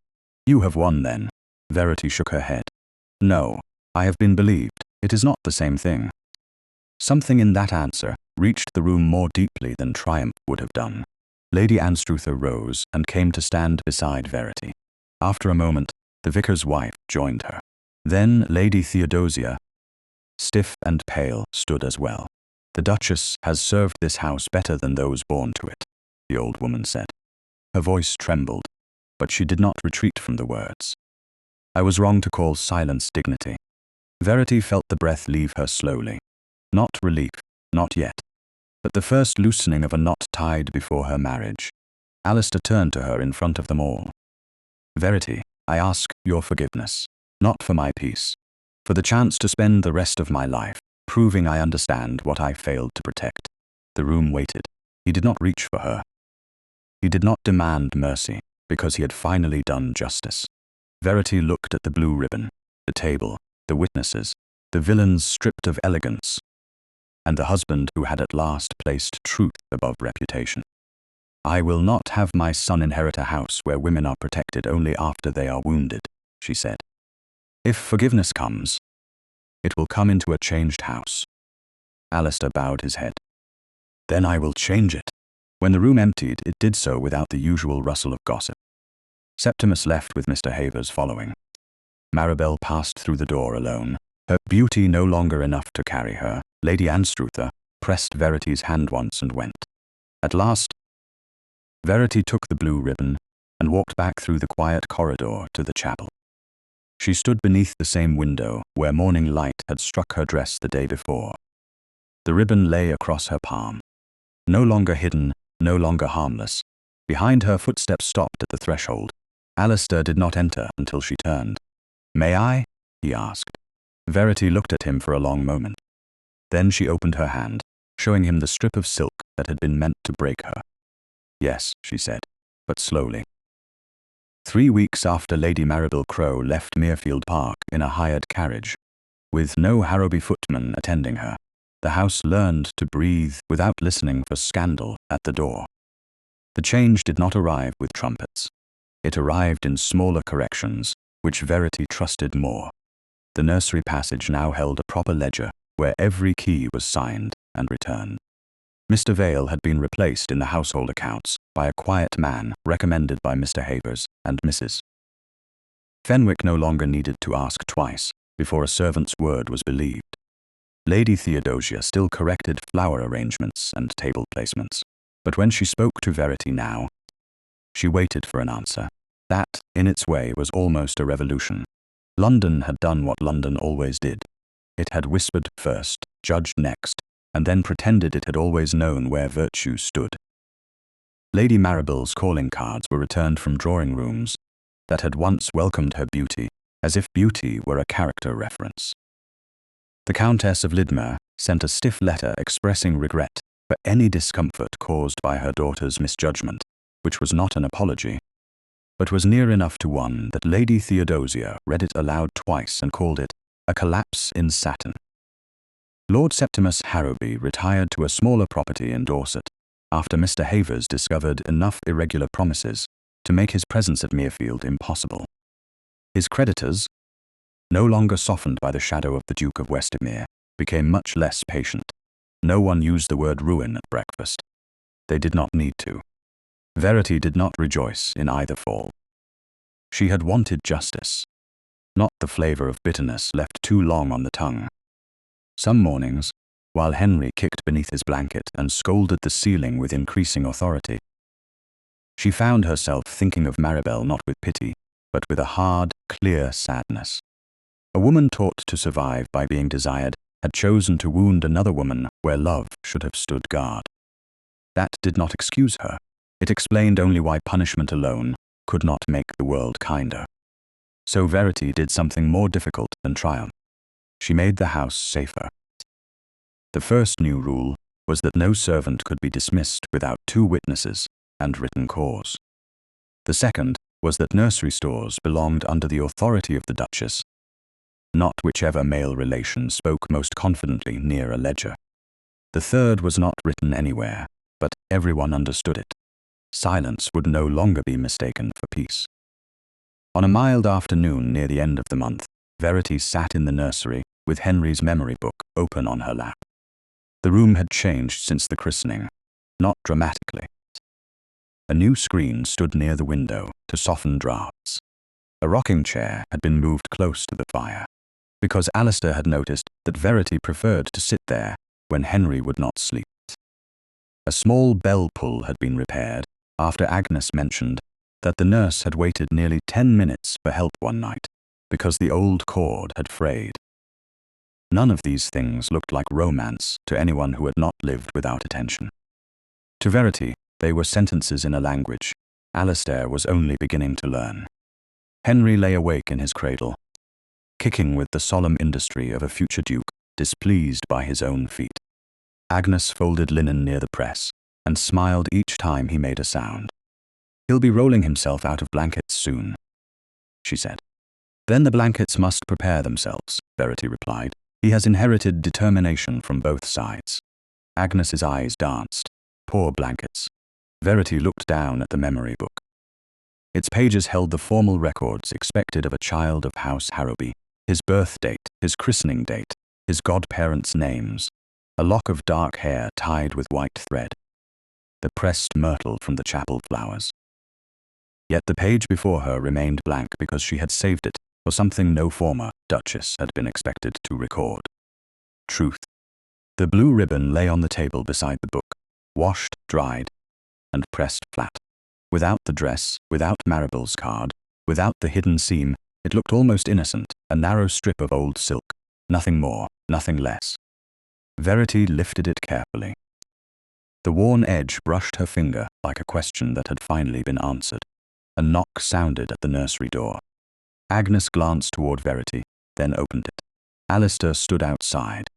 You have won then. Verity shook her head. No, I have been believed. It is not the same thing. Something in that answer reached the room more deeply than triumph would have done. Lady Anstruther rose and came to stand beside Verity. After a moment, the vicar's wife joined her. Then Lady Theodosia, stiff and pale, stood as well. The Duchess has served this house better than those born to it, the old woman said. Her voice trembled, but she did not retreat from the words. I was wrong to call silence dignity. Verity felt the breath leave her slowly. Not relief, not yet, but the first loosening of a knot tied before her marriage. Alistair turned to her in front of them all. Verity, I ask your forgiveness, not for my peace, for the chance to spend the rest of my life proving I understand what I failed to protect. The room waited. He did not reach for her. He did not demand mercy, because he had finally done justice. Verity looked at the blue ribbon, the table, the witnesses, the villains stripped of elegance, and the husband who had at last placed truth above reputation. I will not have my son inherit a house where women are protected only after they are wounded, she said. If forgiveness comes, it will come into a changed house. Alistair bowed his head. Then I will change it. When the room emptied, it did so without the usual rustle of gossip. Septimus left with Mr. Havers following. Maribel passed through the door alone. Her beauty no longer enough to carry her, Lady Anstruther pressed Verity's hand once and went. At last, Verity took the blue ribbon and walked back through the quiet corridor to the chapel. She stood beneath the same window where morning light had struck her dress the day before. The ribbon lay across her palm. No longer hidden, no longer harmless. Behind her, footsteps stopped at the threshold. Alistair did not enter until she turned. May I? He asked. Verity looked at him for a long moment. Then she opened her hand, showing him the strip of silk that had been meant to break her. Yes, she said, but slowly. 3 weeks after Lady Maribel Crowe left Muirfield Park in a hired carriage, with no Harrowby footman attending her, the house learned to breathe without listening for scandal at the door. The change did not arrive with trumpets. It arrived in smaller corrections, which Verity trusted more. The nursery passage now held a proper ledger where every key was signed and returned. Mr. Vale had been replaced in the household accounts by a quiet man recommended by Mr. Havers and Mrs. Fenwick no longer needed to ask twice before a servant's word was believed. Lady Theodosia still corrected flower arrangements and table placements, but when she spoke to Verity now, she waited for an answer. That, in its way, was almost a revolution. London had done what London always did. It had whispered first, judged next, and then pretended it had always known where virtue stood. Lady Maribel's calling cards were returned from drawing rooms that had once welcomed her beauty, as if beauty were a character reference. The Countess of Lidmer sent a stiff letter expressing regret for any discomfort caused by her daughter's misjudgment, which was not an apology, but was near enough to one that Lady Theodosia read it aloud twice and called it a collapse in satin. Lord Septimus Harrowby retired to a smaller property in Dorset after Mr. Havers discovered enough irregular promises to make his presence at Muirfield impossible. His creditors, no longer softened by the shadow of the Duke of Westmere, became much less patient. No one used the word ruin at breakfast. They did not need to. Verity did not rejoice in either fall. She had wanted justice, not the flavor of bitterness left too long on the tongue. Some mornings, while Henry kicked beneath his blanket and scolded the ceiling with increasing authority, she found herself thinking of Maribel not with pity, but with a hard, clear sadness. A woman taught to survive by being desired had chosen to wound another woman where love should have stood guard. That did not excuse her. It explained only why punishment alone could not make the world kinder. So Verity did something more difficult than triumph. She made the house safer. The first new rule was that no servant could be dismissed without 2 witnesses and written cause. The second was that nursery stores belonged under the authority of the Duchess, not whichever male relation spoke most confidently near a ledger. The third was not written anywhere, but everyone understood it. Silence would no longer be mistaken for peace. On a mild afternoon near the end of the month, Verity sat in the nursery with Henry's memory book open on her lap. The room had changed since the christening, not dramatically. A new screen stood near the window to soften draughts. A rocking chair had been moved close to the fire, because Alistair had noticed that Verity preferred to sit there when Henry would not sleep. A small bell pull had been repaired after Agnes mentioned that the nurse had waited nearly 10 minutes for help one night because the old cord had frayed. None of these things looked like romance to anyone who had not lived without attention. To Verity, they were sentences in a language Alistair was only beginning to learn. Henry lay awake in his cradle, kicking with the solemn industry of a future duke, displeased by his own feat. Agnes folded linen near the press and smiled each time he made a sound. "He'll be rolling himself out of blankets soon," she said. "Then the blankets must prepare themselves," Verity replied. "He has inherited determination from both sides." Agnes's eyes danced. Poor blankets. Verity looked down at the memory book. Its pages held the formal records expected of a child of House Harrowby: his birth date, his christening date, his godparents' names, a lock of dark hair tied with white thread, the pressed myrtle from the chapel flowers. Yet the page before her remained blank because she had saved it for something no former Duchess had been expected to record. Truth. The blue ribbon lay on the table beside the book, washed, dried, and pressed flat. Without the dress, without Maribel's card, without the hidden seam, it looked almost innocent, a narrow strip of old silk, nothing more, nothing less. Verity lifted it carefully. The worn edge brushed her finger like a question that had finally been answered. A knock sounded at the nursery door. Agnes glanced toward Verity, then opened it. Alistair stood outside,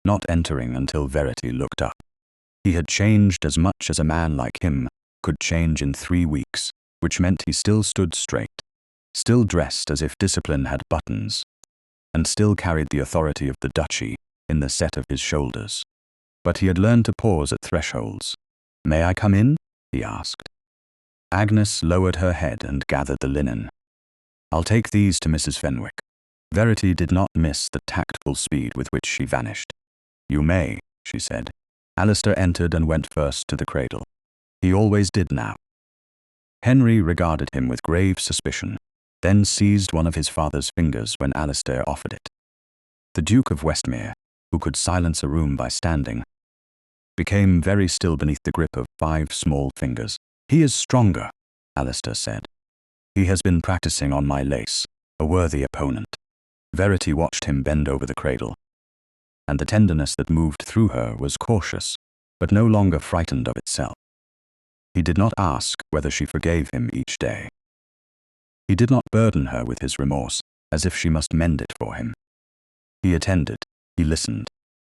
not entering until Verity looked up. He had changed as much as a man like him could change in 3 weeks, which meant he still stood straight, still dressed as if discipline had buttons, and still carried the authority of the duchy in the set of his shoulders. But he had learned to pause at thresholds. "May I come in?" he asked. Agnes lowered her head and gathered the linen. "I'll take these to Mrs. Fenwick." Verity did not miss the tactful speed with which she vanished. "You may," she said. Alistair entered and went first to the cradle. He always did now. Henry regarded him with grave suspicion, then seized one of his father's fingers when Alistair offered it. The Duke of Westmere, who could silence a room by standing, became very still beneath the grip of 5 small fingers. "He is stronger," Alistair said. "He has been practicing on my lace, a worthy opponent." Verity watched him bend over the cradle, and the tenderness that moved through her was cautious, but no longer frightened of itself. He did not ask whether she forgave him each day. He did not burden her with his remorse, as if she must mend it for him. He attended, he listened.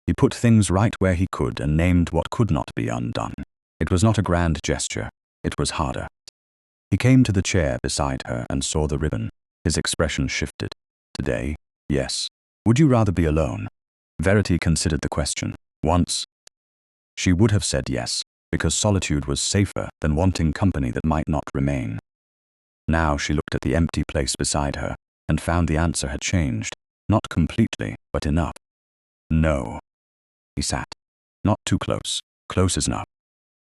He put things right where he could and named what could not be undone. It was not a grand gesture, it was harder. He came to the chair beside her and saw the ribbon. His expression shifted. "Today, yes. Would you rather be alone?" Verity considered the question. Once, she would have said yes, because solitude was safer than wanting company that might not remain. Now she looked at the empty place beside her and found the answer had changed, not completely, but enough. "No." He sat. Not too close, close enough.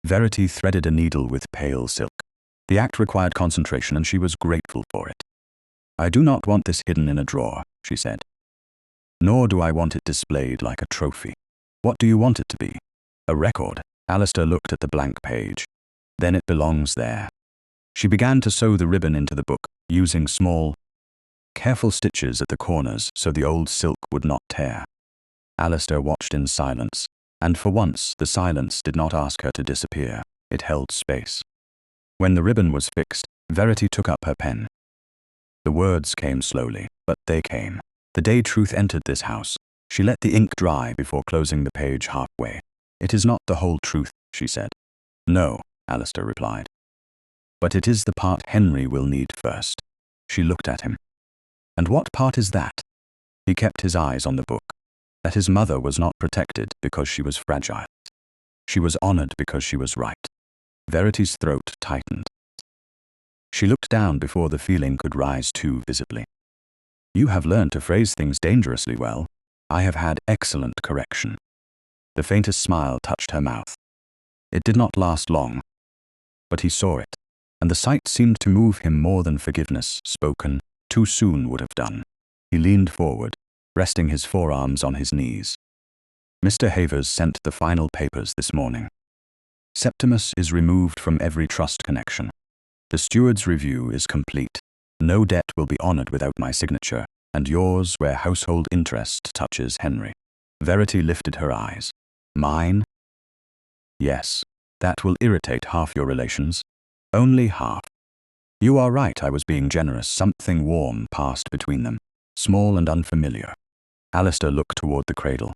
Verity threaded a needle with pale silk. The act required concentration and she was grateful for it. "I do not want this hidden in a drawer," she said. "Nor do I want it displayed like a trophy. What do you want it to be?" "A record." Alistair looked at the blank page. "Then it belongs there." She began to sew the ribbon into the book, using small, careful stitches at the corners so the old silk would not tear. Alistair watched in silence, and for once the silence did not ask her to disappear. It held space. When the ribbon was fixed, Verity took up her pen. The words came slowly, but they came. The day truth entered this house, she let the ink dry before closing the page halfway. "It is not the whole truth," she said. "No," Alistair replied. "But it is the part Henry will need first." She looked at him. "And what part is that?" He kept his eyes on the book. That his mother was not protected because she was fragile. She was honored because she was right. Verity's throat tightened. She looked down before the feeling could rise too visibly. "You have learned to phrase things dangerously well. I have had excellent correction." The faintest smile touched her mouth. It did not last long, but he saw it, and the sight seemed to move him more than forgiveness, spoken too soon, would have done. He leaned forward, resting his forearms on his knees. "Mr. Havers sent the final papers this morning. Septimus is removed from every trust connection. The steward's review is complete. No debt will be honored without my signature, and yours where household interest touches Henry." Verity lifted her eyes. "Mine?" "Yes. That will irritate half your relations. Only half." "You are right, I was being generous. Something warm passed between them, small and unfamiliar." Alistair looked toward the cradle,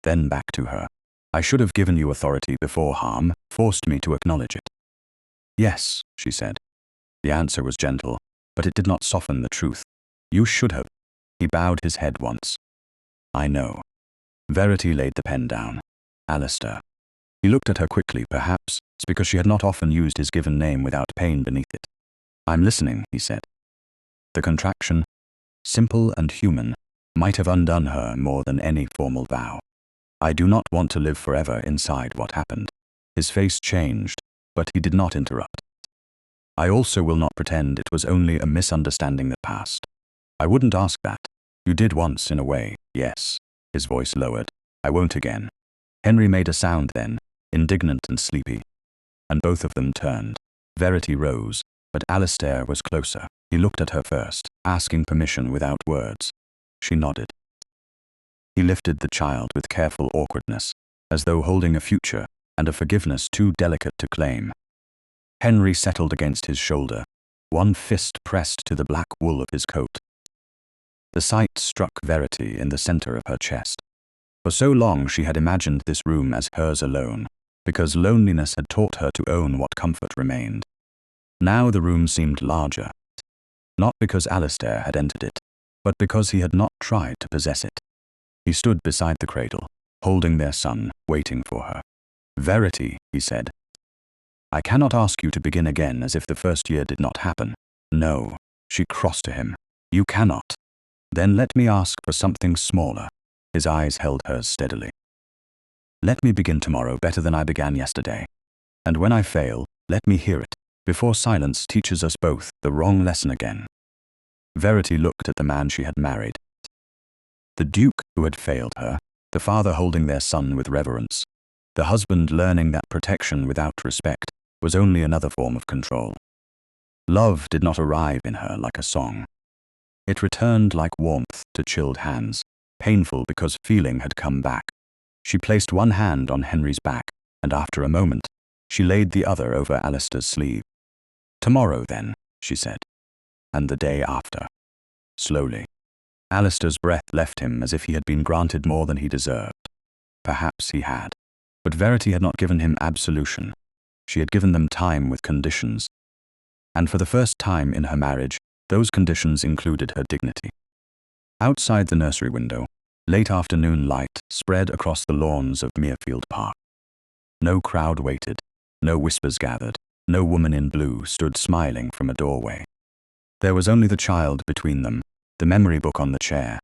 then back to her. "I should have given you authority before harm forced me to acknowledge it." "Yes," she said. The answer was gentle, but it did not soften the truth. "You should have." He bowed his head once. "I know." Verity laid the pen down. "Alistair." He looked at her quickly, perhaps it's because she had not often used his given name without pain beneath it. "I'm listening," he said. The contraction, simple and human, might have undone her more than any formal vow. "I do not want to live forever inside what happened." His face changed, but he did not interrupt. "I also will not pretend it was only a misunderstanding that passed. I wouldn't ask that. You did once, in a way, yes." His voice lowered. "I won't again." Henry made a sound then, indignant and sleepy, and both of them turned. Verity rose, but Alistair was closer. He looked at her first, asking permission without words. She nodded. He lifted the child with careful awkwardness, as though holding a future and a forgiveness too delicate to claim. Henry settled against his shoulder, one fist pressed to the black wool of his coat. The sight struck Verity in the center of her chest. For so long she had imagined this room as hers alone, because loneliness had taught her to own what comfort remained. Now the room seemed larger, not because Alistair had entered it, but because he had not tried to possess it. He stood beside the cradle, holding their son, waiting for her. "Verity," he said, "I cannot ask you to begin again as if the first year did not happen." "No," she crossed to him. "You cannot." "Then let me ask for something smaller." His eyes held hers steadily. "Let me begin tomorrow better than I began yesterday. And when I fail, let me hear it, before silence teaches us both the wrong lesson again." Verity looked at the man she had married. The Duke who had failed her, the father holding their son with reverence, the husband learning that protection without respect was only another form of control. Love did not arrive in her like a song. It returned like warmth to chilled hands, painful because feeling had come back. She placed one hand on Henry's back, and after a moment, she laid the other over Alistair's sleeve. "Tomorrow, then," she said, "and the day after." Slowly. Alistair's breath left him as if he had been granted more than he deserved. Perhaps he had. But Verity had not given him absolution. She had given them time with conditions. And for the first time in her marriage, those conditions included her dignity. Outside the nursery window, late afternoon light spread across the lawns of Muirfield Park. No crowd waited, no whispers gathered, no woman in blue stood smiling from a doorway. There was only the child between them, the memory book on the chair,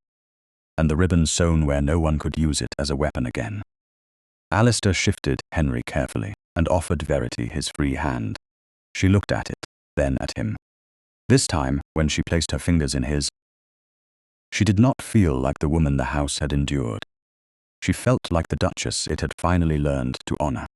and the ribbon sewn where no one could use it as a weapon again. Alistair shifted Henry carefully and offered Verity his free hand. She looked at it, then at him. This time, when she placed her fingers in his, she did not feel like the woman the house had endured. She felt like the Duchess it had finally learned to honor.